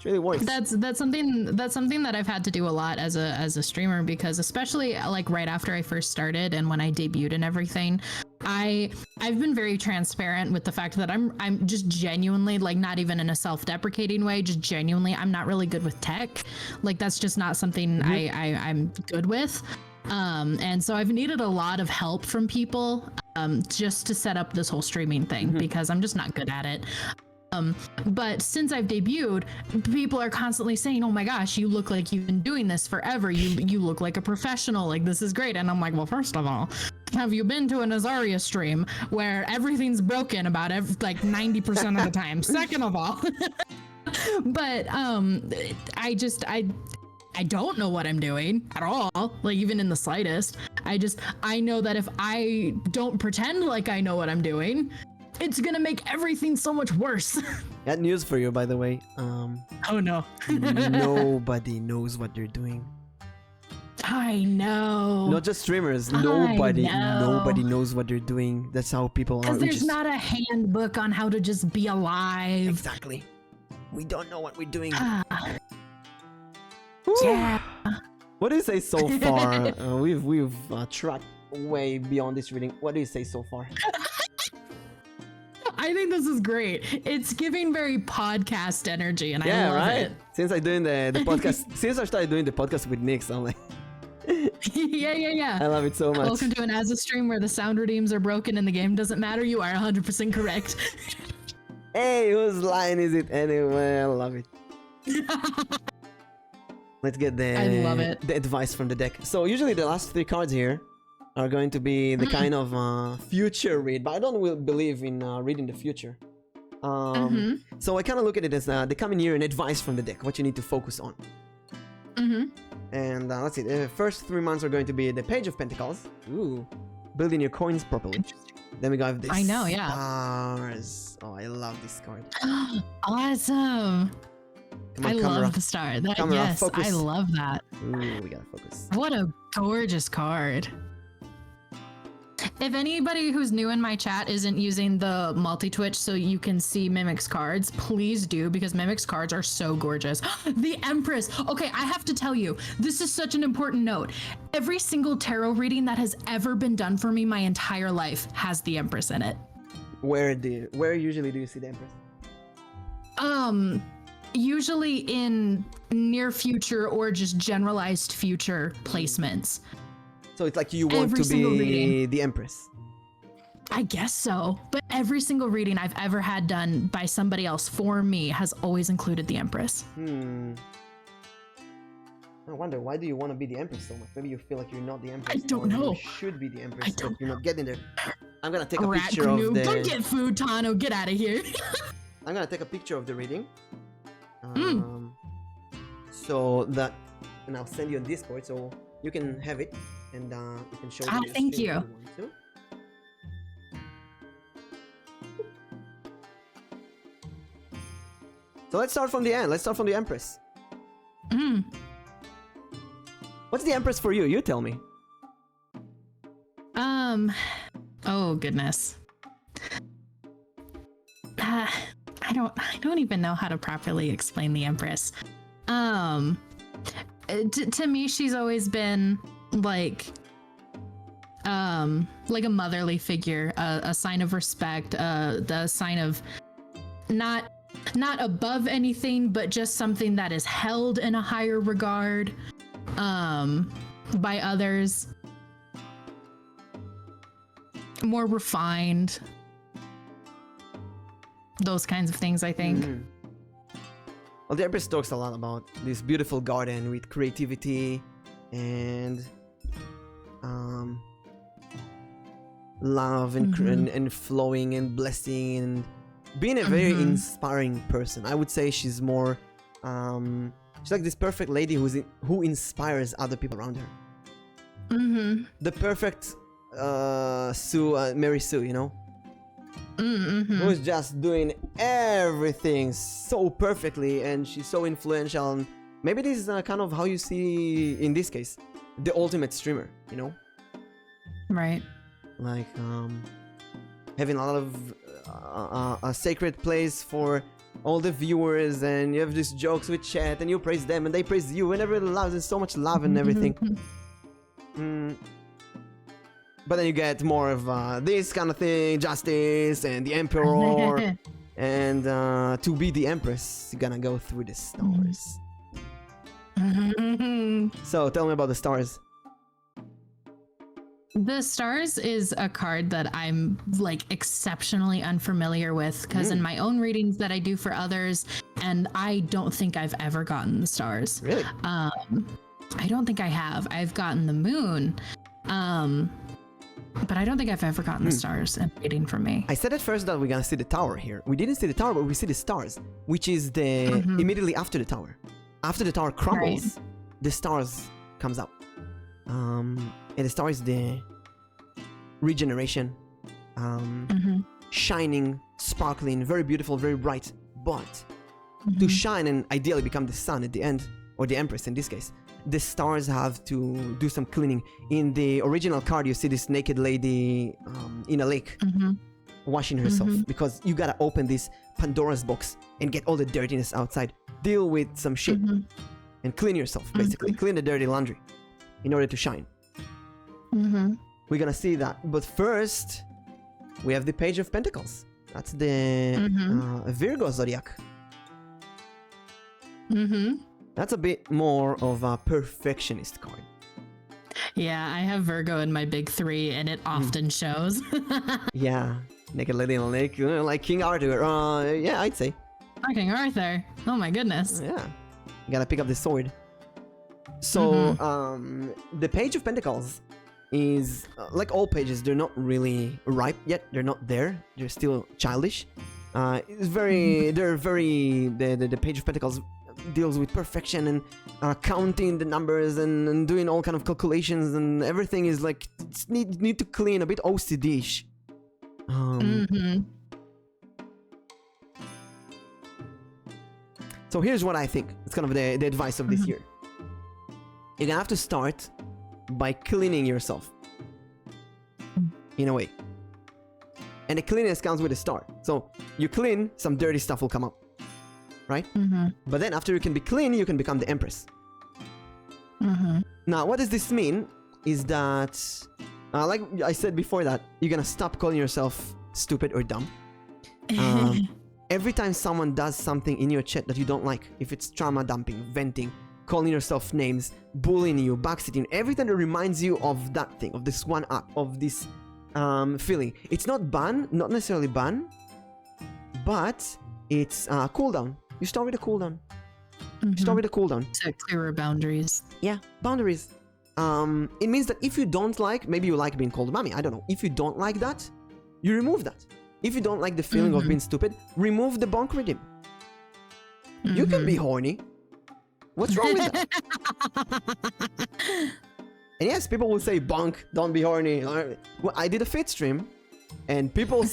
really works. That's something that I've had to do a lot as a streamer, because especially like right after I first started and when I debuted and everything, I've been very transparent with the fact that I'm just genuinely, like, not even in a self-deprecating way, just genuinely I'm not really good with tech. Like, that's just not something I'm good with. And so I've needed a lot of help from people just to set up this whole streaming thing, because I'm just not good at it. But since I've debuted, people are constantly saying, oh my gosh, you look like you've been doing this forever. You look like a professional. Like, this is great. And I'm like, well, first of all, have you been to an Azaria stream where everything's broken about like 90% of the time? Second of all, but I don't know what I'm doing at all, like even in the slightest. I know that if I don't pretend like I know what I'm doing, it's gonna make everything so much worse. Got news for you, by the way. Oh no. Nobody knows what they're doing. I know. Not just streamers. Nobody knows what they're doing. That's how people are. Because there's not a handbook on how to just be alive. Exactly. We don't know what we're doing. Yeah. What do you say so far? We've tracked way beyond this reading. What do you say so far? I think this is great. It's giving very podcast energy, and I love it. Since I doing the podcast, since I started doing the podcast with Nix, I'm like, yeah. I love it so much. Welcome to an Azza stream where the sound redeems are broken and the game doesn't matter. You are 100% correct. Hey, whose line is it anyway? I love it. Let's get the advice from the deck. So usually the last 3 cards here are going to be the kind of future read, but I don't believe in reading the future. So I kind of look at it as the coming year and advice from the deck, what you need to focus on. And let's see, the first 3 months are going to be the Page of Pentacles. Ooh, building your coins properly. Then we got the Stars. Oh, I love this card. Awesome. I love the star. Yes, focus. I love that. Ooh, we gotta focus. What a gorgeous card. If anybody who's new in my chat isn't using the multi-twitch so you can see Mimic's cards, please do, because Mimic's cards are so gorgeous. The Empress. Okay, I have to tell you, this is such an important note. Every single tarot reading that has ever been done for me my entire life has the Empress in it. Where usually do you see the Empress? Usually in near future or just generalized future placements. So it's like you want to be the Empress. I guess so. But every single reading I've ever had done by somebody else for me has always included the Empress. I wonder, why do you want to be the Empress so much? Maybe you feel like you're not the Empress. I don't know. You should be the Empress, but you're not getting there. I'm gonna take a picture of the... Don't get food, Tano. Get out of here. I'm gonna take a picture of the reading. So that... And I'll send you on Discord so you can have it. And you can show it. Thank you. So let's start from the end. Let's start from the Empress. What's the Empress for you? You tell me. Oh goodness. I don't even know how to properly explain the Empress. To me, she's always been like a motherly figure, a sign of respect, the sign of not above anything, but just something that is held in a higher regard by others, more refined, those kinds of things, I think. Well, the Empress talks a lot about this beautiful garden with creativity and love and flowing and blessing and being a very inspiring person. I would say she's more she's like this perfect lady who inspires other people around her. The perfect Mary Sue, you know, who's just doing everything so perfectly, and she's so influential. And maybe this is kind of how you see, in this case, the ultimate streamer, you know? Right. Like having a lot of a sacred place for all the viewers, and you have these jokes with chat, and you praise them, and they praise you, and everyone loves. There's so much love and everything. But then you get more of this kind of thing, justice, and the emperor, and to be the empress, you're gonna go through the stars. So tell me about the stars. The stars is a card that I'm like exceptionally unfamiliar with because in my own readings that I do for others, and I don't think I've ever gotten the stars. Really? I don't think I have. I've gotten the moon, but I don't think I've ever gotten the stars in reading from me. I said at first that we're gonna see the tower here. We didn't see the tower, but we see the stars, which is the immediately after the tower. After the tower crumbles, the stars comes out. And the star is the regeneration, shining, sparkling, very beautiful, very bright. But to shine and ideally become the sun at the end, or the empress in this case, the stars have to do some cleaning. In the original card, you see this naked lady in a lake washing herself, because you gotta open this Pandora's box and get all the dirtiness outside. Deal with some shit and clean yourself, basically. Clean the dirty laundry in order to shine. We're gonna see that, but first we have the Page of Pentacles. That's the Virgo zodiac. That's a bit more of a perfectionist card. Yeah, I have Virgo in my big 3, and it often shows. Yeah, naked lady in a lake, like King Arthur. Yeah, I'd say. King Arthur. Oh my goodness. Yeah, you gotta pick up the sword. So the Page of Pentacles is like all pages, they're not really ripe yet. They're not there. They're still childish. It's very, the Page of Pentacles deals with perfection and counting the numbers and doing all kind of calculations, and everything is like need to clean, a bit OCD-ish. So here's what I think. It's kind of the advice of this year. You're gonna have to start by cleaning yourself, in a way. And the cleanliness comes with a start. So you clean, some dirty stuff will come up, right? But then after you can be clean, you can become the empress. Now, what does this mean? Is that, like I said before, that you're gonna stop calling yourself stupid or dumb. Every time someone does something in your chat that you don't like, if it's trauma dumping, venting, calling yourself names, bullying you, backseating, everything that reminds you of that thing, of this one up, of this feeling. It's not ban, not necessarily ban, but it's cooldown. You start with a cooldown. You start with a cooldown. Set clearer boundaries. Yeah, boundaries. It means that if you don't like, maybe you like being called mommy, I don't know. If you don't like that, you remove that. If you don't like the feeling of being stupid, remove the bunk rhythm. You can be horny. What's wrong with that? And yes, people will say, bunk, don't be horny. Well, I did a fit stream, and people...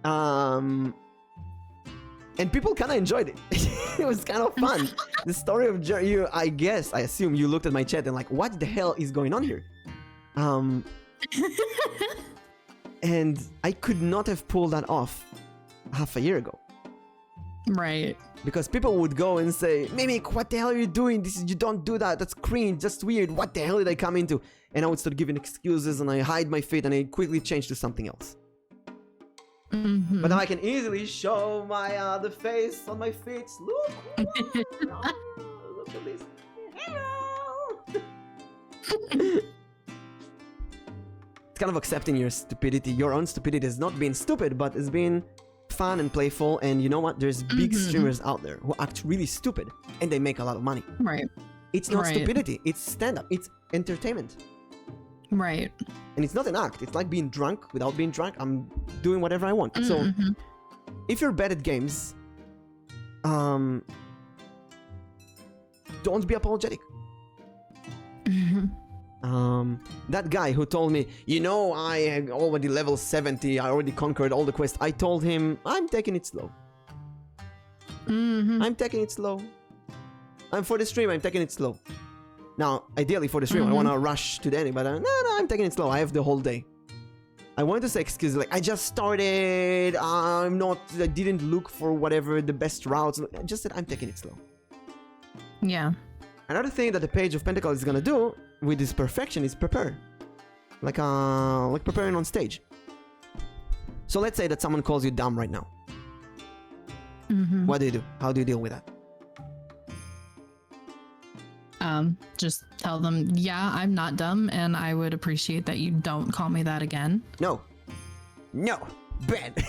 and people kind of enjoyed it. It was kind of fun. The story of you, I assume you looked at my chat and like, what the hell is going on here? And I could not have pulled that off half a year ago. Right. Because people would go and say, Mimic, what the hell are you doing? You don't do that. That's cringe. That's weird. What the hell did I come into? And I would start giving excuses, and I hide my feet, and I quickly change to something else. But now I can easily show my the face on my feet. Look, look at this. It's kind of accepting your stupidity. Your own stupidity has not been stupid, but it's been fun and playful. And you know what? There's big streamers out there who act really stupid, and they make a lot of money. Right. It's not stupidity. It's stand-up. It's entertainment. Right. And it's not an act. It's like being drunk without being drunk. I'm doing whatever I want. So, if you're bad at games, don't be apologetic. That guy who told me, you know, I am already level 70. I already conquered all the quests. I told him, I'm taking it slow. I'm taking it slow. For the stream, I'm taking it slow. Now, ideally for the stream, I want to rush to the ending, but no, I'm taking it slow. I have the whole day. I wanted to say excuses like I just started. I didn't look for whatever the best routes. I just said I'm taking it slow. Yeah. Another thing that the Page of Pentacles is gonna do with this perfection is prepare, like preparing on stage. So let's say that someone calls you dumb right now. Mm-hmm. What do you do? How do you deal with that? Just tell them, yeah, I'm not dumb, and I would appreciate that you don't call me that again. No, bad.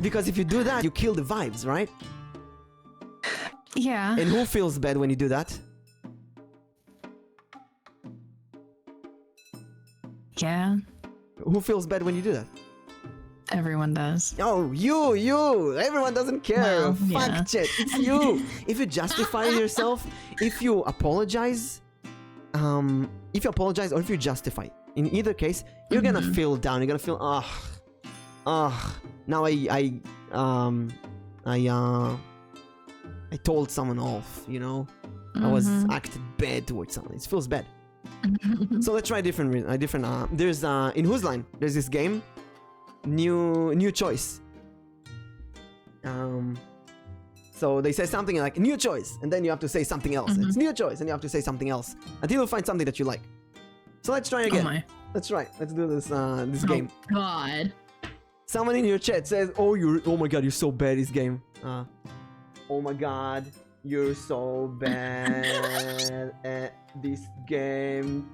because if you do that, you kill the vibes, right? Yeah. And who feels bad when you do that? Yeah. Who feels bad when you do that? Everyone does. Oh, you. Everyone doesn't care. Well, Fuck yeah. shit. It's you. If you justify yourself, if you apologize, or if you justify, in either case, you're gonna feel down. You're gonna feel, now I told someone off, you know? I was acted bad towards someone. It feels bad. So let's try there's in Whose Line, there's this game, new choice. So they say something like new choice, and then you have to say something else. It's new choice, and you have to say something else until you find something that you like. So let's try again. Oh my. Let's try. Let's do this game. God. Someone in your chat says, "Oh my god, you're so bad this game." Oh my god, you're so bad at this game.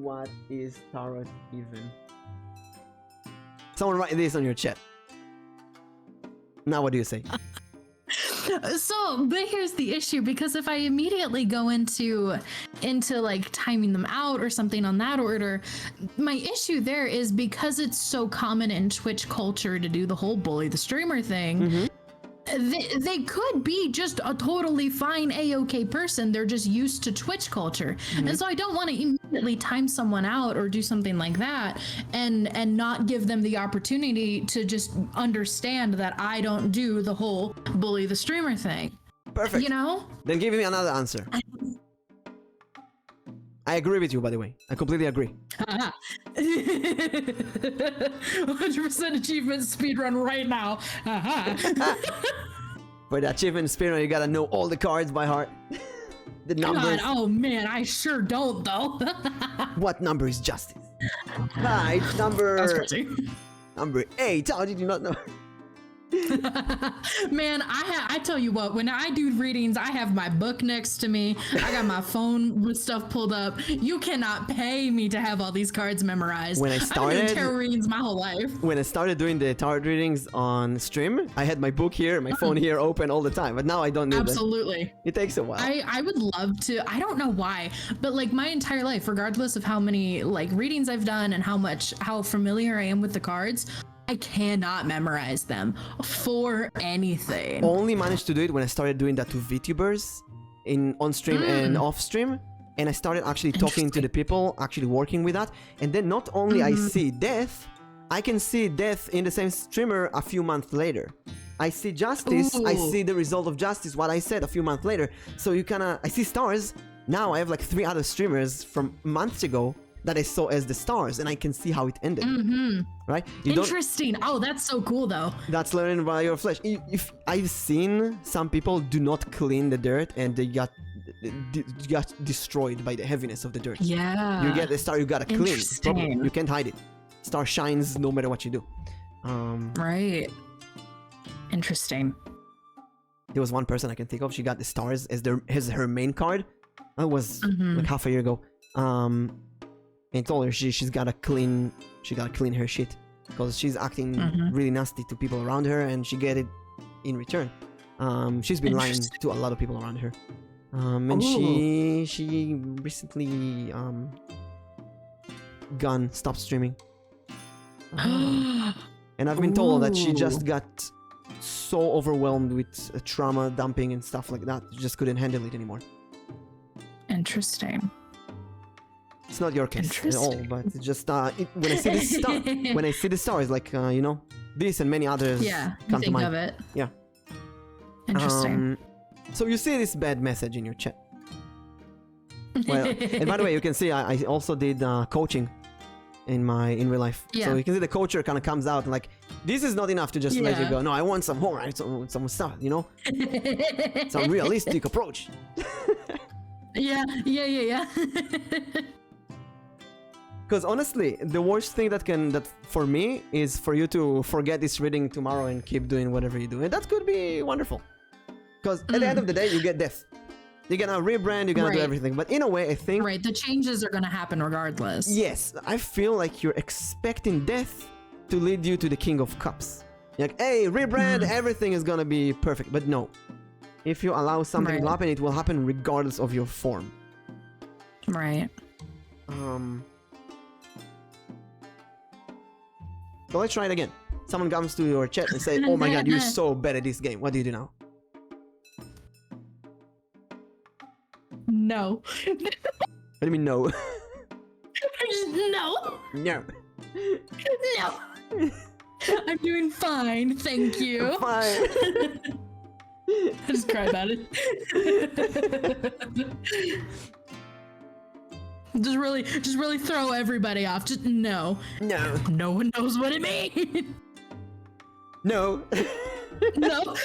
What is tarot even? Someone write this on your chat. Now what do you say? So, but here's the issue, because if I immediately go into like timing them out or something on that order, my issue there is because it's so common in Twitch culture to do the whole bully the streamer thing. They could be just a totally fine A-OK person. They're just used to Twitch culture. And so I don't want to immediately time someone out or do something like that and not give them the opportunity to just understand that I don't do the whole bully the streamer thing. Perfect. You know? Then give me another answer. I agree with you, by the way. I completely agree. 100% achievement speedrun right now. For the achievement speedrun, you gotta know all the cards by heart. The numbers. God, oh man, I sure don't though. What number is justice? Right, number 8. How did you not know? Man, I tell you what, when I do readings, I have my book next to me. I got my phone with stuff pulled up. You cannot pay me to have all these cards memorized. When I I've been started doing tarot readings my whole life. When I started doing the tarot readings on stream, I had my book here, my phone here open all the time. But now I don't need that. Absolutely. It takes a while. I would love to. I don't know why, but like my entire life, regardless of how many like readings I've done and how familiar I am with the cards, I cannot memorize them for anything. Only managed to do it when I started doing that to VTubers on stream and off stream, and I started actually talking to the people, actually working with that. And then not only I see death, I can see death in the same streamer a few months later. I see justice. Ooh. I see the result of justice, what I said a few months later. So I see stars. Now I have like 3 other streamers from months ago that I saw as the stars, and I can see how it ended. Right? Interesting. Oh, that's so cool, though. That's learning by your flesh. If I've seen some people do not clean the dirt, and they got destroyed by the heaviness of the dirt. Yeah. You get the star, you gotta clean. Interesting. You can't hide it. Star shines no matter what you do. Right. Interesting. There was one person I can think of. She got the stars as her main card. That was like half a year ago. And told her she's gotta clean her shit because she's acting really nasty to people around her, and she get it in return. She's been lying to a lot of people around her, and she recently stopped streaming. And I've been told that she just got so overwhelmed with trauma dumping and stuff like that, she just couldn't handle it anymore. Interesting. It's not your case at all, but it's just when I see the stars, like this and many others come to mind. Of it. Yeah. Interesting. So you see this bad message in your chat. Well, and by the way, you can see I also did coaching in real life. Yeah. So you can see the culture kind of comes out and like, this is not enough to just let you go. No, I want some more, right? Some stuff, you know? Some realistic approach. Yeah. Because honestly, the worst thing that for me is for you to forget this reading tomorrow and keep doing whatever you do. And that could be wonderful. Because at the end of the day, you get death. You're gonna rebrand, you're gonna do everything. But in a way, I think... Right, the changes are gonna happen regardless. Yes, I feel like you're expecting death to lead you to the King of Cups. You're like, hey, rebrand, everything is gonna be perfect. But no. If you allow something to happen, it will happen regardless of your form. Right. So let's try it again. Someone comes to your chat and say, oh my god, you're so bad at this game. What do you do now? No. What do you mean no? No. No. No. I'm doing fine, thank you. Fine. I just cry about it. Just really throw everybody off. Just no. No. No one knows what it means. No. No.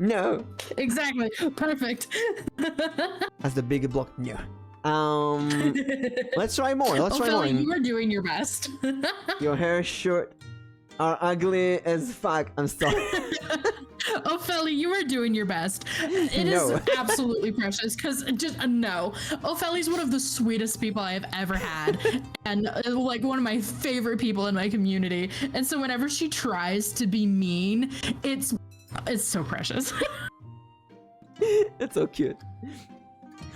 No. Exactly. Perfect. That's the big block. No. Let's try more. Let's try more. You are doing your best. Your hair short are ugly as fuck. I'm sorry. Ophelia, you are doing your best. It is absolutely precious because just no. Ophelia's one of the sweetest people I have ever had and like one of my favorite people in my community. And so whenever she tries to be mean, it's so precious. It's so cute.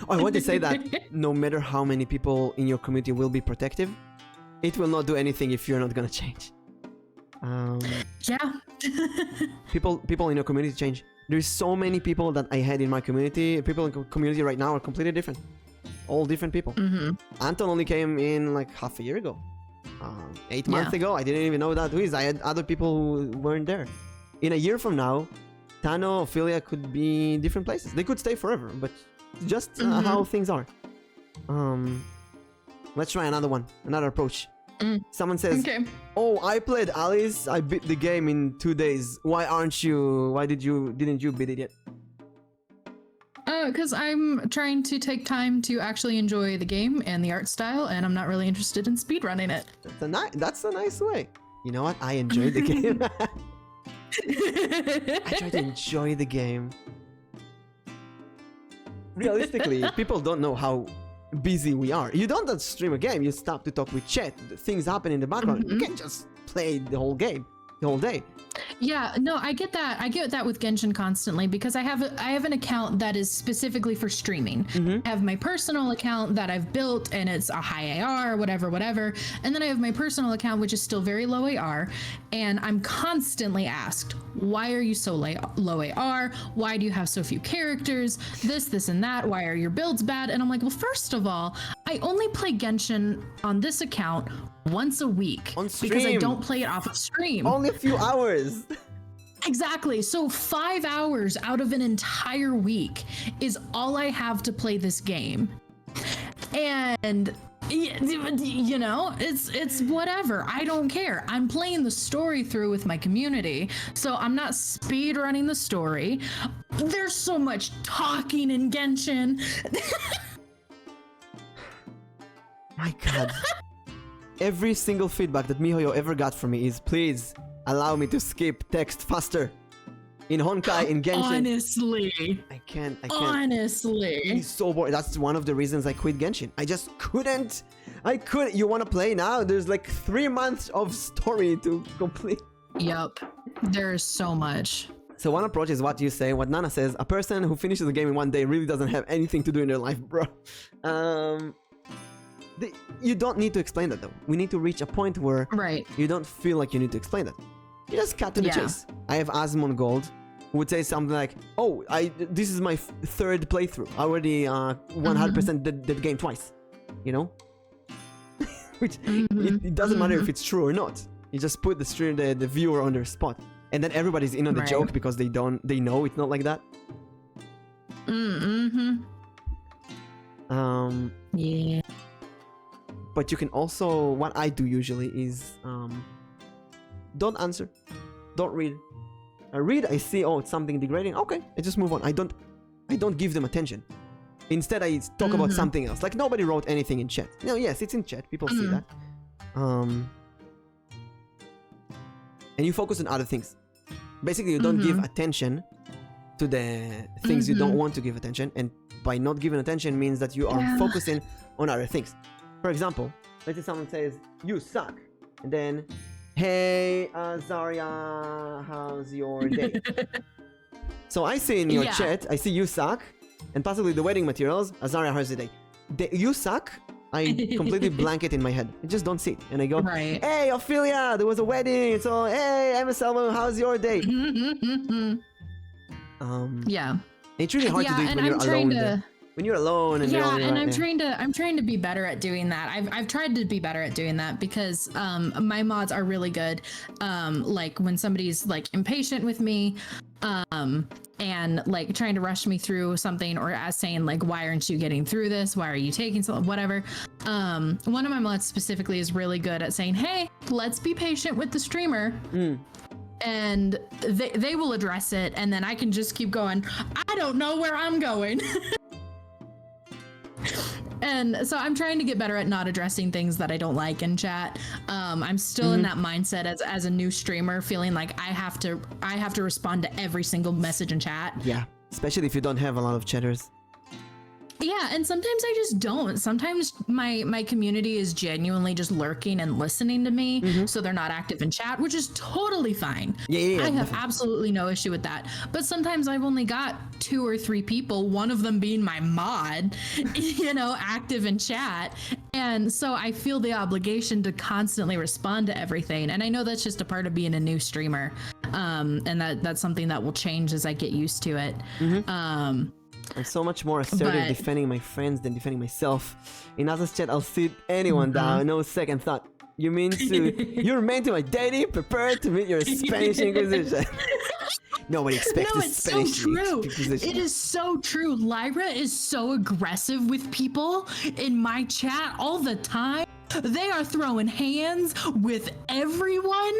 Oh, I want to say that no matter how many people in your community will be protective, it will not do anything if you're not gonna change. Yeah. people in your community change. There's so many people that I had in my community. People in community right now are completely different. All different people. Anton only came in like half a year ago. 8 months ago, I didn't even know that who is. I had other people who weren't there. In a year from now, Tano, Ophelia could be in different places. They could stay forever, but just how things are. Let's try another one, another approach. Someone says, oh, I played Alice, I beat the game in 2 days. Why didn't you beat it yet? Because I'm trying to take time to actually enjoy the game and the art style, and I'm not really interested in speedrunning it. That's a nice way. You know what? I enjoyed the game. I try to enjoy the game. Realistically, people don't know how busy we are. You don't just stream a game, you stop to talk with chat. Things happen in the background. You can't just play the whole game, the whole day. Yeah, no, I get that. I get that with Genshin constantly because I have an account that is specifically for streaming. I have my personal account that I've built and it's a high AR, whatever. And then I have my personal account, which is still very low AR. And I'm constantly asked, why are you so low AR? Why do you have so few characters? This and that. Why are your builds bad? And I'm like, well, first of all, I only play Genshin on this account once a week on stream, because I don't play it off of stream. Only a few hours. Exactly. So 5 hours out of an entire week is all I have to play this game. And you know, it's whatever. I don't care. I'm playing the story through with my community. So I'm not speed running the story. There's so much talking in Genshin. My god. Every single feedback that MiHoYo ever got from me is, please allow me to skip text faster. In Honkai, in Genshin. Honestly. I can't. Honestly. It's so boring. That's one of the reasons I quit Genshin. I just couldn't. You want to play now? There's like 3 months of story to complete. Yup. There's so much. So one approach is what you say, what Nana says. A person who finishes the game in 1 day really doesn't have anything to do in their life, bro. You don't need to explain that though. We need to reach a point where you don't feel like you need to explain that. You just cut to the chase. I have Asmon Gold who would say something like, oh, this is my third playthrough. I already 100% did the game twice. You know? Which it doesn't matter if it's true or not. You just put the viewer on their spot. And then everybody's in on the joke because they know it's not like that. Yeah. But you can also, what I do usually is, don't answer, don't read. I read, I see, oh, it's something degrading. Okay, I just move on. I don't give them attention. Instead, I talk about something else. Like nobody wrote anything in chat. No, yes, it's in chat. People see that. And you focus on other things. Basically, you don't give attention to the things you don't want to give attention. And by not giving attention means that you are focusing on other things. For example, let's say someone says, "You suck," and then, "Hey, Azaria, how's your day?" So I see in your chat, I see "you suck," and possibly the wedding materials, "Azaria, how's your day?" "You suck," I completely blank it in my head. I just don't see it. And I go, "Hey, Ophelia, there was a wedding. So, hey, MSL, how's your day?" It's really hard to do it when you're alone. When you're alone and I'm trying to be better at doing that. I've tried to be better at doing that because my mods are really good. Like when somebody's like impatient with me, and like trying to rush me through something, or as saying like, "Why aren't you getting through this? Why are you taking so whatever?" One of my mods specifically is really good at saying, "Hey, let's be patient with the streamer." And they will address it, and then I can just keep going. I don't know where I'm going. And so I'm trying to get better at not addressing things that I don't like in chat. I'm still in that mindset as a new streamer, feeling like I have to respond to every single message in chat. Yeah, especially if you don't have a lot of chatters. Yeah, and sometimes I just don't. Sometimes my community is genuinely just lurking and listening to me, so they're not active in chat, which is totally fine. Yeah, I have absolutely no issue with that. But sometimes I've only got 2 or 3 people, one of them being my mod, active in chat. And so I feel the obligation to constantly respond to everything. And I know that's just a part of being a new streamer. And that's something that will change as I get used to it. I'm so much more assertive defending my friends than defending myself. In Aza's chat, I'll sit anyone down, no second thought. You're meant to my daddy, prepared to meet your Spanish Inquisition. Nobody expects the Spanish Inquisition. It is so true. Lyra is so aggressive with people in my chat all the time. They are throwing hands with everyone.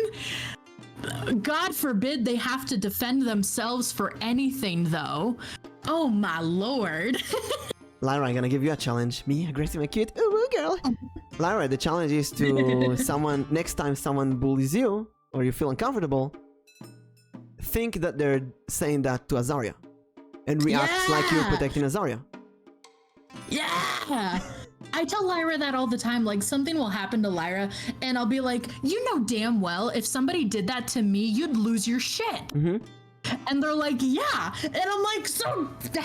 God forbid they have to defend themselves for anything, though. Oh my lord. Lyra, I'm gonna give you a challenge. Me, aggressive and cute. Ooh, girl. Lyra, the challenge is to next time someone bullies you or you feel uncomfortable, think that they're saying that to Azaria and react like you're protecting Azaria. Yeah. I tell Lyra that all the time. Like, something will happen to Lyra and I'll be like, "You know damn well if somebody did that to me, you'd lose your shit." And they're like, "Yeah." And I'm like, "So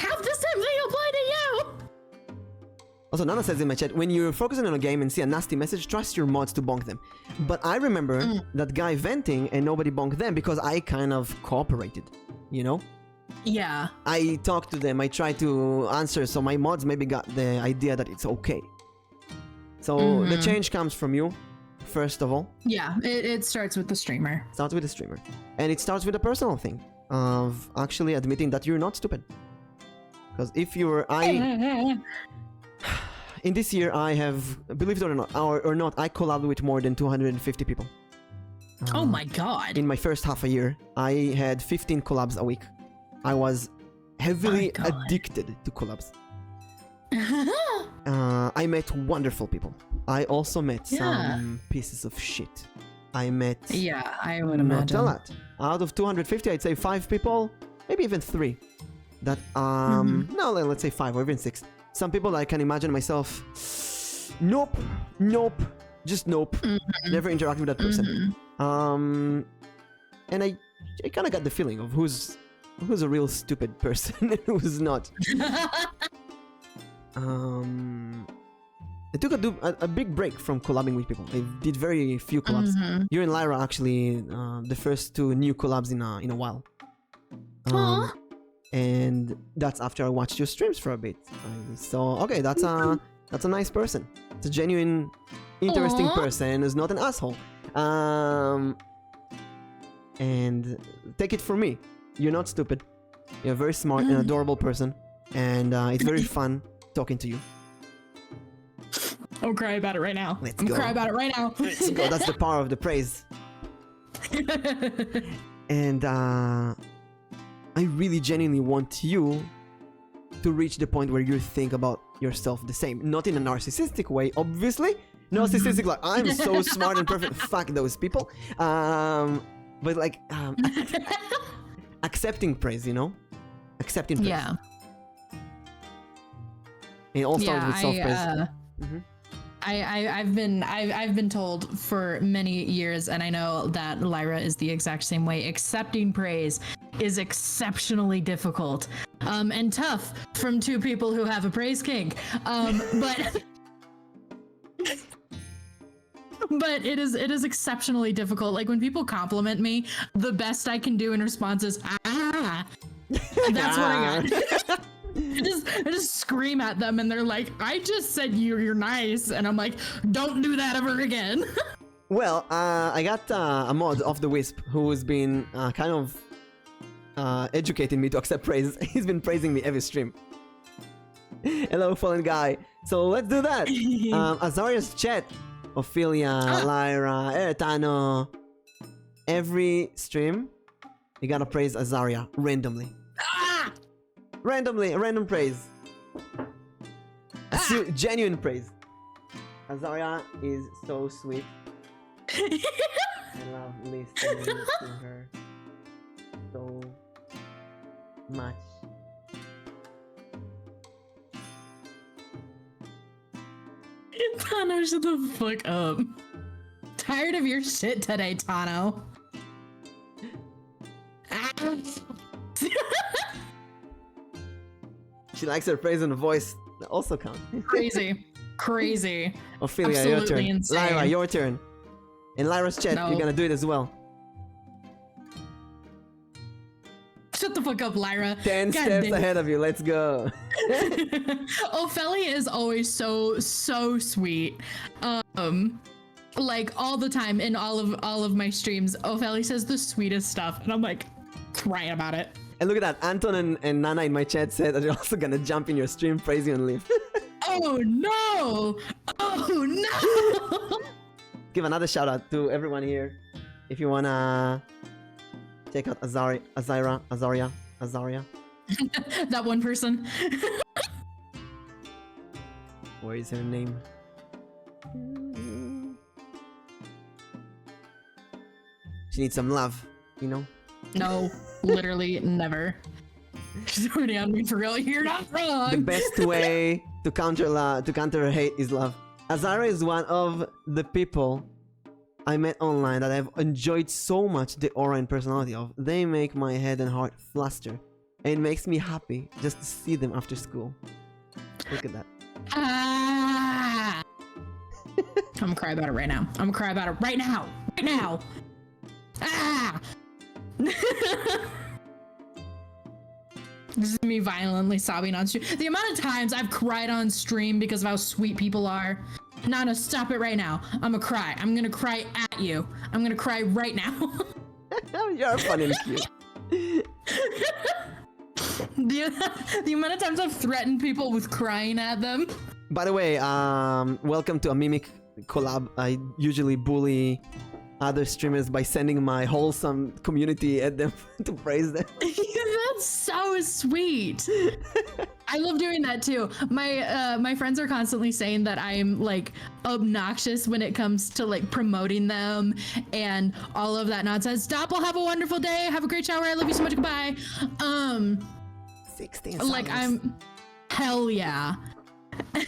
have the same thing apply to you." Also, Nana says in my chat, when you're focusing on a game and see a nasty message, trust your mods to bonk them. But I remember that guy venting and nobody bonked them because I kind of cooperated, Yeah. I talked to them, I tried to answer, so my mods maybe got the idea that it's okay. So the change comes from you, first of all. Yeah, it starts with the streamer. Starts with the streamer. And it starts with a personal thing of actually admitting that you're not stupid. Because if you were... In this year, I have, believe it or not, I collabed with more than 250 people. Oh my god. In my first half a year, I had 15 collabs a week. I was heavily addicted to collabs. I met wonderful people. I also met some pieces of shit. I met... Yeah, I would imagine. Not a lot. Out of 250, I'd say 5 people, maybe even 3. That, no, let's say 5 or even 6. Some people that I can imagine myself, nope, just nope. Never interact with that person. And I kind of got the feeling of who's a real stupid person and who's not. I took a big break from collabing with people. I did very few collabs. You and Lyra actually the first 2 new collabs in a while. And that's after I watched your streams for a bit. I saw, okay, that's a nice person. It's a genuine, interesting person who's not an asshole. And take it from me, you're not stupid. You're a very smart and adorable person, and it's very fun talking to you. I'll cry about it right now. Let's I'm go. cry about it right now. Let's go. That's the power of the praise. And I really genuinely want you to reach the point where you think about yourself the same. Not in a narcissistic way, obviously. Narcissistic, like, I'm so smart and perfect. Fuck those people. But like, accepting praise, you know? Accepting praise. Yeah. It all starts with self-praise. I've been told for many years, and I know that Lyra is the exact same way. Accepting praise is exceptionally difficult, and tough from two people who have a praise kink. But but it is exceptionally difficult. Like when people compliment me, the best I can do in response is ah. That's what I got. I just scream at them, and they're like, I just said you're nice, and I'm like, don't do that ever again. Well, I got a mod of the Wisp who's been kind of educating me to accept praise. He's been praising me every stream. Hello, fallen guy. So let's do that. Azariah's chat, Ophelia, Lyra, Eretano. Every stream, you gotta praise Azariah randomly. Randomly, a random praise. Genuine praise. Azariah is so sweet. I love listening to her so much. Tano, shut the fuck up. Tired of your shit today, Tano. She likes her praise in the voice. That also counts. Crazy. Ophelia, Absolutely your turn. insane. Lyra, your turn. In Lyra's chat, No. you're gonna do it as well. Shut the fuck up, Lyra. 10 God steps damn. ahead of you. Let's go. Ophelia is always so sweet. Like all the time in all of my streams, Ophelia says the sweetest stuff, and I'm like crying about it. And look at that. Anton and Nana in my chat said that they're also gonna jump in your stream, praise you, and leave. Oh no! Oh no! Give another shout out to everyone here. If you wanna check out Azariah. That one person. Where is her name? She needs some love, you know? No, literally never. She's already on me for real. You're not wrong. The best way to counter hate is love. Azariah is one of the people I met online that I've enjoyed so much the aura and personality of. They make my head and heart fluster. And it makes me happy just to see them after school. Look at that. Ah! I'm gonna cry about it right now. I'm gonna cry about it right now. Right now. Ah! This is me violently sobbing on stream. The amount of times I've cried on stream because of how sweet people are. Nana, stop it right now. I'm gonna cry. I'm gonna cry at you. I'm gonna cry right now. You're funny and cute. The amount of times I've threatened people with crying at them. By the way, welcome to a Mimic collab. I usually bully other streamers by sending my wholesome community at them to praise them. That's so sweet. I love doing that too. My friends are constantly saying that I'm like obnoxious when it comes to like promoting them and all of that nonsense. Stop, I'll have a wonderful day. Have a great shower. I love you so much. Goodbye. 16 like songs. hell yeah. And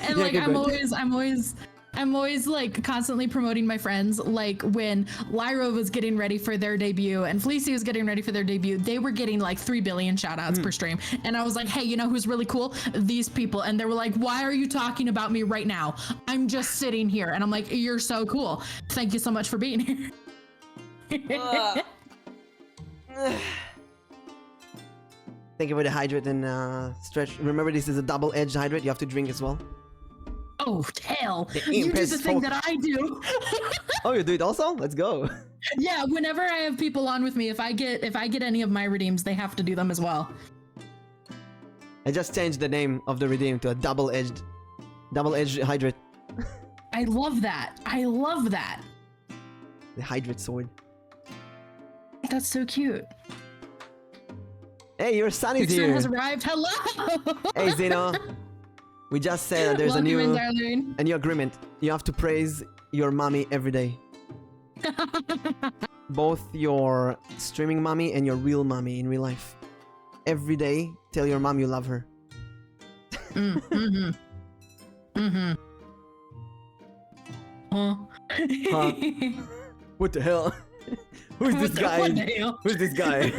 Yeah, like good, I'm good. always like constantly promoting my friends. Like when Lyra was getting ready for their debut and Fleecy was getting ready for their debut, they were getting like 3 billion shout outs per stream. And I was like, hey, you know who's really cool? These people. And they were like, why are you talking about me right now? I'm just sitting here. And I'm like, you're so cool. Thank you so much for being here. Thank you for the hydrate and stretch. Remember, this is a double-edged hydrate. You have to drink as well. Oh, hell. The You imp do has the thing spoken. that I do. Oh, you do it also? Let's go. Yeah, whenever I have people on with me, if I get any of my redeems, they have to do them as well. I just changed the name of the redeem to a double-edged Double-edged hydrate. I love that. I love that. The hydrate sword. That's so cute. Hey, your son is Your son here. has arrived. Hello. Hey, Zeno. We just said that there's Welcome a in, darling. new agreement. You have to praise your mommy every day. Both your streaming mommy and your real mommy in real life. Every day, tell your mom you love her. Mm-hmm. Mm-hmm. Huh? Huh? What the hell? Who's this guy? What the hell? Who's this guy?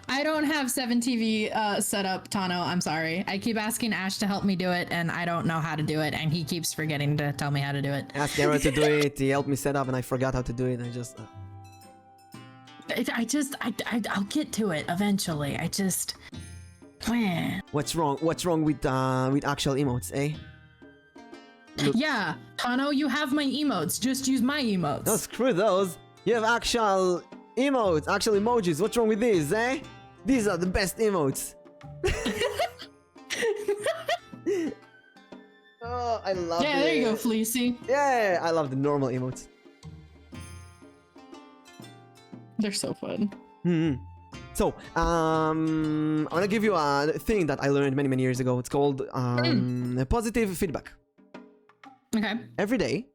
I don't have 7TV set up, Tano. I'm sorry. I keep asking Ash to help me do it, and I don't know how to do it, and he keeps forgetting to tell me how to do it. Ask Dara to do it. He helped me set up, and I forgot how to do it. I'll get to it eventually. What's wrong? What's wrong with actual emotes, eh? Look. Yeah, Tano, you have my emotes. Just use my emotes. No, screw those. You have actual emotes, actual emojis. What's wrong with these, eh? These are the best emotes. Oh, I love it. Yeah, there you go, Fleecy. Yeah, I love the normal emotes. They're so fun. So, I'm gonna give you a thing that I learned many years ago. It's called positive feedback. Okay. Every day,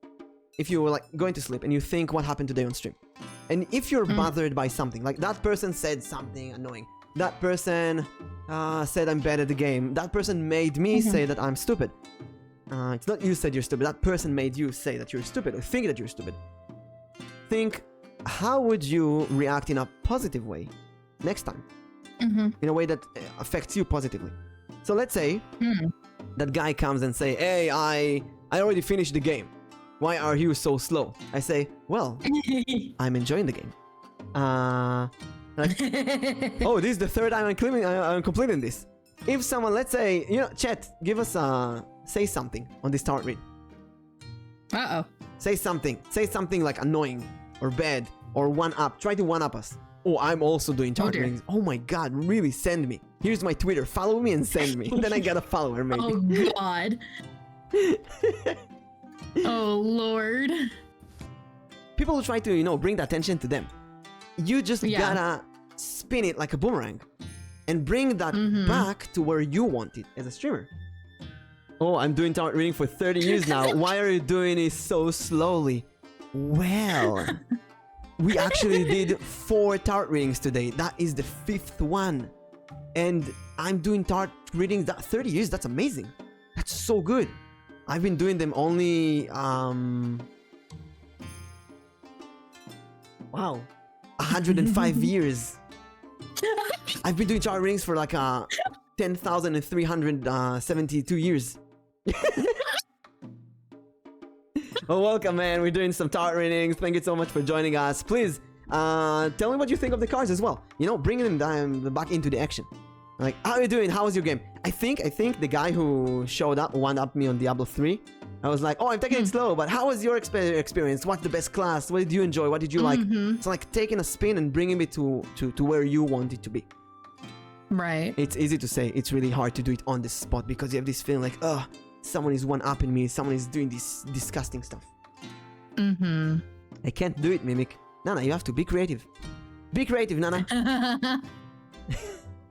if you're like going to sleep and you think what happened today on stream, and if you're bothered by something, like that person said something annoying, that person said I'm bad at the game, that person made me say that I'm stupid. It's not you said you're stupid, that person made you say that you're stupid or think that you're stupid. Think, how would you react in a positive way next time? In a way that affects you positively. So let's say that guy comes and say, hey, I already finished the game. Why are you so slow? I say, well, I'm enjoying the game. Oh, this is the third time I'm completing this. If someone, let's say, chat, give us say something on this start read. Uh-oh. Say something like annoying or bad or one up. Try to one up us. Oh, I'm also doing start readings. Oh my god, really send me. Here's my Twitter. Follow me and send me. Then I get a follower, maybe. Oh god. Oh lord. People try to, bring the attention to them. You just gotta spin it like a boomerang and bring that back to where you want it as a streamer. Oh, I'm doing tarot reading for 30 years now. Why are you doing it so slowly? Well, we actually did 4 tarot readings today. That is the 5th one. And I'm doing tarot readings that 30 years. That's amazing. That's so good. I've been doing them only, wow, 105 years. I've been doing tarot readings for like 10,372 years. Oh, welcome, man. We're doing some tarot readings. Thank you so much for joining us. Please, tell me what you think of the cards as well. Bringing them back into the action. Like, how are you doing? How was your game? I think the guy who showed up, one-upped me on Diablo 3. I was like, oh, I'm taking it slow, but how was your experience? What's the best class? What did you enjoy? What did you like? It's like taking a spin and bringing it to where you want it to be. Right. It's easy to say. It's really hard to do it on the spot because you have this feeling like, someone is one-upping me. Someone is doing this disgusting stuff. I can't do it, Mimic. Nana, you have to be creative. Be creative, Nana.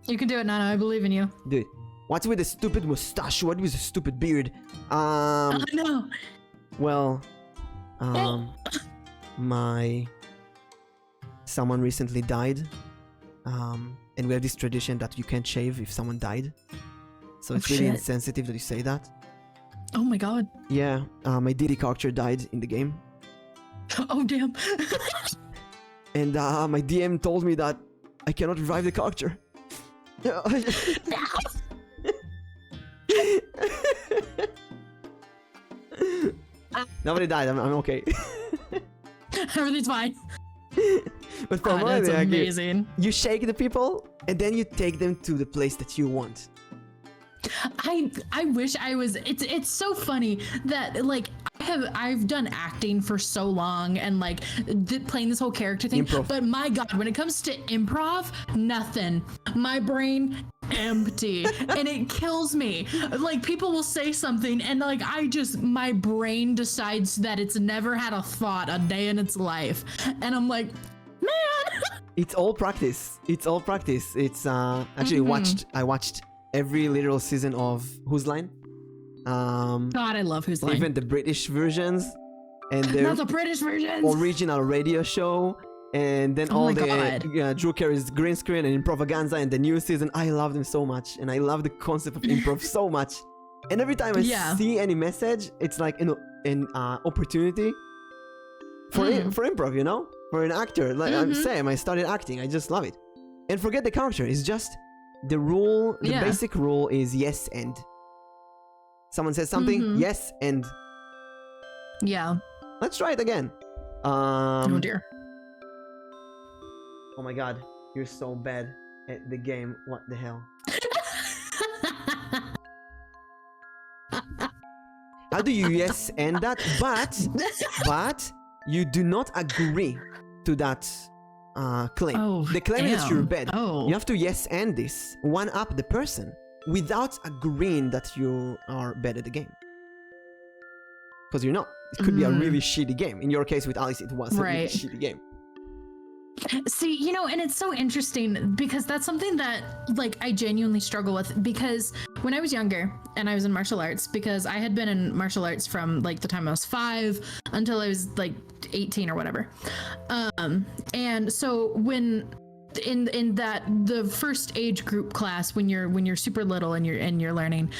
You can do it, Nana. I believe in you. Do it. What's with the stupid mustache? What with the stupid beard? Oh, no. Well, someone recently died. And we have this tradition that you can't shave if someone died. So it's really insensitive that you say that. Oh my god. Yeah, my Diddy character died in the game. Oh damn. And my DM told me that I cannot revive the character. Nobody died. I'm okay. Everything's fine. But for that's amazing. You shake the people and then you take them to the place that you want. I wish I was. It's so funny that like I've done acting for so long and like playing this whole character thing. Improv. But my god, when it comes to improv, nothing. My brain empty, and it kills me. Like, people will say something and like my brain decides that it's never had a thought a day in its life, and I'm like, man. It's all practice. It's actually I watched every literal season of Whose Line. God, I love Whose Line. Even the British versions and Not the British versions. original radio show, and then all the Drew Carey's green screen and Improvaganza and the new season. I love them so much, and I love the concept of improv so much. And every time I see any message, it's like an opportunity for improv, you know, for an actor. Like I'm Sam, I studied acting. I just love it. And forget the character. It's just the rule. The basic rule is yes and. Someone says something, yes and. Yeah. Let's try it again. Oh dear. Oh my god, you're so bad at the game. What the hell? How do you yes and that? But you do not agree to that claim. Oh, the claim is you're bad. Oh. You have to yes and this, one up the person without agreeing that you are bad at the game. Because you're not. It could be a really shitty game. In your case with Alice, it was a really shitty game. See, you know, and it's so interesting because that's something that, like, I genuinely struggle with, because when I was younger and I was in martial arts, because I had been in martial arts from, like, the time I was 5 until I was, like, 18 or whatever. And so when in that the first age group class, when you're super little and you're learning,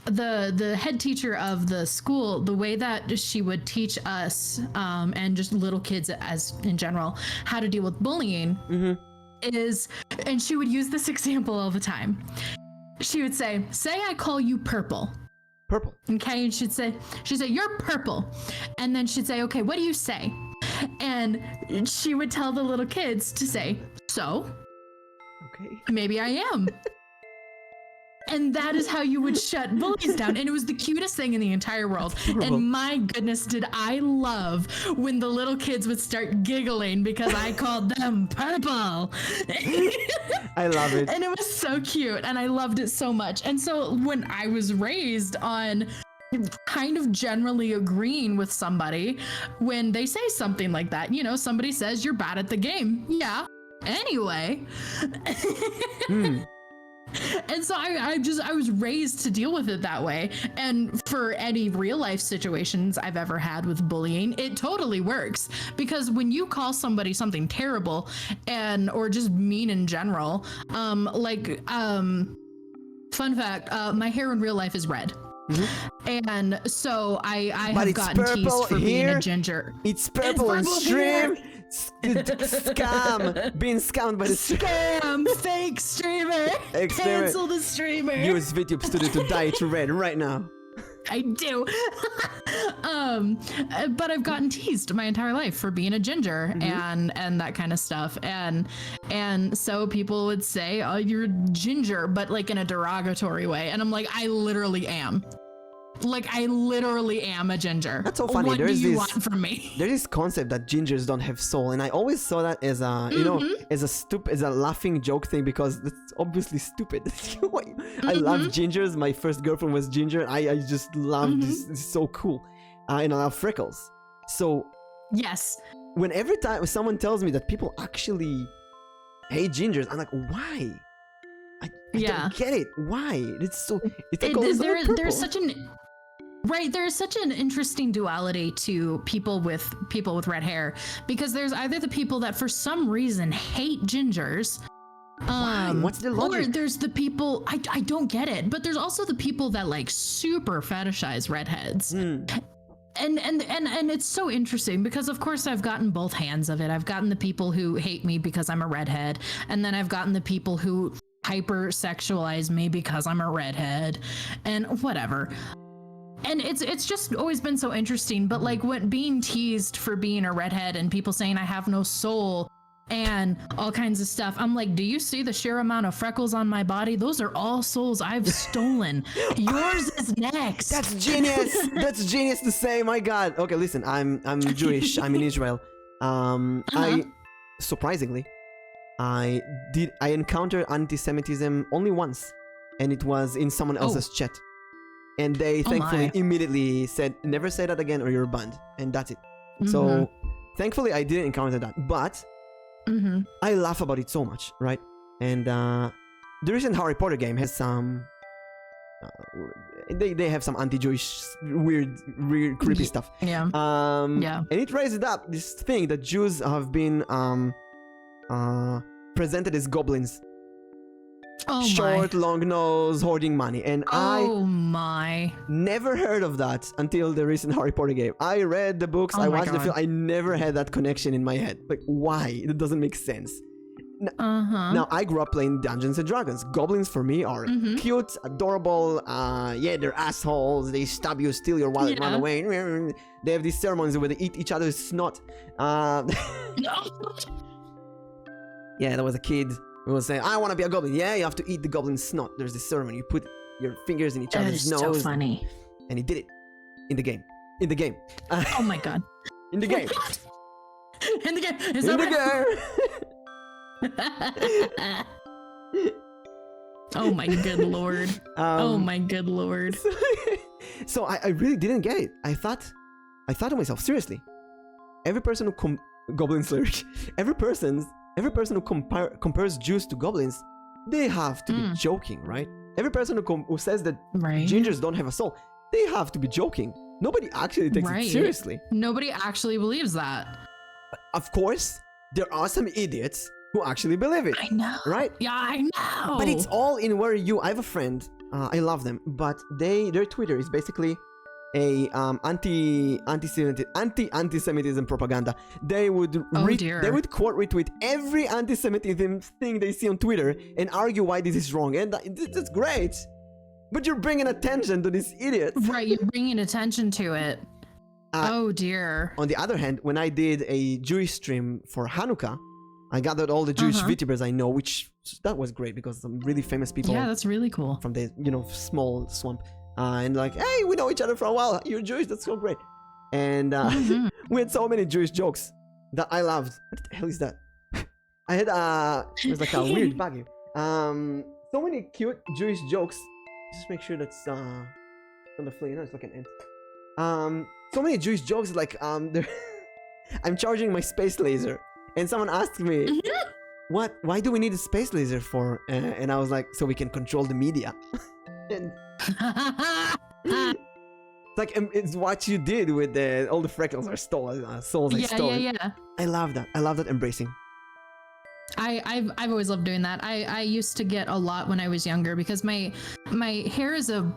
the head teacher of the school, the way that she would teach us and just little kids as in general how to deal with bullying is, and she would use this example all the time. She would say I call you purple. Okay, and she'd say you're purple, and then she'd say, okay, what do you say? And she would tell the little kids to say, so okay, maybe I am. And that is how you would shut bullies down. And it was the cutest thing in the entire world. And my goodness, did I love when the little kids would start giggling because I called them purple. I love it. And it was so cute. And I loved it so much. And so when I was raised on kind of generally agreeing with somebody, when they say something like that, you know, somebody says you're bad at the game. Yeah. Anyway. And so I was raised to deal with it that way. And for any real life situations I've ever had with bullying, it totally works, because when you call somebody something terrible or just mean in general, fun fact, my hair in real life is red. And so I have gotten teased for being a ginger. It's purple on stream. Scam. Being scammed by the scam. Fake streamer. Cancel the streamer. Use VTube Studio to dye it red right now. I do. But I've gotten teased my entire life for being a ginger and that kind of stuff. And so people would say, oh, you're ginger, but like in a derogatory way. And I'm like, I literally am. Like, I literally am a ginger. That's so funny. What do you want from me? There's this concept that gingers don't have soul, and I always saw that as a, you know, as a laughing joke thing, because it's obviously stupid. I love gingers. My first girlfriend was ginger. I just love this. This is so cool, and I love freckles. So yes, every time someone tells me that people actually hate gingers, I'm like, why? I don't get it. Why? It's so. It's like there's such an. Right, there's such an interesting duality to people with red hair, because there's either the people that for some reason hate gingers. Why? What's the logic? Or there's the people, I don't get it, but there's also the people that like super fetishize redheads. And it's so interesting, because of course I've gotten both hands of it. I've gotten the people who hate me because I'm a redhead, and then I've gotten the people who hypersexualize me because I'm a redhead, and whatever. And it's just always been so interesting. But like, when being teased for being a redhead and people saying I have no soul and all kinds of stuff, I'm like, do you see the sheer amount of freckles on my body? Those are all souls I've stolen. Yours is next. That's genius. That's genius to say. My God. Okay, listen, I'm Jewish. I'm in Israel. I surprisingly, I encountered anti-Semitism only once, and it was in someone else's chat. And they thankfully immediately said, never say that again or you're banned. And that's it. So thankfully I didn't encounter that. But I laugh about it so much, right? And the recent Harry Potter game has some... they have some anti-Jewish, weird, creepy stuff. Yeah. And it raises up this thing that Jews have been presented as goblins. Short, long nose, hoarding money. And I never heard of that until the recent Harry Potter game. I read the books, I watched the film, I never had that connection in my head. Like, why? It doesn't make sense. Now, I grew up playing Dungeons and Dragons. Goblins for me are cute, adorable, they're assholes, they stab you, steal your wallet, run away. They have these ceremonies where they eat each other's snot. Yeah, there was a kid who was saying, I want to be a goblin. Yeah, you have to eat the goblin's snot. There's this ceremony. You put your fingers in each other's nose. That is so funny. And he did it. In the game. In the game. Oh my god. In the game. In the game. In the game. Oh my good lord. Oh my good lord. So I really didn't get it. I thought to myself, seriously, every person who goblins lyric, every person who compares Jews to goblins, they have to be joking, right? Every person who says that gingers don't have a soul, they have to be joking. Nobody actually takes it seriously. Nobody actually believes that. Of course, there are some idiots who actually believe it. I know. Right? Yeah, I know. But it's all in where I have a friend, I love them, but their Twitter is basically a anti-Semitism propaganda. They would they would quote retweet every anti-Semitism thing they see on Twitter and argue why this is wrong, and that's great. But you're bringing attention to these idiots. Right, you're bringing attention to it. Oh dear. On the other hand, when I did a Jewish stream for Hanukkah, I gathered all the Jewish VTubers I know, which that was great because some really famous people. Yeah, that's really cool. From the small swamp. And like, hey, we know each other for a while. You're Jewish, that's so great. And we had so many Jewish jokes that I loved. What the hell is that? I had it was like a weird bug. So many cute Jewish jokes. Just make sure that's on the flea. No, it's like an ant. So many Jewish jokes like I'm charging my space laser. And someone asked me, why do we need a space laser for? And I was like, so we can control the media. And it's like it's what you did with all the freckles are stolen, souls are stolen. Yeah. I love that. I love that embracing. I've always loved doing that. I used to get a lot when I was younger because my hair is a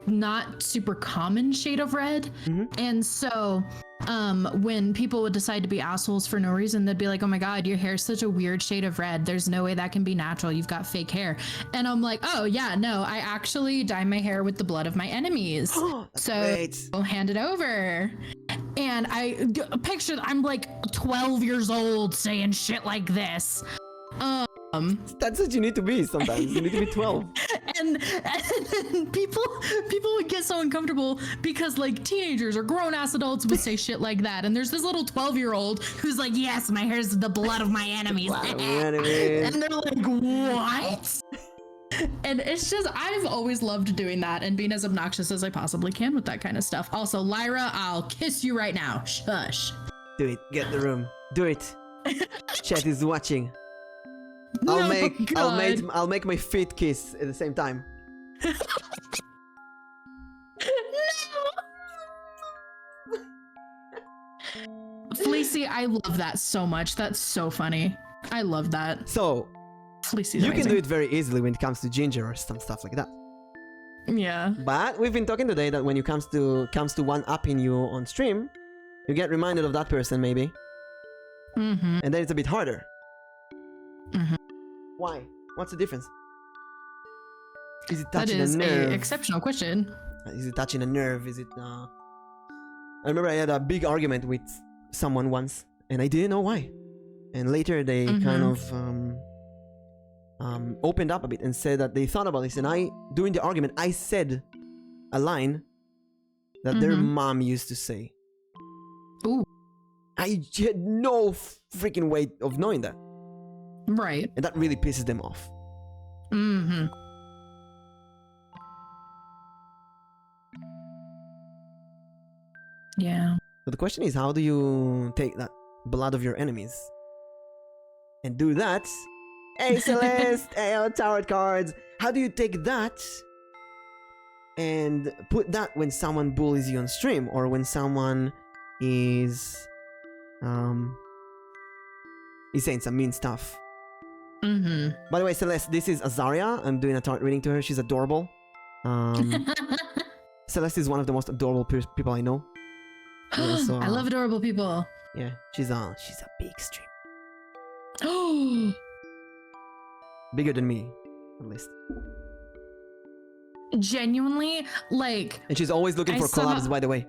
not super common shade of red, and so when people would decide to be assholes for no reason, they'd be like, oh my god, your hair's such a weird shade of red, there's no way that can be natural, you've got fake hair. And I'm like, oh yeah, no, I actually dye my hair with the blood of my enemies. So I'll hand it over. And I picture I'm like 12 years old saying shit like this. That's what you need to be sometimes. You need to be 12. And people would get so uncomfortable because like teenagers or grown-ass adults would say shit like that, and there's this little 12-year-old who's like, yes, my hair's the blood of my enemies. And they're like, what? And it's just, I've always loved doing that and being as obnoxious as I possibly can with that kind of stuff. Also, Lyra, I'll kiss you right now. Shush. Do it. Get the room. Do it. Chat is watching. I'll make my feet kiss at the same time. Fleecy, I love that so much. That's so funny. I love that. So, Fleecy's you amazing. can do it very easily when it comes to ginger or some stuff like that. Yeah. But we've been talking today that when it comes to one-upping you on stream, you get reminded of that person maybe. And then it's a bit harder. Why? What's the difference? Is it touching a nerve? That is an exceptional question. Is it touching a nerve? Is it I remember I had a big argument with someone once and I didn't know why. And later they kind of opened up a bit and said that they thought about this, and during the argument I said a line that their mom used to say. Ooh. I had no freaking way of knowing that. Right. And that really pisses them off. Mm-hmm. Yeah. So the question is, how do you take that blood of your enemies and do that? Hey Celeste, hey tarot cards. How do you take that and put that when someone bullies you on stream, or when someone is saying some mean stuff? Mm-hmm. By the way, Celeste, this is Azaria. I'm doing a tarot reading to her. She's adorable. Celeste is one of the most adorable people I know. So, I love adorable people. Yeah, she's a big stream. Oh. Bigger than me, at least. Genuinely, like. And she's always looking for collabs, by the way.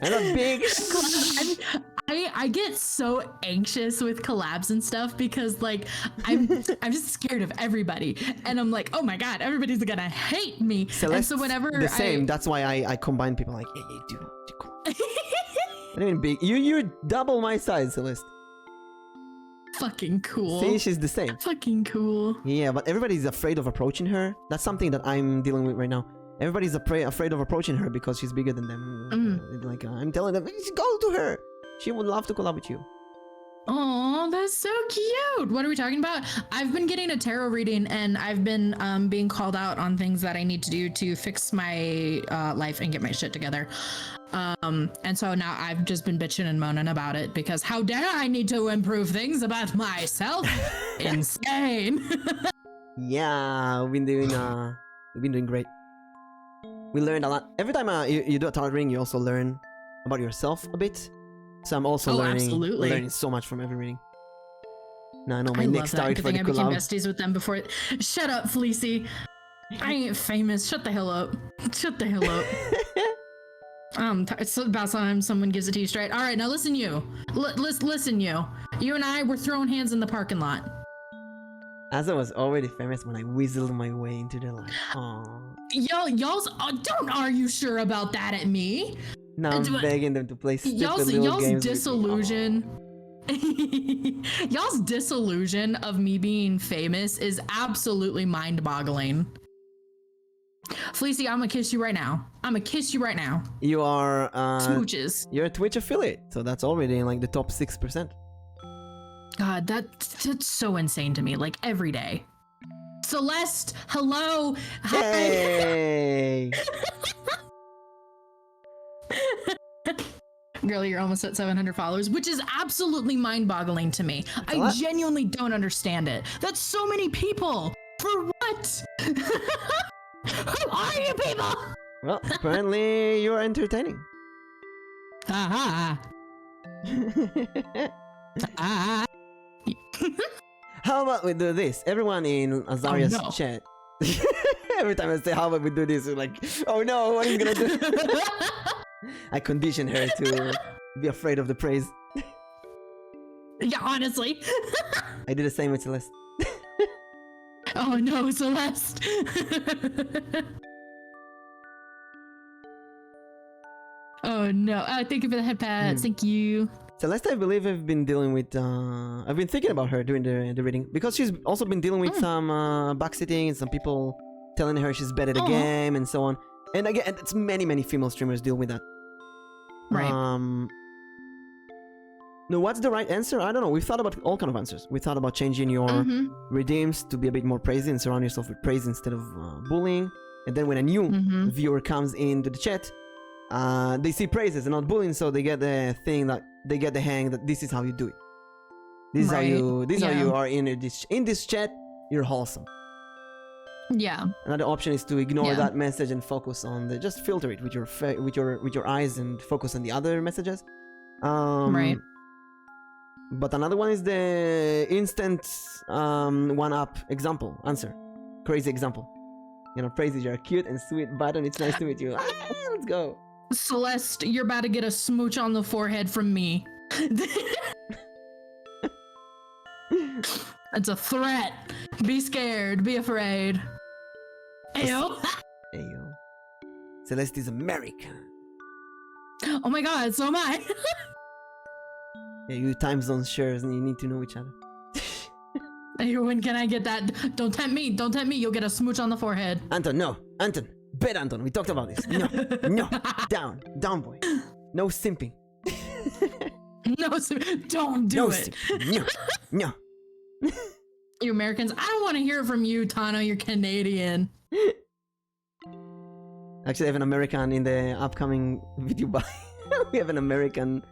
And a big. I get so anxious with collabs and stuff because like I'm just scared of everybody, and I'm like, oh my god, everybody's gonna hate me. Celeste, and so whenever the same. That's why I combine people like, hey, do I mean, big. You're double my size, Celeste. Fucking cool. See, she's the same. Fucking cool. Yeah, but everybody's afraid of approaching her. That's something that I'm dealing with right now. Everybody's afraid of approaching her because she's bigger than them. Like I'm telling them, go to her. She would love to collab with you. Oh, that's so cute. What are we talking about? I've been getting a tarot reading, and I've been being called out on things that I need to do to fix my life and get my shit together. And so now I've just been bitching and moaning about it because how dare I need to improve things about myself? Insane. Yeah, we've been doing great. We learned a lot. Every time you do a tarot reading, you also learn about yourself a bit. So I'm also learning so much from every reading. Now I know my next target for the collab. I became besties with them before. Shut up, Fleecy. I ain't famous. Shut the hell up. Shut the hell up. It's about time someone gives it to you straight. All right, now listen, you. Listen, you. You and I were throwing hands in the parking lot. As I was already famous when I weaseled my way into their life. Aww. Y'all's don't are you sure about that at me? Now I'm begging them to play stupid little games disillusion. Y'all's disillusion of me being famous is absolutely mind-boggling. Fleecy, I'm gonna kiss you right now. You are smooches. You're a Twitch affiliate, so that's already in like the top 6%. God, that's so insane to me. Like every day. Celeste, hello. Hey. Girl, you're almost at 700 followers, which is absolutely mind-boggling to me. I genuinely don't understand it. That's so many people. For what? Who are you people? Well, apparently you're entertaining. Ah. Ah. How about we do this? Everyone in Azariah's chat. Every time I say how about we do this, you're like, oh no, what are you gonna do? I conditioned her to be afraid of the praise. Yeah, honestly. I did the same with Celeste. Oh no, Celeste. Oh no. Thank you for the head pats. Thank you. Celeste, I believe I've been dealing with, I've been thinking about her during the reading, because she's also been dealing with some backsitting and some people telling her she's bad at the game and so on. And again, it's many female streamers deal with that. Right. No, what's the right answer? I don't know. We've thought about all kind of answers. We thought about changing your redeems to be a bit more praising and surround yourself with praise instead of bullying. And then when a new viewer comes into the chat, they see praises and not bullying, so they get the thing that they get the hang that this is how you do it. This is how you. This is how you are in this chat. You're wholesome. Yeah. Another option is to ignore that message and focus on just filter it with your eyes and focus on the other messages. Right. But another one is the instant one-up example answer, crazy example. You know, praise is you're cute and sweet button. It's nice to meet you. Let's go. Celeste, you're about to get a smooch on the forehead from me. It's a threat. Be scared. Be afraid. Ayo. Ayo. Celeste is American. Oh my god, so am I. Yeah, you time zone shares and you need to know each other. When can I get that? Don't tempt me. Don't tempt me. You'll get a smooch on the forehead. Anton, no. Anton. Bet, Anton. We talked about this. No. No. Down. Down, boy. No simping. No, don't do it. No. No. You Americans, I don't want to hear it from you, Tano. You're Canadian. Actually, I have an American in the upcoming video buy. We have an American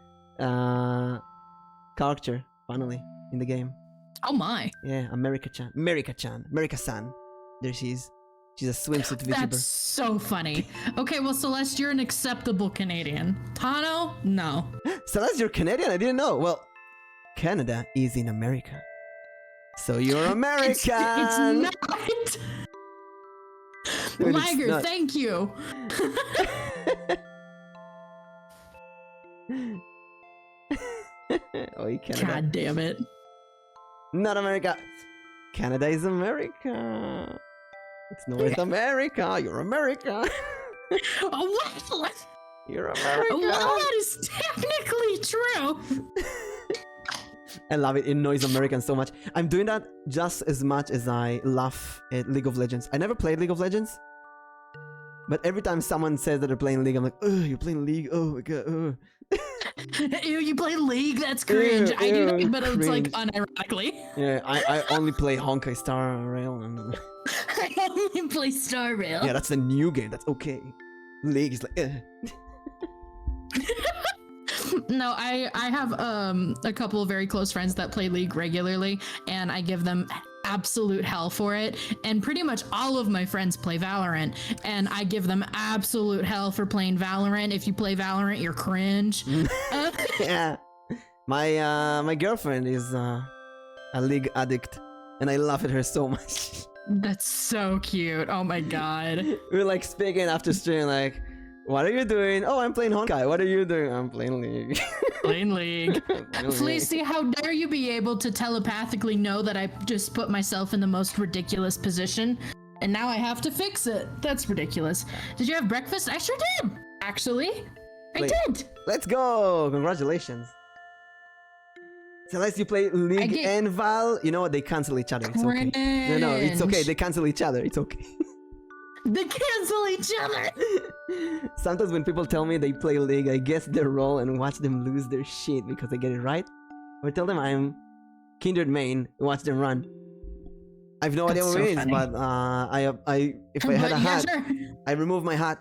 character, finally, in the game. Oh my. Yeah, America-chan. America-san. There she is. She's a swimsuit VTuber. That's so funny. Okay, well, Celeste, you're an acceptable Canadian. Tano, no. Celeste, you're Canadian? I didn't know. Well, Canada is in America. So you're American. It's not. Dude, Liger, not. thank you. Oh, Canada. God damn it. Not America. Canada is America. It's North America. You're America. Oh, what? You're America. Well, that is technically true. I love it. It annoys Americans so much. I'm doing that just as much as I laugh at League of Legends. I never played League of Legends. But every time someone says that they're playing League, I'm like, oh, you're playing League? Oh my god. Ew, you play League? That's cringe. Ew, I do that, ew, but it's like cringe. unironically. Yeah, I only play Honkai Star Rail. And... I only play Star Rail. yeah, that's the new game. That's okay. League is like, No, I have a couple of very close friends that play League regularly, and I give them absolute hell for it. And pretty much all of my friends play Valorant, and I give them absolute hell for playing Valorant. If you play Valorant, you're cringe. yeah. My girlfriend is a League addict, and I laugh at her so much. That's so cute. Oh my god. We're like speaking after stream, like, what are you doing? Oh, I'm playing Honkai. What are you doing? I'm playing League. Playing League. Please see, how dare you be able to telepathically know that I just put myself in the most ridiculous position, and now I have to fix it. That's ridiculous. Did you have breakfast? I sure did. Actually, I did. Let's go. Congratulations. So unless you play League and Val, you know what? They cancel each other. It's okay. No, it's okay. They cancel each other. It's okay. They cancel each other. Sometimes when people tell me they play League, I guess their role and watch them lose their shit because they get it right. Or tell them I'm Kindred main and watch them run. I have no idea what it means, but if I had a hat, I remove my hat.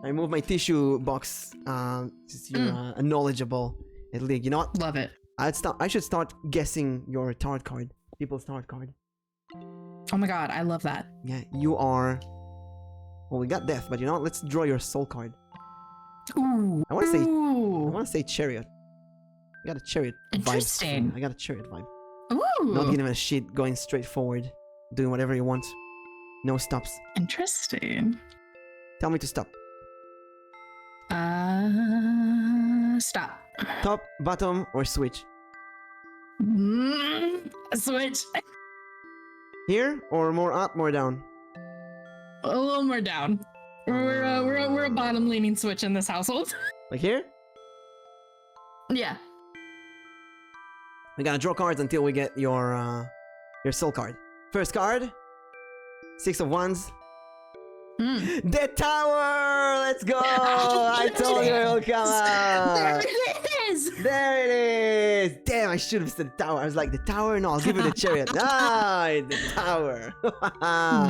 I remove my tissue box. Since you're knowledgeable at League, you know what? Love it. I should start guessing your tarot card, people's tarot card. Oh my god, I love that. Yeah, you are. Well, we got death, but you know what? Let's draw your soul card. Ooh. I want to say chariot. I got a chariot vibe. Interesting. I got a chariot vibe. Ooh. Not giving a shit, going straight forward, doing whatever you want. No stops. Interesting. Tell me to stop. Stop. Top, bottom, or switch? Switch. Here or more up, more down? A little more down. We're a bottom leaning switch in this household. Like here? Yeah. We gotta draw cards until we get your soul card. First card, 6 of Wands. The Tower! Let's go! I told you it will come out! There it is! There it is! Damn, I should have said Tower. I was like, the Tower? No, I'll give you the Chariot. Ah, the Tower.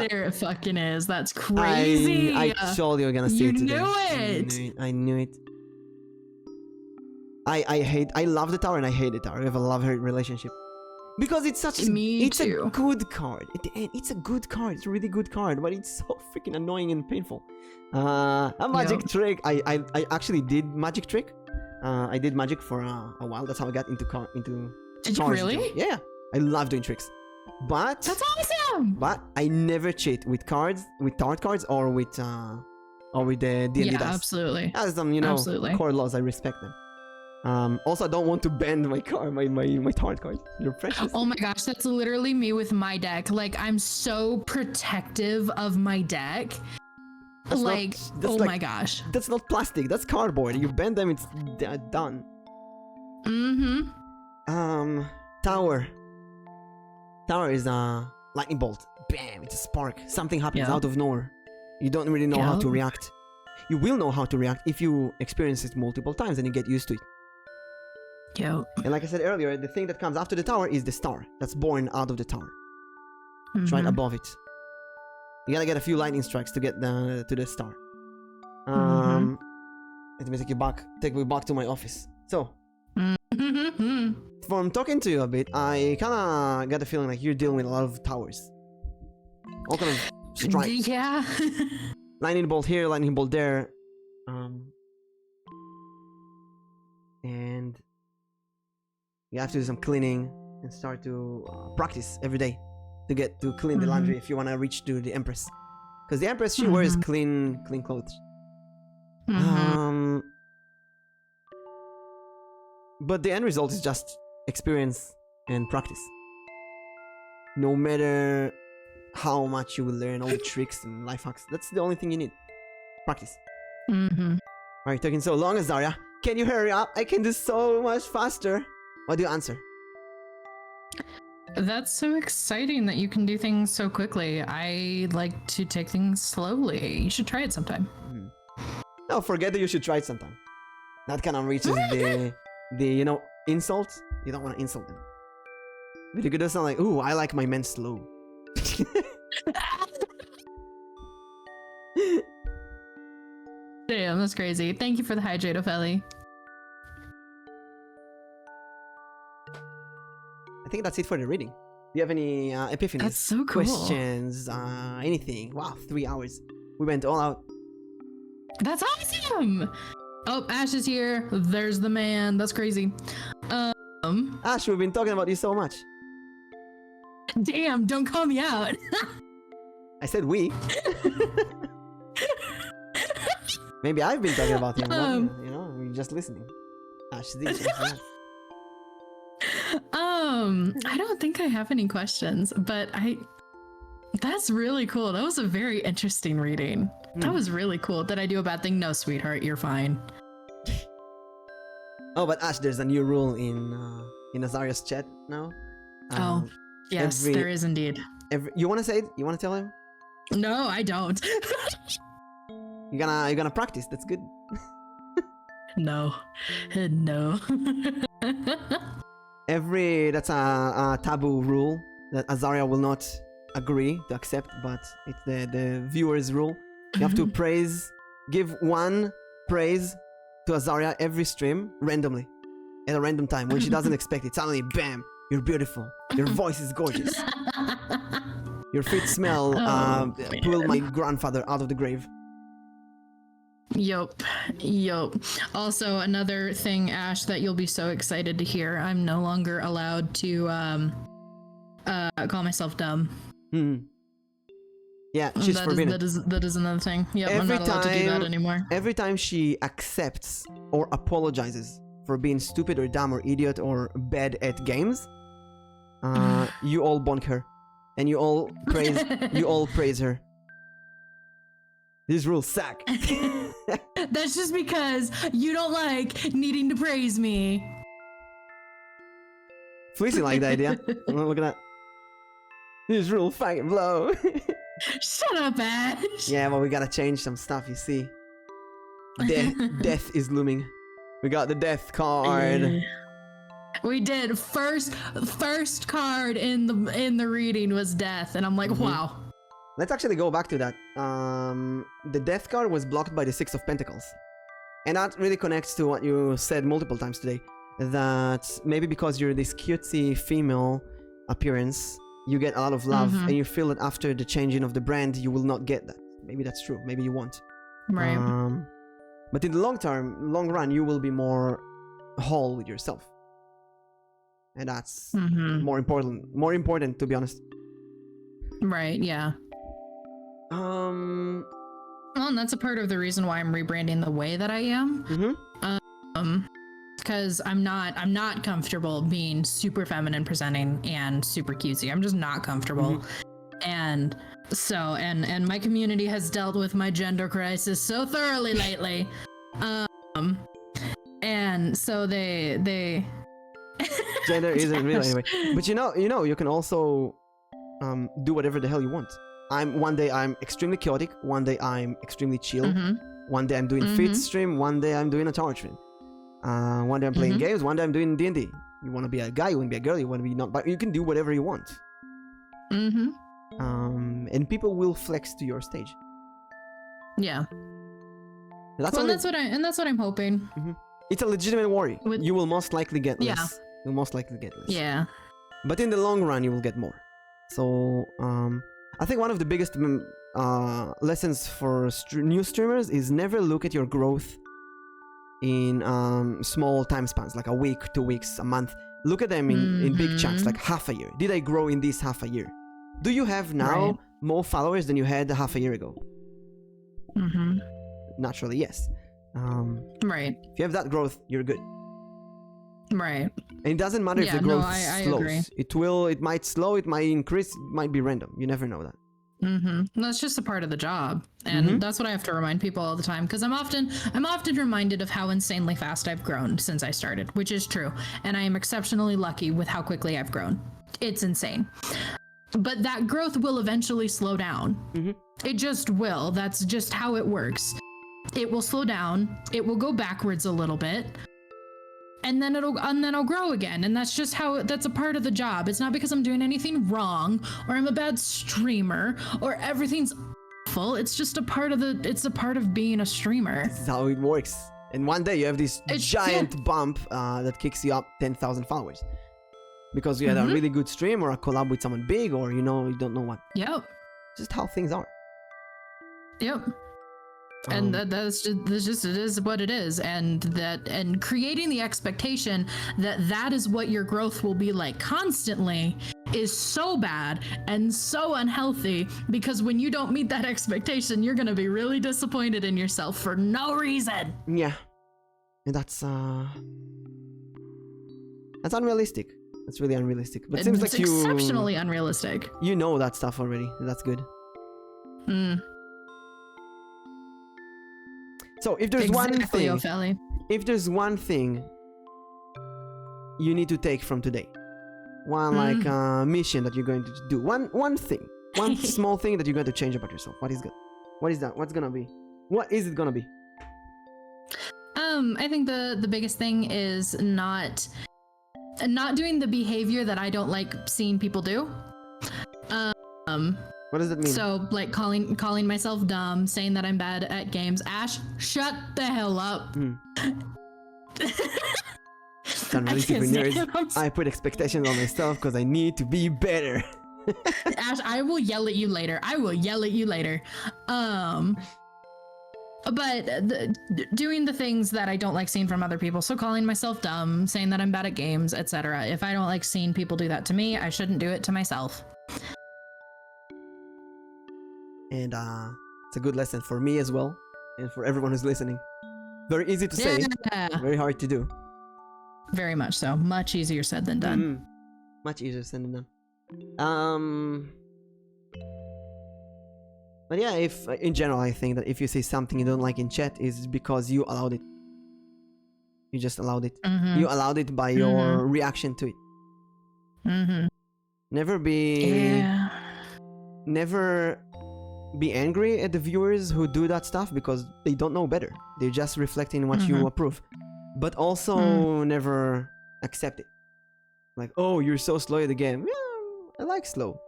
There it fucking is. That's crazy. I told you were gonna see it today. You knew it! I knew it. I love the Tower and I hate the Tower. We have a love-hate relationship. Because it's such it's a good card. At the end, it's a good card. It's a really good card, but it's so freaking annoying and painful. A magic trick. I actually did magic trick. I did magic for a while. That's how I got into Did you really? Yeah. I love doing tricks. But that's awesome. But I never cheat with cards, with tarot cards, or with the D&D dice. Yeah, absolutely. As some core laws, I respect them. Also, I don't want to bend my tarot cards. They're precious. Oh my gosh, that's literally me with my deck. Like, I'm so protective of my deck. My gosh. That's not plastic. That's cardboard. You bend them, it's done. Mm-hmm. Tower. tower is a lightning bolt. Bam! It's a spark. Something happens Yeah. out of nowhere. You don't really know how to react. You will know how to react if you experience it multiple times and you get used to it. Yep. And like I said earlier, the thing that comes after the tower is the star that's born out of the tower. It's right above it. You gotta get a few lightning strikes to get to the star. Let me take you back to my office. So, from talking to you a bit, I kinda got the feeling like you're dealing with a lot of towers. All kind of strikes. Yeah. Lightning bolt here, lightning bolt there. And you have to do some cleaning and start to practice every day to get to clean the laundry if you want to reach to the Empress. Because the Empress, she wears clean clothes. But the end result is just experience and practice. No matter how much you will learn all the tricks and life hacks, that's the only thing you need. Practice. Alright, taking so long, Azaria. Can you hurry up? I can do so much faster. What do you answer? That's so exciting that you can do things so quickly. I like to take things slowly. You should try it sometime. No, forget that you should try it sometime. That kind of reaches the insult. You don't want to insult them. But you could do something like, ooh, I like my men slow. Damn, that's crazy. Thank you for the hydrate, Ophelli. I think that's it for the reading. Do you have any epiphanies? That's so cool. Questions? Anything? Wow, 3 hours. We went all out. That's awesome! Oh, Ash is here. There's the man. That's crazy. Ash, we've been talking about you so much. Damn, don't call me out. I said we. Maybe I've been talking about him. We're just listening. Ash, I don't think I have any questions, but that's really cool. That was a very interesting reading. That was really cool. Did I do a bad thing? No, sweetheart, you're fine. Oh, but Ash, there's a new rule in Azariah's chat now. Yes, there is indeed. You want to say it? You want to tell him? No, I don't. You're gonna practice. That's good. No. That's a taboo rule that Azariah will not agree to accept, but it's the viewer's rule. You have to give one praise to Azariah every stream randomly at a random time when she doesn't expect it. Suddenly, bam! You're beautiful. Your voice is gorgeous. Your feet smell pulled my grandfather out of the grave. Yup. Also, another thing, Ash, that you'll be so excited to hear. I'm no longer allowed to call myself dumb. Yeah, she's forbidden. That is another thing. Yep, I'm not allowed to do that anymore. Every time she accepts or apologizes for being stupid or dumb or idiot or bad at games, you all bonk her, and you all praise her. These rules suck. That's just because you don't like needing to praise me. Fleecy like the idea. Look at that. These rules fucking blow. Shut up, Ash. Yeah, well, we gotta change some stuff, you see. Death is looming. We got the death card. We did. First card in the reading was death, and I'm like, wow. Let's actually go back to that. The death card was blocked by the Six of Pentacles. And that really connects to what you said multiple times today. That maybe because you're this cutesy female appearance, you get a lot of love, and you feel that after the changing of the brand, you will not get that. Maybe that's true. Maybe you won't. Right. But in the long run, you will be more whole with yourself. And that's more important, to be honest. Right, yeah. Well, and that's a part of the reason why I'm rebranding the way that I am. Because I'm not comfortable being super feminine presenting and super cutesy. I'm just not comfortable. And so, and my community has dealt with my gender crisis so thoroughly lately. And so they gender isn't real anyway. But you know, you can also do whatever the hell you want. One day I'm extremely chaotic, one day I'm extremely chill, one day I'm doing fit stream, one day I'm doing a tower stream. One day I'm playing games, one day I'm doing D&D. You want to be a guy, you want to be a girl, you want to be not, but you can do whatever you want. And people will flex to your stage. Yeah. That's what I'm hoping. It's a legitimate worry. You will most likely get less. You'll most likely get less. Yeah. But in the long run, you will get more. So, I think one of the biggest lessons for new streamers is never look at your growth in small time spans, like a week, 2 weeks, a month. Look at them in big chunks, like half a year. Did I grow in this half a year? Do you have now more followers than you had half a year ago? Naturally, yes. Right. If you have that growth, you're good. Right. And it doesn't matter if the growth slows. Agree. It might slow, it might increase, it might be random. You never know that. That's just a part of the job, and that's what I have to remind people all the time, because I'm often reminded of how insanely fast I've grown since I started, which is true, and I am exceptionally lucky with how quickly I've grown. It's insane, but that growth will eventually slow down. It just will. That's just how it works. It will slow down. It will go backwards a little bit. And then I'll grow again, and that's just that's a part of the job. It's not because I'm doing anything wrong, or I'm a bad streamer, or everything's awful. It's just a part of being a streamer. This is how it works. And one day you have this giant bump that kicks you up 10,000 followers because you had a really good stream or a collab with someone big, or you don't know what. Yep. Just how things are. Yep. And that's just it is what it is, and creating the expectation that is what your growth will be like constantly is so bad and so unhealthy, because when you don't meet that expectation, you're gonna be really disappointed in yourself for no reason. Yeah, and that's unrealistic. That's really unrealistic. But it seems like it's exceptionally unrealistic. You know that stuff already. That's good. So if there's if there's one thing you need to take from today, one mission that you're going to do, one thing, one small thing that you're going to change about yourself, what is good? What is that? What's gonna be? What is it gonna be? I think the biggest thing is not doing the behavior that I don't like seeing people do. What does that mean? So, like calling myself dumb, saying that I'm bad at games. Ash, shut the hell up. It's unrealistic for nerds. I put expectations on myself because I need to be better. Ash, I will yell at you later. But doing the things that I don't like seeing from other people. So calling myself dumb, saying that I'm bad at games, etc. If I don't like seeing people do that to me, I shouldn't do it to myself. And it's a good lesson for me as well, and for everyone who's listening. Very easy to say, very hard to do. Very much so. Much easier said than done. Much easier said than done. But yeah, if in general, I think that if you say something you don't like in chat, is because you allowed it. You just allowed it. You allowed it by your reaction to it. Never be angry at the viewers who do that stuff because they don't know better. They're just reflecting what you approve. But also never accept it. Like, oh, you're so slow at the game. Yeah, I like slow.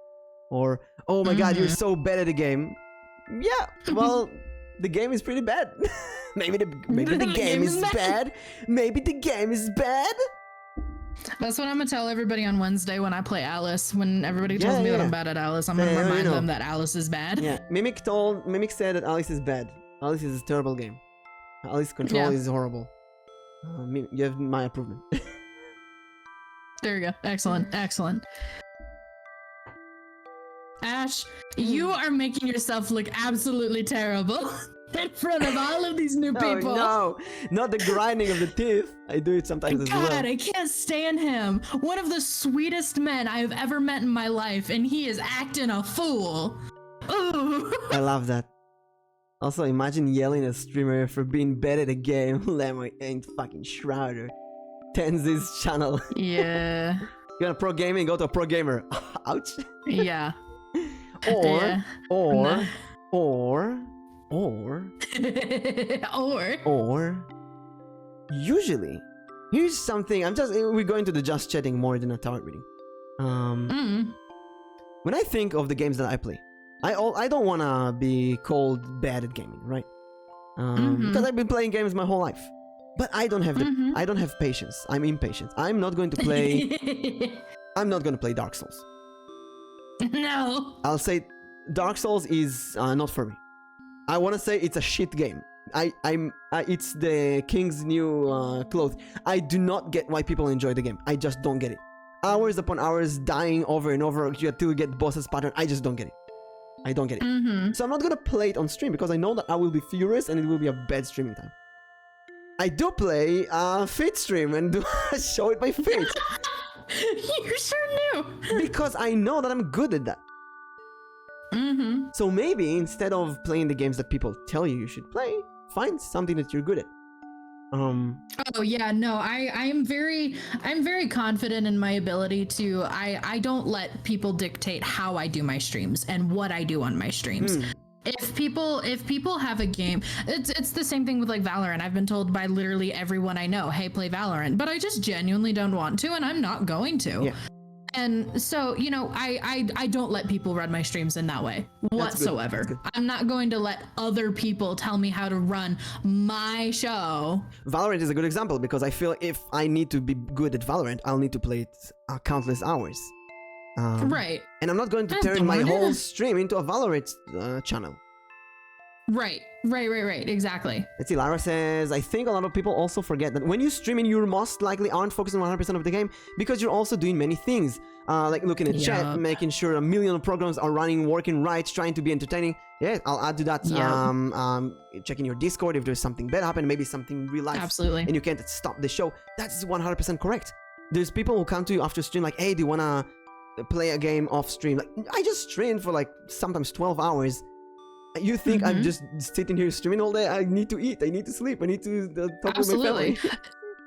Or, oh my god, you're so bad at the game. Yeah, well, the game is pretty bad. maybe the game is bad. Maybe the game is bad. That's what I'm gonna tell everybody on Wednesday when I play Alice. When everybody tells me that I'm bad at Alice, I'm gonna remind them that Alice is bad. Yeah, Mimic said that Alice is bad. Alice is a terrible game. Alice control is horrible. You have my approval. There you go. Excellent. Ash, you are making yourself look absolutely terrible in front of all of these new people. No, not the grinding of the teeth. I do it sometimes as well. God, I can't stand him. One of the sweetest men I have ever met in my life, and he is acting a fool. Ooh. I love that. Also, imagine yelling at a streamer for being bad at a game. Lemon ain't fucking Shrouder. Tenzi's channel. Yeah. You want a pro gaming? Go to a pro gamer. Ouch. Yeah. Or, Yeah. or, No. or, or, usually, here's something. We're going to the just chatting more than a tarot reading. When I think of the games that I play, I don't wanna be called bad at gaming, right? Because I've been playing games my whole life, but I don't have I don't have patience. I'm impatient. I'm not going to play. I'm not going to play Dark Souls. No. I'll say Dark Souls is not for me. I want to say it's a shit game. It's the king's new clothes. I do not get why people enjoy the game. I just don't get it. Hours upon hours dying over and over until you get boss's pattern. I just don't get it. I don't get it. So I'm not gonna play it on stream because I know that I will be furious and it will be a bad streaming time. I do play Fit stream and do show it my feet. You sure knew. Because I know that I'm good at that. So maybe instead of playing the games that people tell you should play, find something that you're good at. Oh yeah, no, I'm very confident in my ability to I don't let people dictate how I do my streams and what I do on my streams. If people have a game, it's the same thing with like Valorant. I've been told by literally everyone I know, hey, play Valorant, but I just genuinely don't want to, and I'm not going to. Yeah. And so, you know, I don't let people run my streams in that way whatsoever. That's good. I'm not going to let other people tell me how to run my show. Valorant is a good example because I feel if I need to be good at Valorant, I'll need to play it countless hours. Right. And I'm not going to turn my whole stream into a Valorant channel. Right. Exactly. Let's see, Lara says, I think a lot of people also forget that when you stream and you most likely aren't focusing 100% of the game because you're also doing many things. Like looking at chat, making sure a million programs are running, working right, trying to be entertaining. Yeah, I'll add to that. Checking your Discord if there's something bad happen, maybe something real life. Absolutely. And you can't stop the show. That's 100% correct. There's people who come to you after stream like, hey, do you want to play a game off stream? Like, I just streamed for like sometimes 12 hours. You think I'm just sitting here streaming all day? I need to eat. I need to sleep. I need to talk with my family.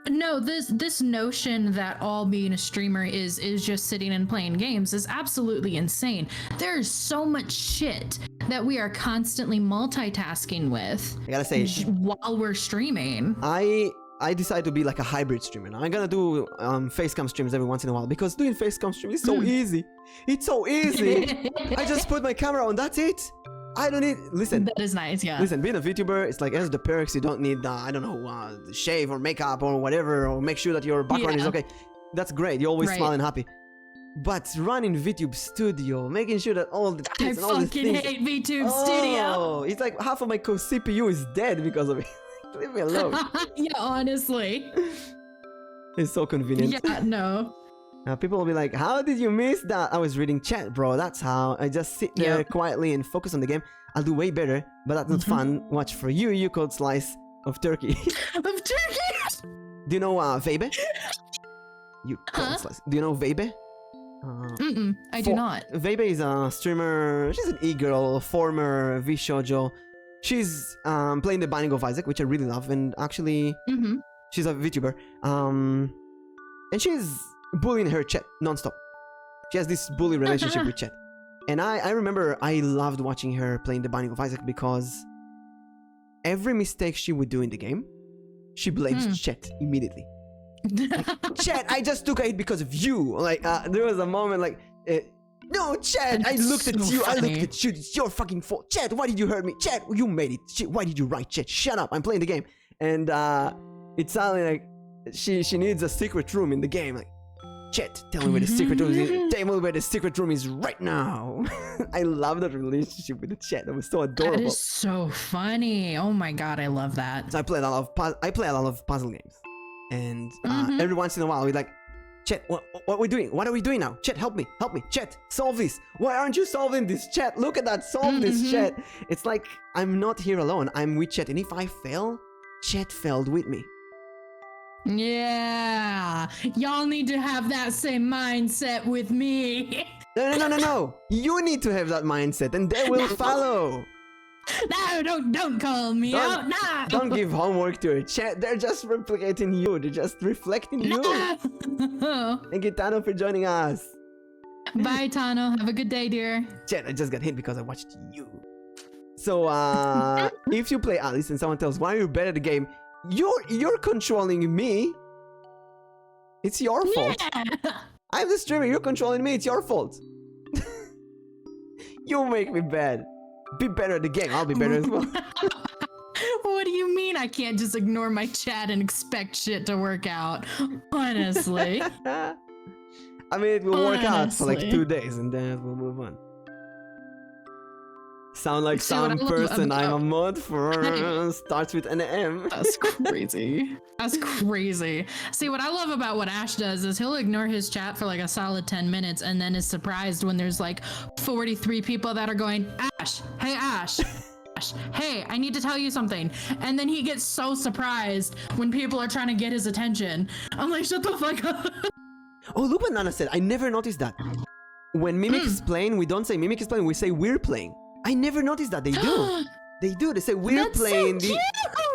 No, this notion that all being a streamer is just sitting and playing games is absolutely insane. There's so much shit that we are constantly multitasking with. I gotta say, while we're streaming. I decided to be like a hybrid streamer. Now I'm gonna do facecam streams every once in a while because doing facecam stream is so easy. It's so easy. I just put my camera on. That's it. I don't need. Listen. That is nice, yeah. Listen, being a VTuber, it's like it has the perks. You don't need, I don't know, shave or makeup or whatever, or make sure that your background is okay. That's great. You're always smiling, happy. But running VTube Studio, making sure that all the things and all the things. I fucking hate VTube Studio. Oh, it's like half of my CPU is dead because of it. Leave me alone. Yeah, honestly. It's so convenient. Yeah, no. People will be like, how did you miss that? I was reading chat, bro. That's how. I just sit there quietly and focus on the game. I'll do way better, but that's not fun. Watch for you. You could slice of turkey. Of turkey? Do you know Vebe? You cold slice. Do you know Vebe? I do not. Vebe is a streamer. She's an e-girl, former V-shoujo. She's playing the Binding of Isaac, which I really love, and actually, she's a VTuber. And she's bullying her chat non-stop. She has this bully relationship with chat. And I remember I loved watching her playing the Binding of Isaac because every mistake she would do in the game, she blames chat immediately. Like, chat, I just took a hit because of you. Like, there was a moment like, no, chat, I looked at you, I looked at you, it's your fucking fault. Chat, why did you hurt me? Chat, you made it. Chat, why did you write? Chat, shut up, I'm playing the game. And it sounded like she needs a secret room in the game. Like, chat, tell me where the secret room is. Tell me where the secret room is right now. I love that relationship with the chat. That was so adorable. That is so funny. Oh my god, I love that. So I play a lot of puzzle games, and every once in a while we're like, chat, what are we doing? What are we doing now? Chat, help me, chat, solve this. Why aren't you solving this? Chat, look at that, solve this, chat. It's like I'm not here alone. I'm with chat, and if I fail, chat failed with me. Yeah, y'all need to have that same mindset with me. No. You need to have that mindset, and they will follow. No, don't call me out. No. Don't give homework to your chat. They're just replicating you. They're just reflecting you. No. Thank you, Tano, for joining us. Bye, Tano. Have a good day, dear. Chat, I just got hit because I watched you. So, if you play Alice and someone tells why you're better at the game, you're controlling me. It's your fault. I'm the streamer. You're controlling me. It's your fault. You make me bad. Be better at the game. I'll be better as well. What do you mean I can't just ignore my chat and expect shit to work out? Honestly. I mean, it will work out for like 2 days and then we'll move on. Sound like some person I'm a mod for starts with an M. That's crazy. That's crazy. See, what I love about what Ash does is he'll ignore his chat for like a solid 10 minutes and then is surprised when there's like 43 people that are going, Ash, hey Ash, Ash, hey, I need to tell you something. And then he gets so surprised when people are trying to get his attention. I'm like, shut the fuck up. Oh, look what Nana said. I never noticed that. When Mimic is playing, we don't say Mimic is playing, we say we're playing. I never noticed that. They do. They do. They say we're playing this.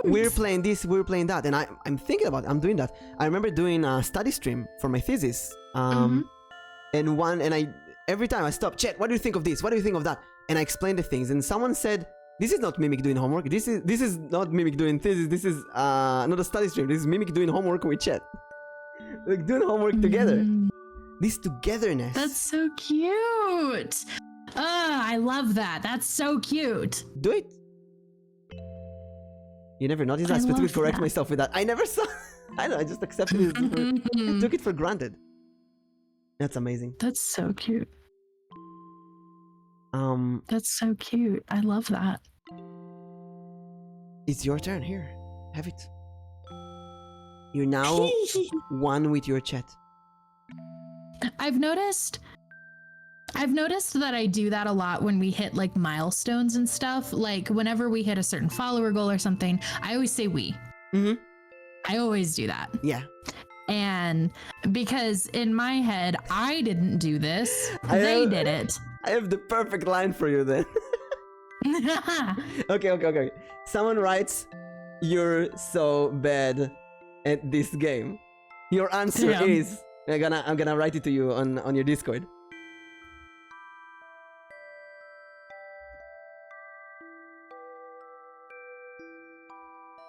We're playing this. We're playing that. And I'm thinking about it. I'm doing that. I remember doing a study stream for my thesis. And every time I stop, chat, what do you think of this? What do you think of that? And I explained the things. And someone said, this is not Mimic doing homework. This is not Mimic doing thesis. This is not a study stream. This is Mimic doing homework with chat. Like doing homework together. This togetherness. That's so cute. I love that. That's so cute. Do it. You never noticed that? I specifically correct myself with that. I never saw. I don't know. I just accepted it. I took it for granted. That's amazing. That's so cute. That's so cute. I love that. It's your turn. Here, have it. You're now one with your chat. I've noticed that I do that a lot when we hit like milestones and stuff. Like whenever we hit a certain follower goal or something, I always say we. I always do that. Yeah. And because in my head, I didn't do this. They did it. I have the perfect line for you then. Okay. Someone writes, "You're so bad at this game." Your answer is, I'm gonna write it to you on your Discord.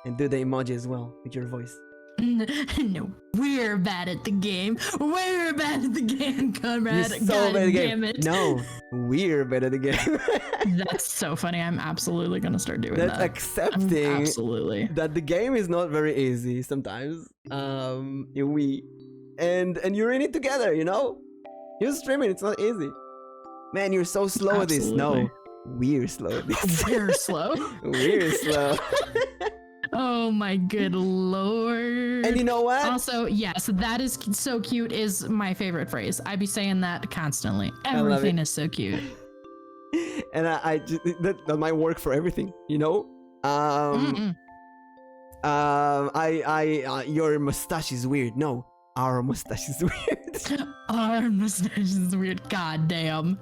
And do the emoji as well with your voice. No, we're bad at the game. We're bad at the game, comrade. You're so bad at the game. It. No, we're bad at the game. That's so funny. I'm absolutely gonna start doing that. That's accepting absolutely that the game is not very easy sometimes. And you're in it together, you know? You're streaming, it's not easy. Man, you're so slow at this. No, we're slow at this. We're slow? We're slow. Oh my good lord. And you know what? Also, yes, that is so cute is my favorite phrase. I be saying that constantly. Everything is so cute. And that might work for everything, you know? Your mustache is weird. No, our mustache is weird. Our mustache is weird. God damn.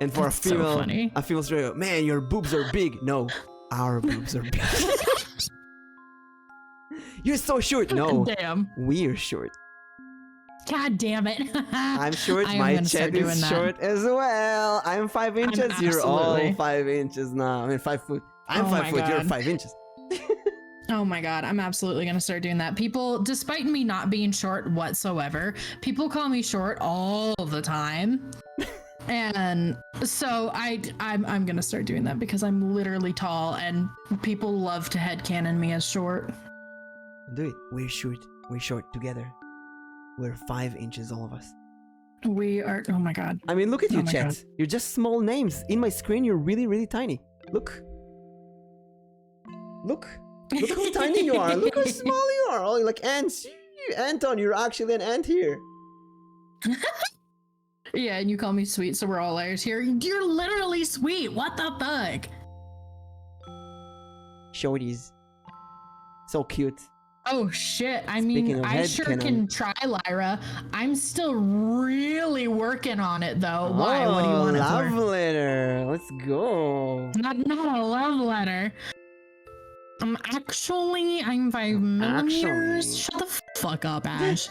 And for That's a female, so funny. a female straight, man, your boobs are big. No, our boobs are big. You're so short. No, damn. We're short. God damn it. I'm short. My chat is short as well. I'm 5 inches. You're all 5 inches now. I mean, 5 foot. I'm 5 foot. You're 5 inches. Oh my god, I'm absolutely gonna start doing that. People, despite me not being short whatsoever, people call me short all the time. And so I'm gonna start doing that because I'm literally tall and people love to headcanon me as short. Do it. We're short. We're short together. We're 5 inches, all of us. We are. Oh my god. I mean, look at you, chat. You're just small names. In my screen, you're really, really tiny. Look. Look how tiny you are. Look how small you are. Oh, like ants. Anton, you're actually an ant here. Yeah, and you call me sweet, so we're all liars here. You're literally sweet. What the fuck? Shorties. So cute. Oh shit. I mean, I sure can try, Lyra. I'm still really working on it though. Why? What do you want it for? Love letter. Let's go. not a love letter. I'm 5 millimeters. Actually. Shut the fuck up, Ash.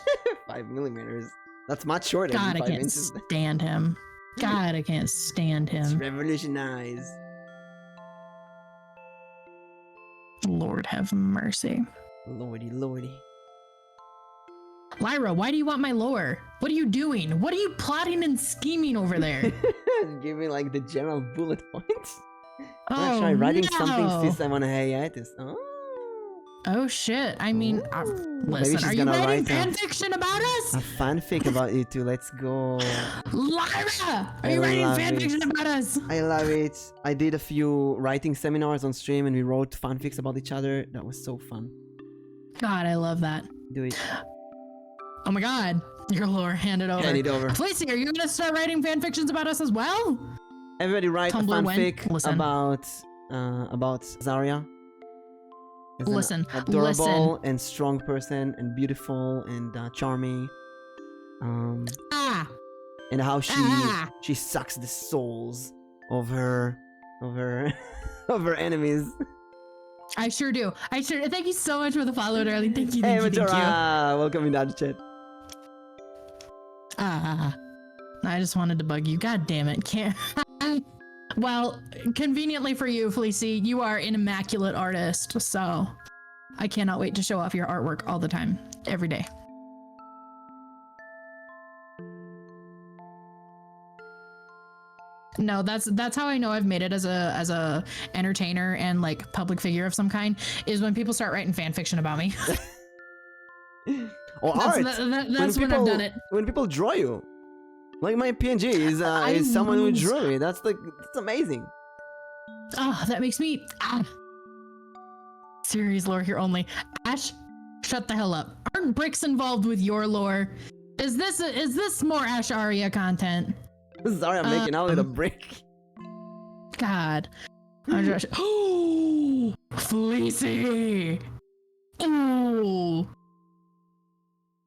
5 millimeters. That's much shorter God, than I 5 can't inches. stand him. God, I can't stand It's him. revolutionized. Lord have mercy. Lordy, lordy. Lyra, why do you want my lore? What are you doing? What are you plotting and scheming over there? Give me like the general bullet points. Oh, I'm try writing something no. since I'm on a hiatus. Oh shit. I mean, Maybe listen, she's are you gonna writing write fan fiction about us? a fanfic about you two. Let's go. Lyra, are I you writing love fan it. fiction about us? I love it. I did a few writing seminars on stream and we wrote fanfics about each other. That was so fun. God, I love that. Do it. Oh my god, your lore, hand it over. Hand it over. Fleecy, are you gonna start writing fan fictions about us as well? Everybody write Tumblr a when? fanfic Listen. about Zaria. As an Listen, adorable and strong person and beautiful and charming. And how she sucks the souls of her of her enemies. I sure do. Thank you so much for the follow, darling. Thank you. Hey, Thank you. Matora! Welcome in the chat. I just wanted to bug you. God damn it. Can't. Well, conveniently for you, Fleecy, you are an immaculate artist, so I cannot wait to show off your artwork all the time, every day. No, that's how I know I've made it as a entertainer and like public figure of some kind, is when people start writing fan fiction about me. Or art. That's when I've done it. When people draw you. Like my PNG is someone who drew me. That's amazing. Oh, that makes me Series lore here only. Ash, shut the hell up. Aren't bricks involved with your lore? Is this more Ash Aria content? Sorry, I'm making out with a brick. God. Oh, Fleecy. Ooh.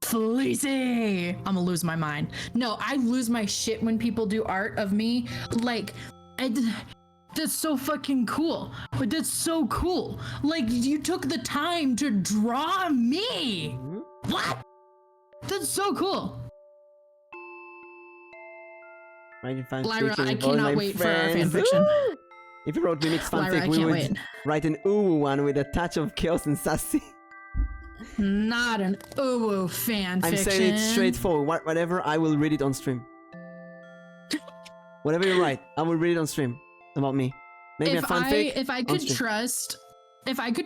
Fleecy. I'm gonna lose my mind. No, I lose my shit when people do art of me. Like, that's so fucking cool. But that's so cool. Like, you took the time to draw me. What? That's so cool. Lyra, I cannot wait for our fanfiction. If you wrote Mimic's fanfic, we would write an ooh one with a touch of chaos and sassy. Not an ooh fanfiction. I'm saying it straightforward. Whatever, I will read it on stream. Whatever you write, I will read it on stream about me. Maybe a fanfic. If I could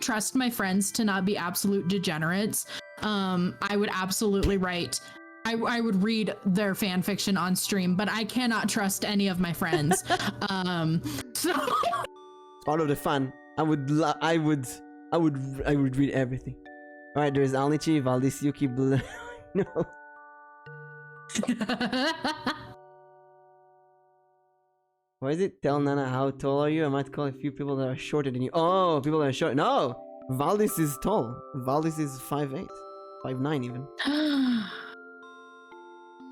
trust my friends to not be absolute degenerates, I would absolutely write. I would read their fan fiction on stream, but I cannot trust any of my friends. So part of the fun. I would read everything. All right, there's Alnichi, Valdis, Yuki, no. What is it? Tell Nana how tall are you? I might call a few people that are shorter than you. Oh, people that are short. No, Valdis is tall. Valdis is 5'8", 5'9" even.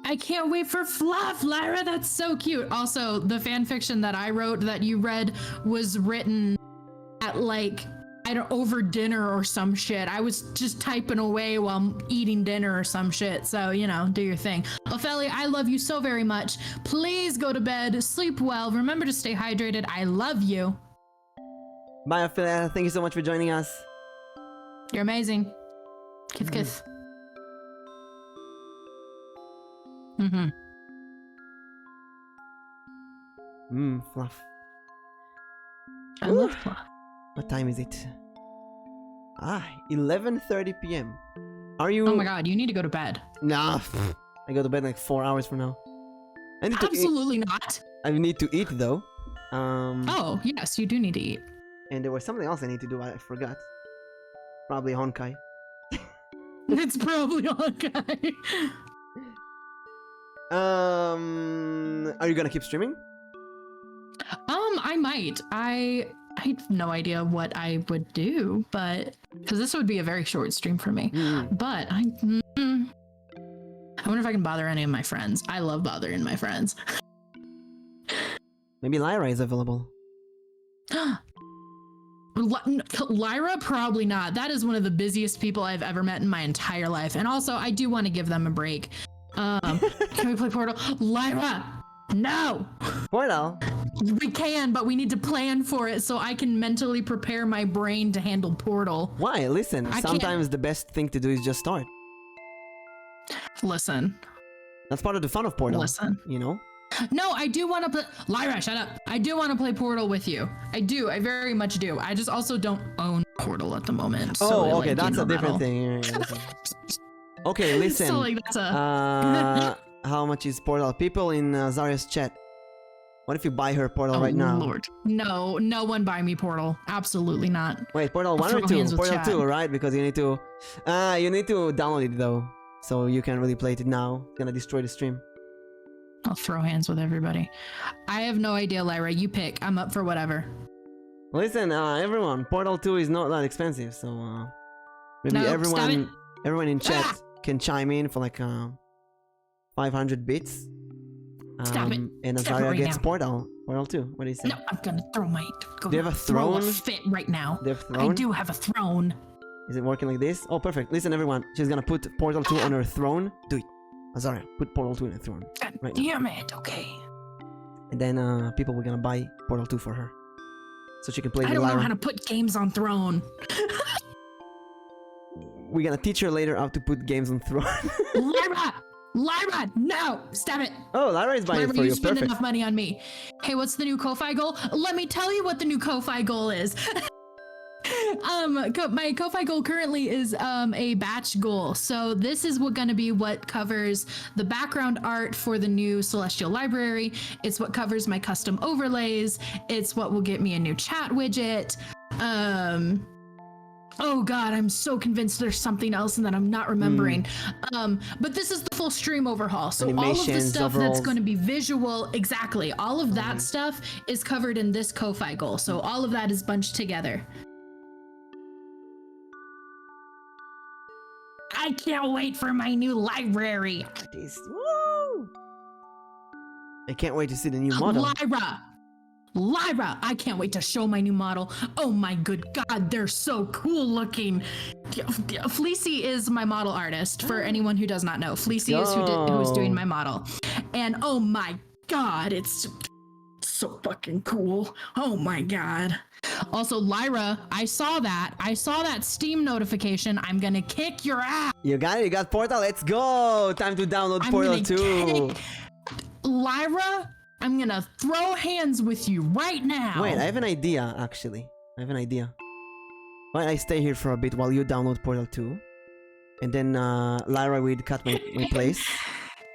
I can't wait for fluff, Lyra. That's so cute. Also, the fan fiction that I wrote that you read was written at like, over dinner or some shit. I was just typing away while eating dinner or some shit. So, you know, do your thing. Ophelia, I love you so very much. Please go to bed, sleep well. Remember to stay hydrated. I love you. Bye, Ophelia. Thank you so much for joining us. You're amazing. Kiss, kiss. Fluff. I love fluff. What time is it? 11:30 p.m. Are you? Oh my god, you need to go to bed. Nah, I go to bed like 4 hours from now. I need Absolutely not. I need to eat though. Oh yes, you do need to eat. And there was something else I need to do. I forgot. Probably Honkai. It's probably Honkai. Are you gonna keep streaming? I might. I have no idea what I would do, but because this would be a very short stream for me. But I wonder if I can bother any of my friends. I love bothering my friends. Maybe Lyra is available. Lyra, probably not. That is one of the busiest people I've ever met in my entire life. And also, I do want to give them a break. Can we play Portal? Lyra, no. Portal? We can, but we need to plan for it so I can mentally prepare my brain to handle Portal. Why? Listen, sometimes the best thing to do is just start. Listen. That's part of the fun of Portal. Listen. You know? No, I do want to play. Lyra, shut up. I do want to play Portal with you. I do. I very much do. I just also don't own Portal at the moment. Oh, so okay. That's a different thing. Okay, listen. So, like, that's a... how much is Portal? People in Zariah's chat. What if you buy her Portal right now? Lord. No, no one buy me Portal. Absolutely not. Wait, Portal 1 or 2? Portal 2, right? Because you need to download it though. So you can't really play it now. It's gonna destroy the stream. I'll throw hands with everybody. I have no idea, Lyra. You pick. I'm up for whatever. Listen, everyone, Portal 2 is not that expensive, so maybe everyone in chat can chime in for like 500 bits. Stop it. And Stop Azariah right gets now. Portal 2. What do you say? No, I'm gonna throw my. Do you have a throne? Throw a fit right now. Do you have a throne? I do have a throne. Is it working like this? Oh, perfect. Listen, everyone. She's gonna put Portal 2 on her throne. Do it. Azariah, put Portal 2 in her throne. God right damn it. Okay. And then people were gonna buy Portal 2 for her. So she can play I with don't Lyra. know how to put games on throne. We're gonna teach her later how to put games on throne. Lyra, no! Stop it! Oh, Lyra is buying Lyra, it for you. You spend Perfect. enough money on me. Hey, what's the new Ko-Fi goal? Let me tell you what the new Ko-Fi goal is. My Ko-Fi goal currently is a batch goal. So this is gonna be what covers the background art for the new Celestial Library. It's what covers my custom overlays. It's what will get me a new chat widget. Oh god, I'm so convinced there's something else and that I'm not remembering. But this is the full stream overhaul. So all of the stuff that's going to be visual, exactly, all of that stuff is covered in this Ko-Fi goal. So all of that is bunched together. I can't wait for my new library. Woo! I can't wait to see the new model. Lyra, I can't wait to show my new model. Oh my good god, they're so cool looking. Fleecy is my model artist, for anyone who does not know. Fleecy is who's doing my model. And oh my god, it's so fucking cool. Oh my god. Also, Lyra, I saw that Steam notification. I'm gonna kick your ass. You got it, you got Portal, let's go. Time to download Portal 2. Lyra, I'm gonna throw hands with you right now. Wait, I have an idea, actually. Why don't I stay here for a bit while you download Portal 2? And then Lyra will cut my place.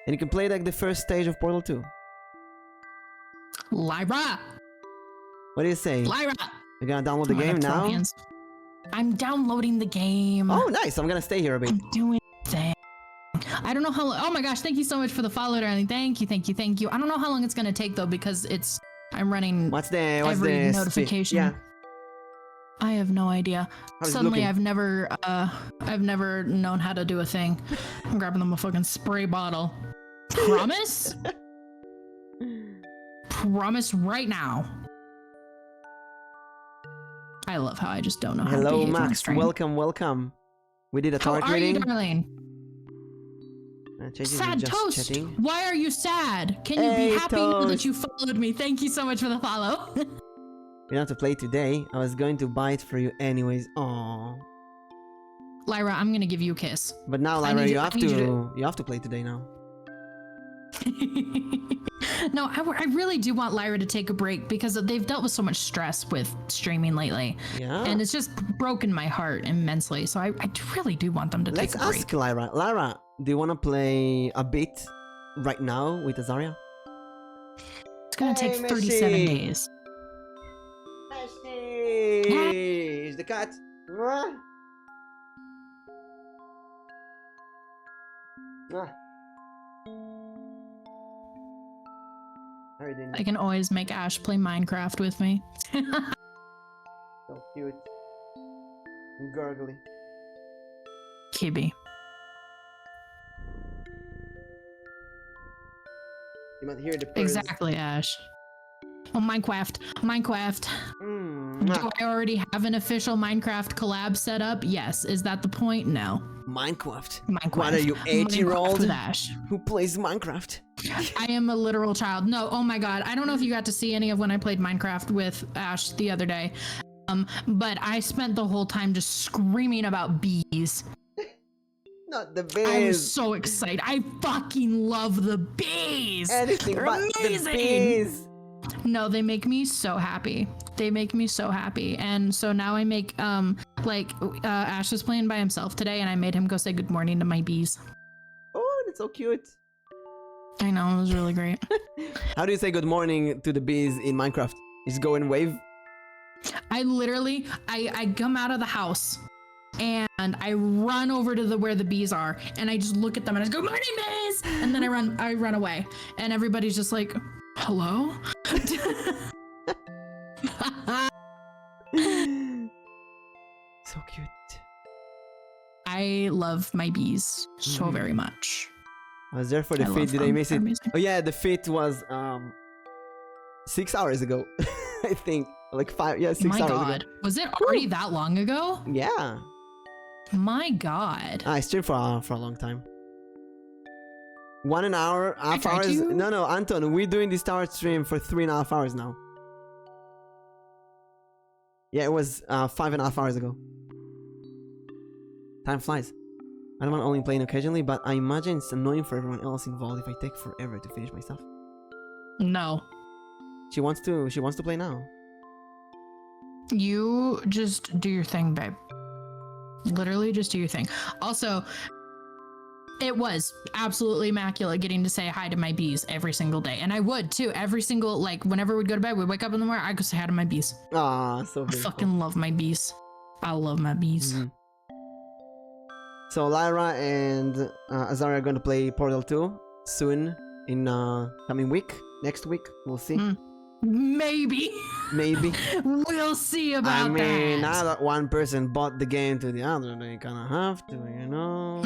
And you can play like the first stage of Portal 2. Lyra! What do you say? Lyra! You're gonna download the game now? I'm downloading the game. Oh, nice. I'm gonna stay here a bit. I'm doing thing. I don't know how long. Oh my gosh, thank you so much for the follow, darling. Thank you. I don't know how long it's gonna take though, because I'm running what's every the notification. Yeah. I have no idea. Suddenly I've never known how to do a thing. I'm grabbing them a fucking spray bottle. Promise? Promise right now. I love how I just don't know how to behave. Hello, Max. Welcome. We did a tart reading. How are you, darling? Sad toast. Chatting. Why are you sad? Can you be happy that you followed me? Thank you so much for the follow. You don't have to play today. I was going to buy it for you anyways. Aww. Lyra, I'm gonna give you a kiss. But now, Lyra, you have to play today now. No, I really do want Lyra to take a break because they've dealt with so much stress with streaming lately. Yeah. And it's just broken my heart immensely. So I really do want them to take a break. Let's ask Lyra. Lyra, do you want to play a bit right now with Azariah? It's gonna take 37 days. Is the cat? I can always make Ash play Minecraft with me. So cute. And gurgly. Kibby. You might hear the purrs. Exactly, Ash. Oh, Minecraft. Do I already have an official Minecraft collab set up? Yes. Is that the point? No. Minecraft. Minecraft. What are you, 8-year-old? with Ash. Who plays Minecraft? I am a literal child. No, oh my god. I don't know if you got to see any of when I played Minecraft with Ash the other day. But I spent the whole time just screaming about bees. Not the bees. I was so excited. I fucking love the bees. Anything They're but amazing. the bees. No, they make me so happy. They make me so happy. And so now I make Ash was playing by himself today and I made him go say good morning to my bees. Oh, that's so cute. I know, it was really great. How do you say good morning to the bees in Minecraft? Just go and wave? I literally I come out of the house and I run over to where the bees are and I just look at them and I just go, morning bees, and then I run away and everybody's just like, hello. So cute. I love my bees so very much. I was there for the feat. Did I miss it? Oh yeah, the feat was 6 hours ago. I think like 5. Yeah, 6 hours ago. Was it already that long ago? Yeah. My god. I streamed for a long time. 1 hour, half hours. No, Anton, we're doing this tower stream for 3.5 hours now. Yeah, it was 5.5 hours ago. Time flies. I don't only playing occasionally, but I imagine it's annoying for everyone else involved if I take forever to finish my stuff. No. She wants to play now. You just do your thing, babe. Literally just do your thing. Also, it was absolutely immaculate getting to say hi to my bees every single day. And I would too. Every single, like, whenever we'd go to bed, we'd wake up in the morning, I could say hi to my bees. Ah, so beautiful. I fucking love my bees. I love my bees. Mm-hmm. So Lyra and Azaria are going to play Portal 2 soon in coming week. Next week, we'll see. Maybe. We'll see about that. I mean, now that one person bought the game to the other, they kind of have to, you know.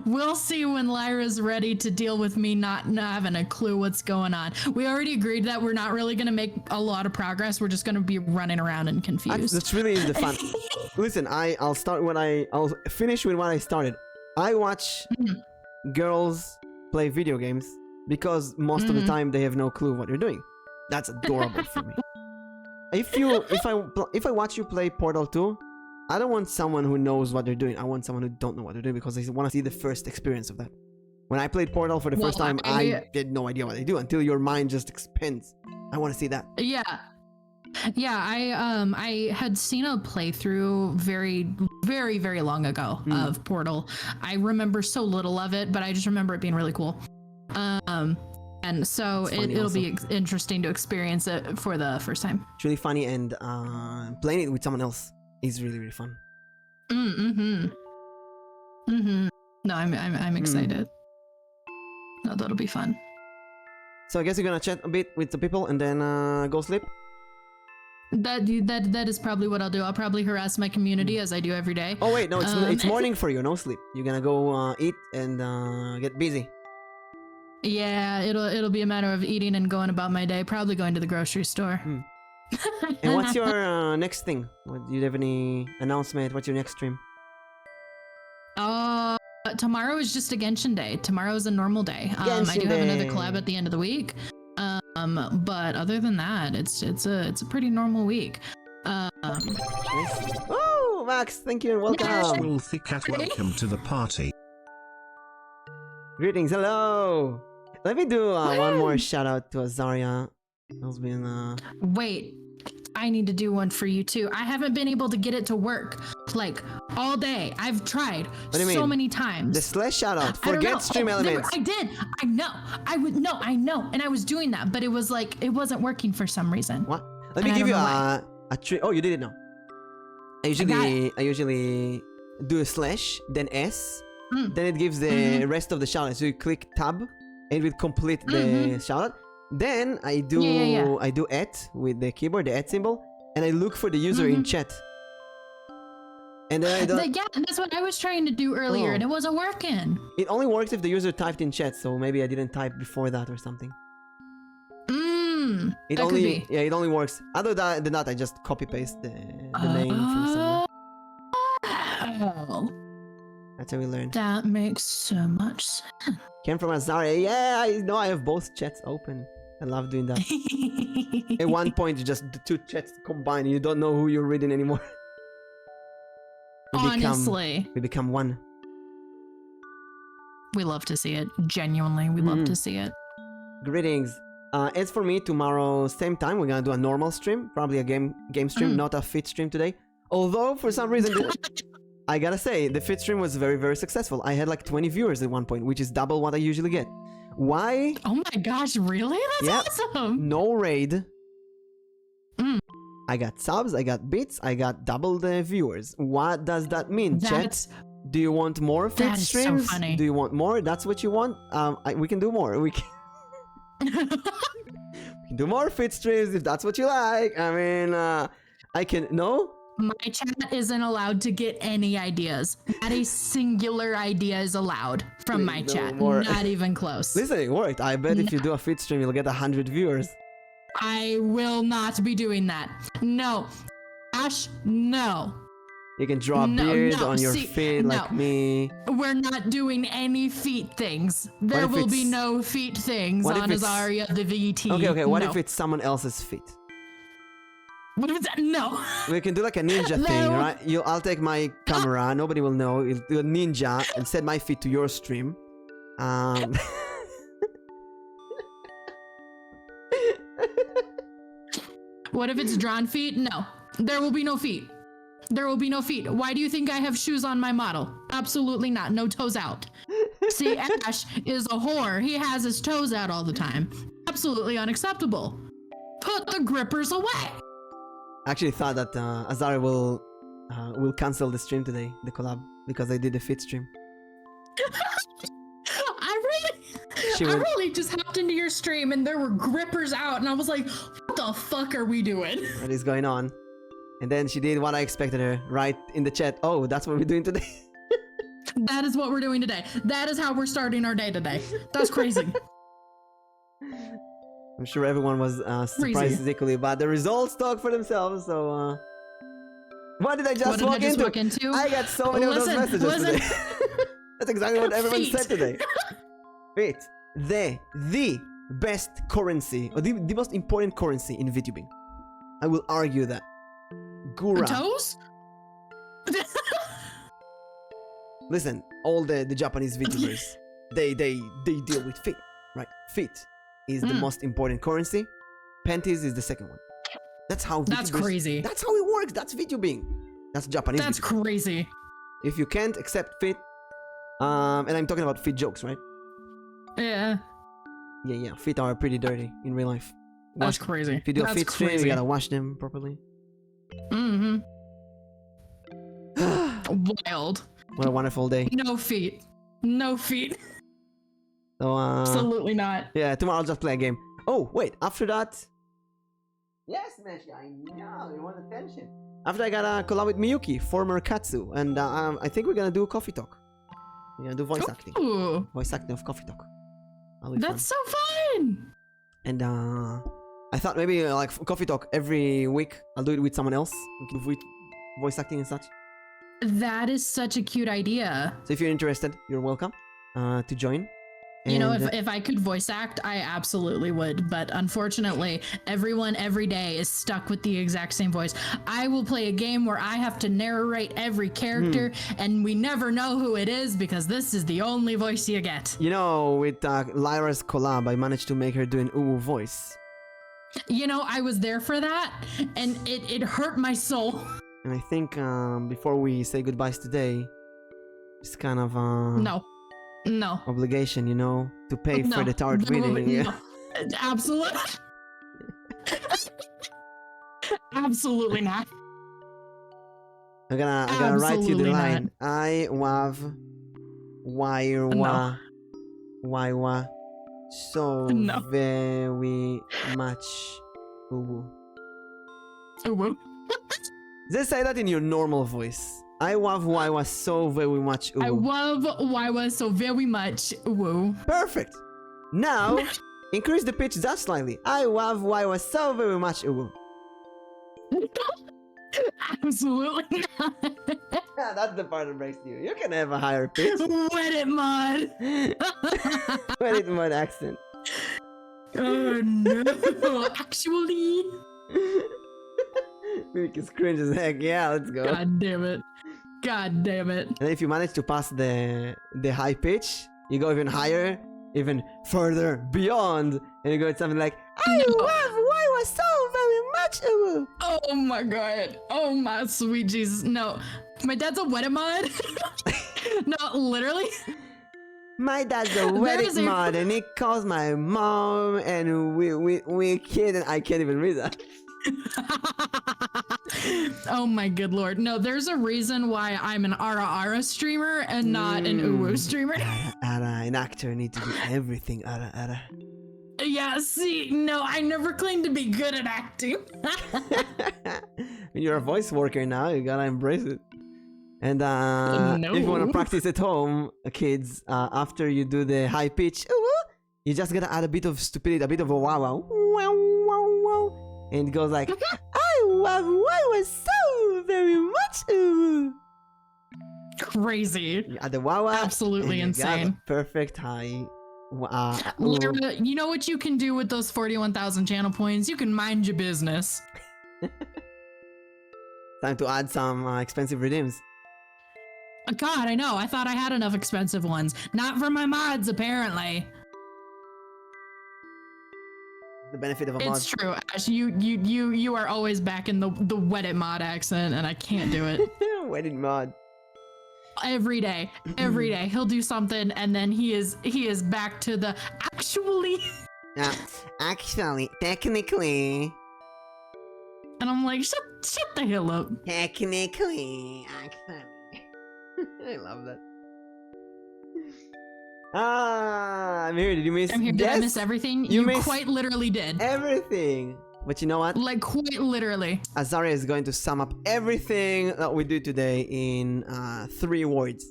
We'll see when Lyra's ready to deal with me not having a clue what's going on. We already agreed that we're not really going to make a lot of progress. We're just going to be running around and confused. That's really the fun. Listen, I'll finish with what I started. I watch girls play video games because most of the time they have no clue what they're doing. That's adorable for me. If I watch you play Portal 2, I don't want someone who knows what they're doing. I want someone who don't know what they're doing because I want to see the first experience of that. When I played Portal for the first time, I had no idea what they do until your mind just expands. I want to see that. Yeah. I had seen a playthrough very, very, very long ago of Portal. I remember so little of it, but I just remember it being really cool. And so it'll be interesting to experience it for the first time. It's really funny, and playing it with someone else is really, really fun. No, I'm excited. No, that'll be fun. So I guess you're gonna chat a bit with the people and then go sleep. That is probably what I'll do. I'll probably harass my community as I do every day. Oh wait, no, it's morning for you. No sleep. You're gonna go eat and get busy. Yeah, it'll be a matter of eating and going about my day. Probably going to the grocery store. And what's your next thing? Do you have any announcement? What's your next stream? Tomorrow is just a Genshin day. Tomorrow is a normal day. I do have another collab at the end of the week. But other than that, it's a pretty normal week. Oh, Max, thank you and welcome. Wolfie Cat, welcome to the party. Greetings, hello. Let me do one more shout out to Azaria. Has been Wait, I need to do one for you too. I haven't been able to get it to work like all day. I've tried so many times. The slash shout out. Forget stream elements. I did. I know. I know. And I was doing that, but it was like it wasn't working for some reason. What? Let me give you a trick. Oh, you did it now. I usually do a slash, then S, then it gives the rest of the shout out. So you click tab, and it will complete the shout out. Then I do I do @ with the keyboard, the @ symbol, and I look for the user in chat. And then I don't. Yeah, that's what I was trying to do earlier, and it wasn't working. It only works if the user typed in chat, so maybe I didn't type before that or something. It that only could be. it only works. Other than that, I just copy paste the name from somewhere. Oh, That's how we learn. that makes so much sense. Came from Azaria. Yeah, I know. I have both chats open. I love doing that. At one point, you just the two chats combine. You don't know who you're reading anymore. Honestly, we become one. we love to see it. Genuinely, we love to see it. Greetings. As for me, tomorrow same time we're gonna do a normal stream, probably a game stream, not a fit stream today. Although for some reason, I gotta say the fit stream was very successful. I had like 20 viewers at one point, which is double what I usually get. Why? Oh my gosh, really? That's awesome. No raid. I got subs, I got bits, I got double the viewers. What does that mean, chat? Do you want more fit streams? So funny. Do you want more? That's what you want? We can do more. We can do more fit streams if that's what you like. I mean, I can... No? My chat isn't allowed to get any ideas. Not a singular idea is allowed from my chat. More. Not even close. Listen, it worked. I bet if you do a fit stream, you'll get 100 viewers. I will not be doing that. No. Ash, no. You can draw a beard on your feet like me. We're not doing any feet things. There will be no feet things on AzariahVt. Okay. What if it's someone else's feet? What is that? No. We can do like a ninja thing, right? I'll take my camera. Nobody will know. You'll do a ninja and set my feet to your stream. What if it's drawn feet? No. There will be no feet. There will be no feet. Why do you think I have shoes on my model? Absolutely not. No toes out. See, Ash is a whore. He has his toes out all the time. Absolutely unacceptable. Put the grippers away. I actually thought that Azaria will cancel the stream today, the collab, because I did the fit stream. I really just hopped into your stream and there were grippers out and I was like, what the fuck are we doing? What is going on? And then she did what I expected her, right in the chat. Oh, that's what we're doing today. That is what we're doing today. That is how we're starting our day today. That's crazy. I'm sure everyone was surprised equally, but the results talk for themselves, so... What did I just walk into? I got so many of those messages today. That's exactly what everyone said today. Wait, the best currency, or the most important currency in VTubing. I will argue that. Gura. Toes? Listen, all the Japanese VTubers, they deal with feet, right? Feet is the most important currency. Panties is the second one. That's how. That's crazy. That's how it works. That's VTubing. That's Japanese. That's VTubing. Crazy. If you can't accept feet, and I'm talking about feet jokes, right? Yeah. Yeah. Feet are pretty dirty in real life. That's crazy. If you do a feet stream, you gotta wash them properly. Wild. What a wonderful day. No feet. No feet. So, absolutely not. Yeah, tomorrow I'll just play a game. Oh, wait, after that... Yes, Meshi, I know, you want attention. After I got a collab with Miyuki, former Katsu, and I think we're gonna do coffee talk. We're gonna do voice acting. Voice acting of coffee talk. That's so fun! And I thought maybe like coffee talk every week. I'll do it with someone else. We can do voice acting and such. That is such a cute idea. So if you're interested, you're welcome to join. You know, if I could voice act, I absolutely would. But unfortunately, everyone every day is stuck with the exact same voice. I will play a game where I have to narrate every character, and we never know who it is because this is the only voice you get. You know, with Lyra's collab, I managed to make her do an uwu voice. You know, I was there for that, and it hurt my soul. And I think before we say goodbyes today, it's kind of No. obligation, you know, to pay for the tarot reading. Yeah. No. Absolutely. Absolutely not. I'm gonna write you the line. I love Waiwa so very much. Uwu. Uwu. Just say that in your normal voice. I love Waiwa so very much. Uwu. I love Waiwa so very much. Woo. Perfect. Now Increase the pitch just slightly. I love why was so very much. Absolutely not. Yeah, that's the part that breaks you. You can have a higher pitch. Wet it, mod. Wet it mud accent. Oh no. Actually. Mimic is cringe as heck. Yeah, let's go. God damn it. God damn it. And if you manage to pass the high pitch, you go even higher, even further beyond, and you go to something like, I love why was so very much. Oh my god. Oh my sweet Jesus. No. My dad's a wedding mod. No, literally. My dad's a wedding mod, and he calls my mom, and we kid, and I can't even read that. Oh my good lord. No, there's a reason why I'm an Ara streamer and not an Uwu streamer. Ara, an actor need to do everything, Ara. Yeah, see, no, I never claimed to be good at acting. You're a voice worker now, you gotta embrace it. And No. if you wanna practice at home, kids, after you do the high pitch, you just gotta add a bit of stupidity, a bit of a wow. And it goes like, I love why was so very much. Crazy. At the wawa, Absolutely insane. Perfect high. Lara, you know what you can do with those 41,000 channel points? You can mind your business. Time to add some expensive redeems. God, I know. I thought I had enough expensive ones. Not for my mods, apparently. The benefit of a mod. It's true, Ash. You are always back in the wet it mod accent, and I can't do it. Wedding mod. Every day, he'll do something, and then he is back to the actually. Actually, technically. And I'm like, shut the hell up. Technically, actually. I love that. I'm here. Did you miss? I'm here. Did I miss everything? You quite literally did. Everything. But you know what? Like, quite literally. Azariah is going to sum up everything that we do today in 3 words.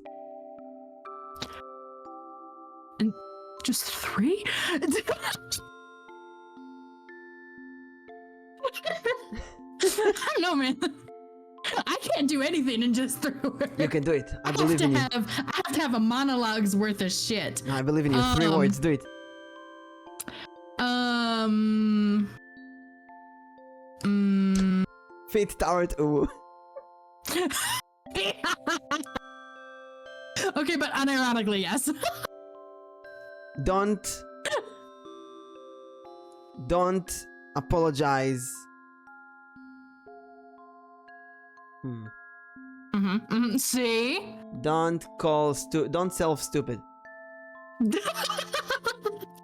And just 3? I don't know, man. I can't do anything in just 3 words. You can do it. I believe in you. I have to have a monologue's worth of shit. I believe in you. 3 words. Do it. Fit toward Uwu. Okay, but unironically, yes. Don't apologize. See? Don't self stupid.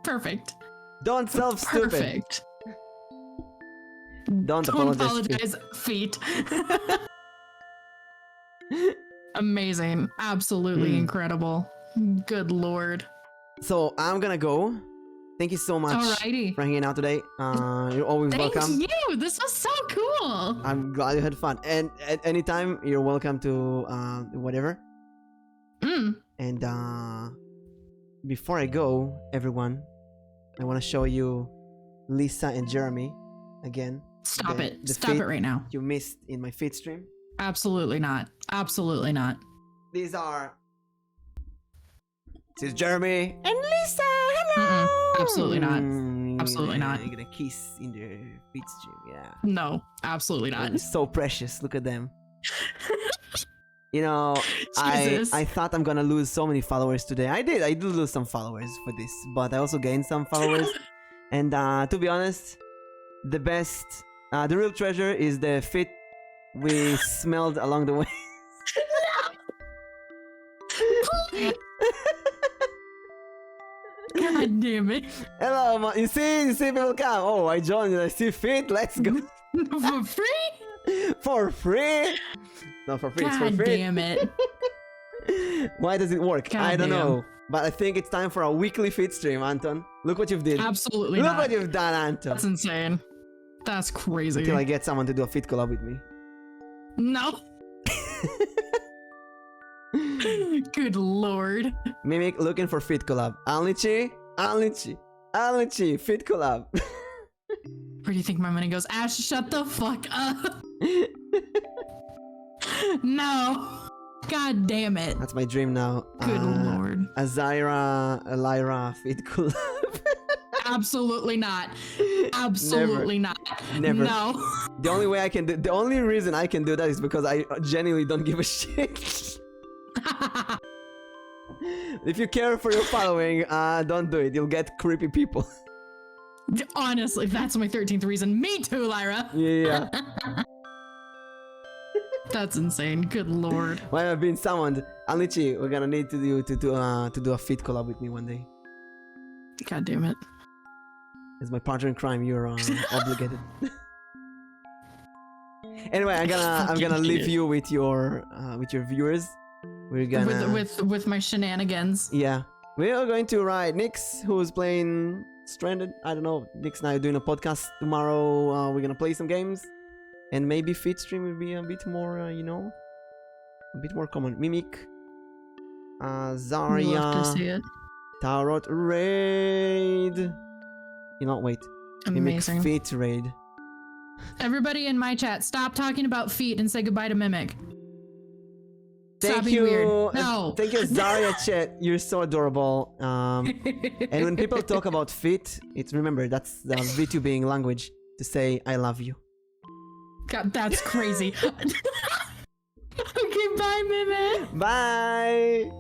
Perfect. Don't self stupid. Perfect. Don't apologize, feet. Amazing. Absolutely incredible. Good lord. So I'm gonna go. Thank you so much Alrighty. for hanging out today. You're always welcome. Thank you. This was so cool. I'm glad you had fun. And at any time, you're welcome to whatever. And before I go, everyone, I want to show you Lisa and Jeremy again. Stop it. Stop it right now. You missed in my feed stream. Absolutely not. Absolutely not. This is Jeremy and Lisa. Hello. Absolutely not. Absolutely not. You're gonna kiss in the feed stream. Yeah. No, absolutely not. It's so precious. Look at them. You know, I thought I'm gonna lose so many followers today. I did lose some followers for this, but I also gained some followers. And to be honest, the real treasure is the fit we smelled along the way. God damn it. Hello, you see people come. Oh, I joined and I see fit. Let's go. For free? For free? No, for free. God it's for free. Damn it. Why does it work? God I don't damn. know. But I think it's time for a weekly feed stream, Anton. Look what you've did. Absolutely Look not. what you've done, Anton. That's insane. That's crazy. Until I get someone to do a fit collab with me. No. Good lord. Mimic looking for fit collab. Alnichi. Alechi, fit collab. Where do you think my money goes? Ash, shut the fuck up. No. God damn it. That's my dream now. Good lord. Lyra, fit collab. Absolutely not. Absolutely not. Never. No. The only way I can do, the only reason I can do that is because I genuinely don't give a shit. If you care for your following, don't do it. You'll get creepy people. Honestly, that's my 13th reason. Me too, Lyra. Yeah. That's insane. Good lord. Why am I being summoned? Alichi, we're gonna need to do a fit collab with me one day. God damn it. As my partner in crime, you're obligated. Anyway, I'm gonna leave you with your viewers. We're gonna with my shenanigans. Yeah, we are going to ride Nix, who's playing Stranded. I don't know. Nix and I are doing a podcast tomorrow. We're gonna play some games, and maybe Fit stream will be a bit more, a bit more common. Mimic, Zarya, Love to see it. Tarot raid. Wait. Amazing. Mimic Fit raid. Everybody in my chat, stop talking about feet and say goodbye to Mimic. Thank you. Weird. No. Thank you, Zaria chat. You're so adorable. And when people talk about fit, remember that's the VTubing language to say I love you. God, that's crazy. Okay, bye, Mimic. Bye.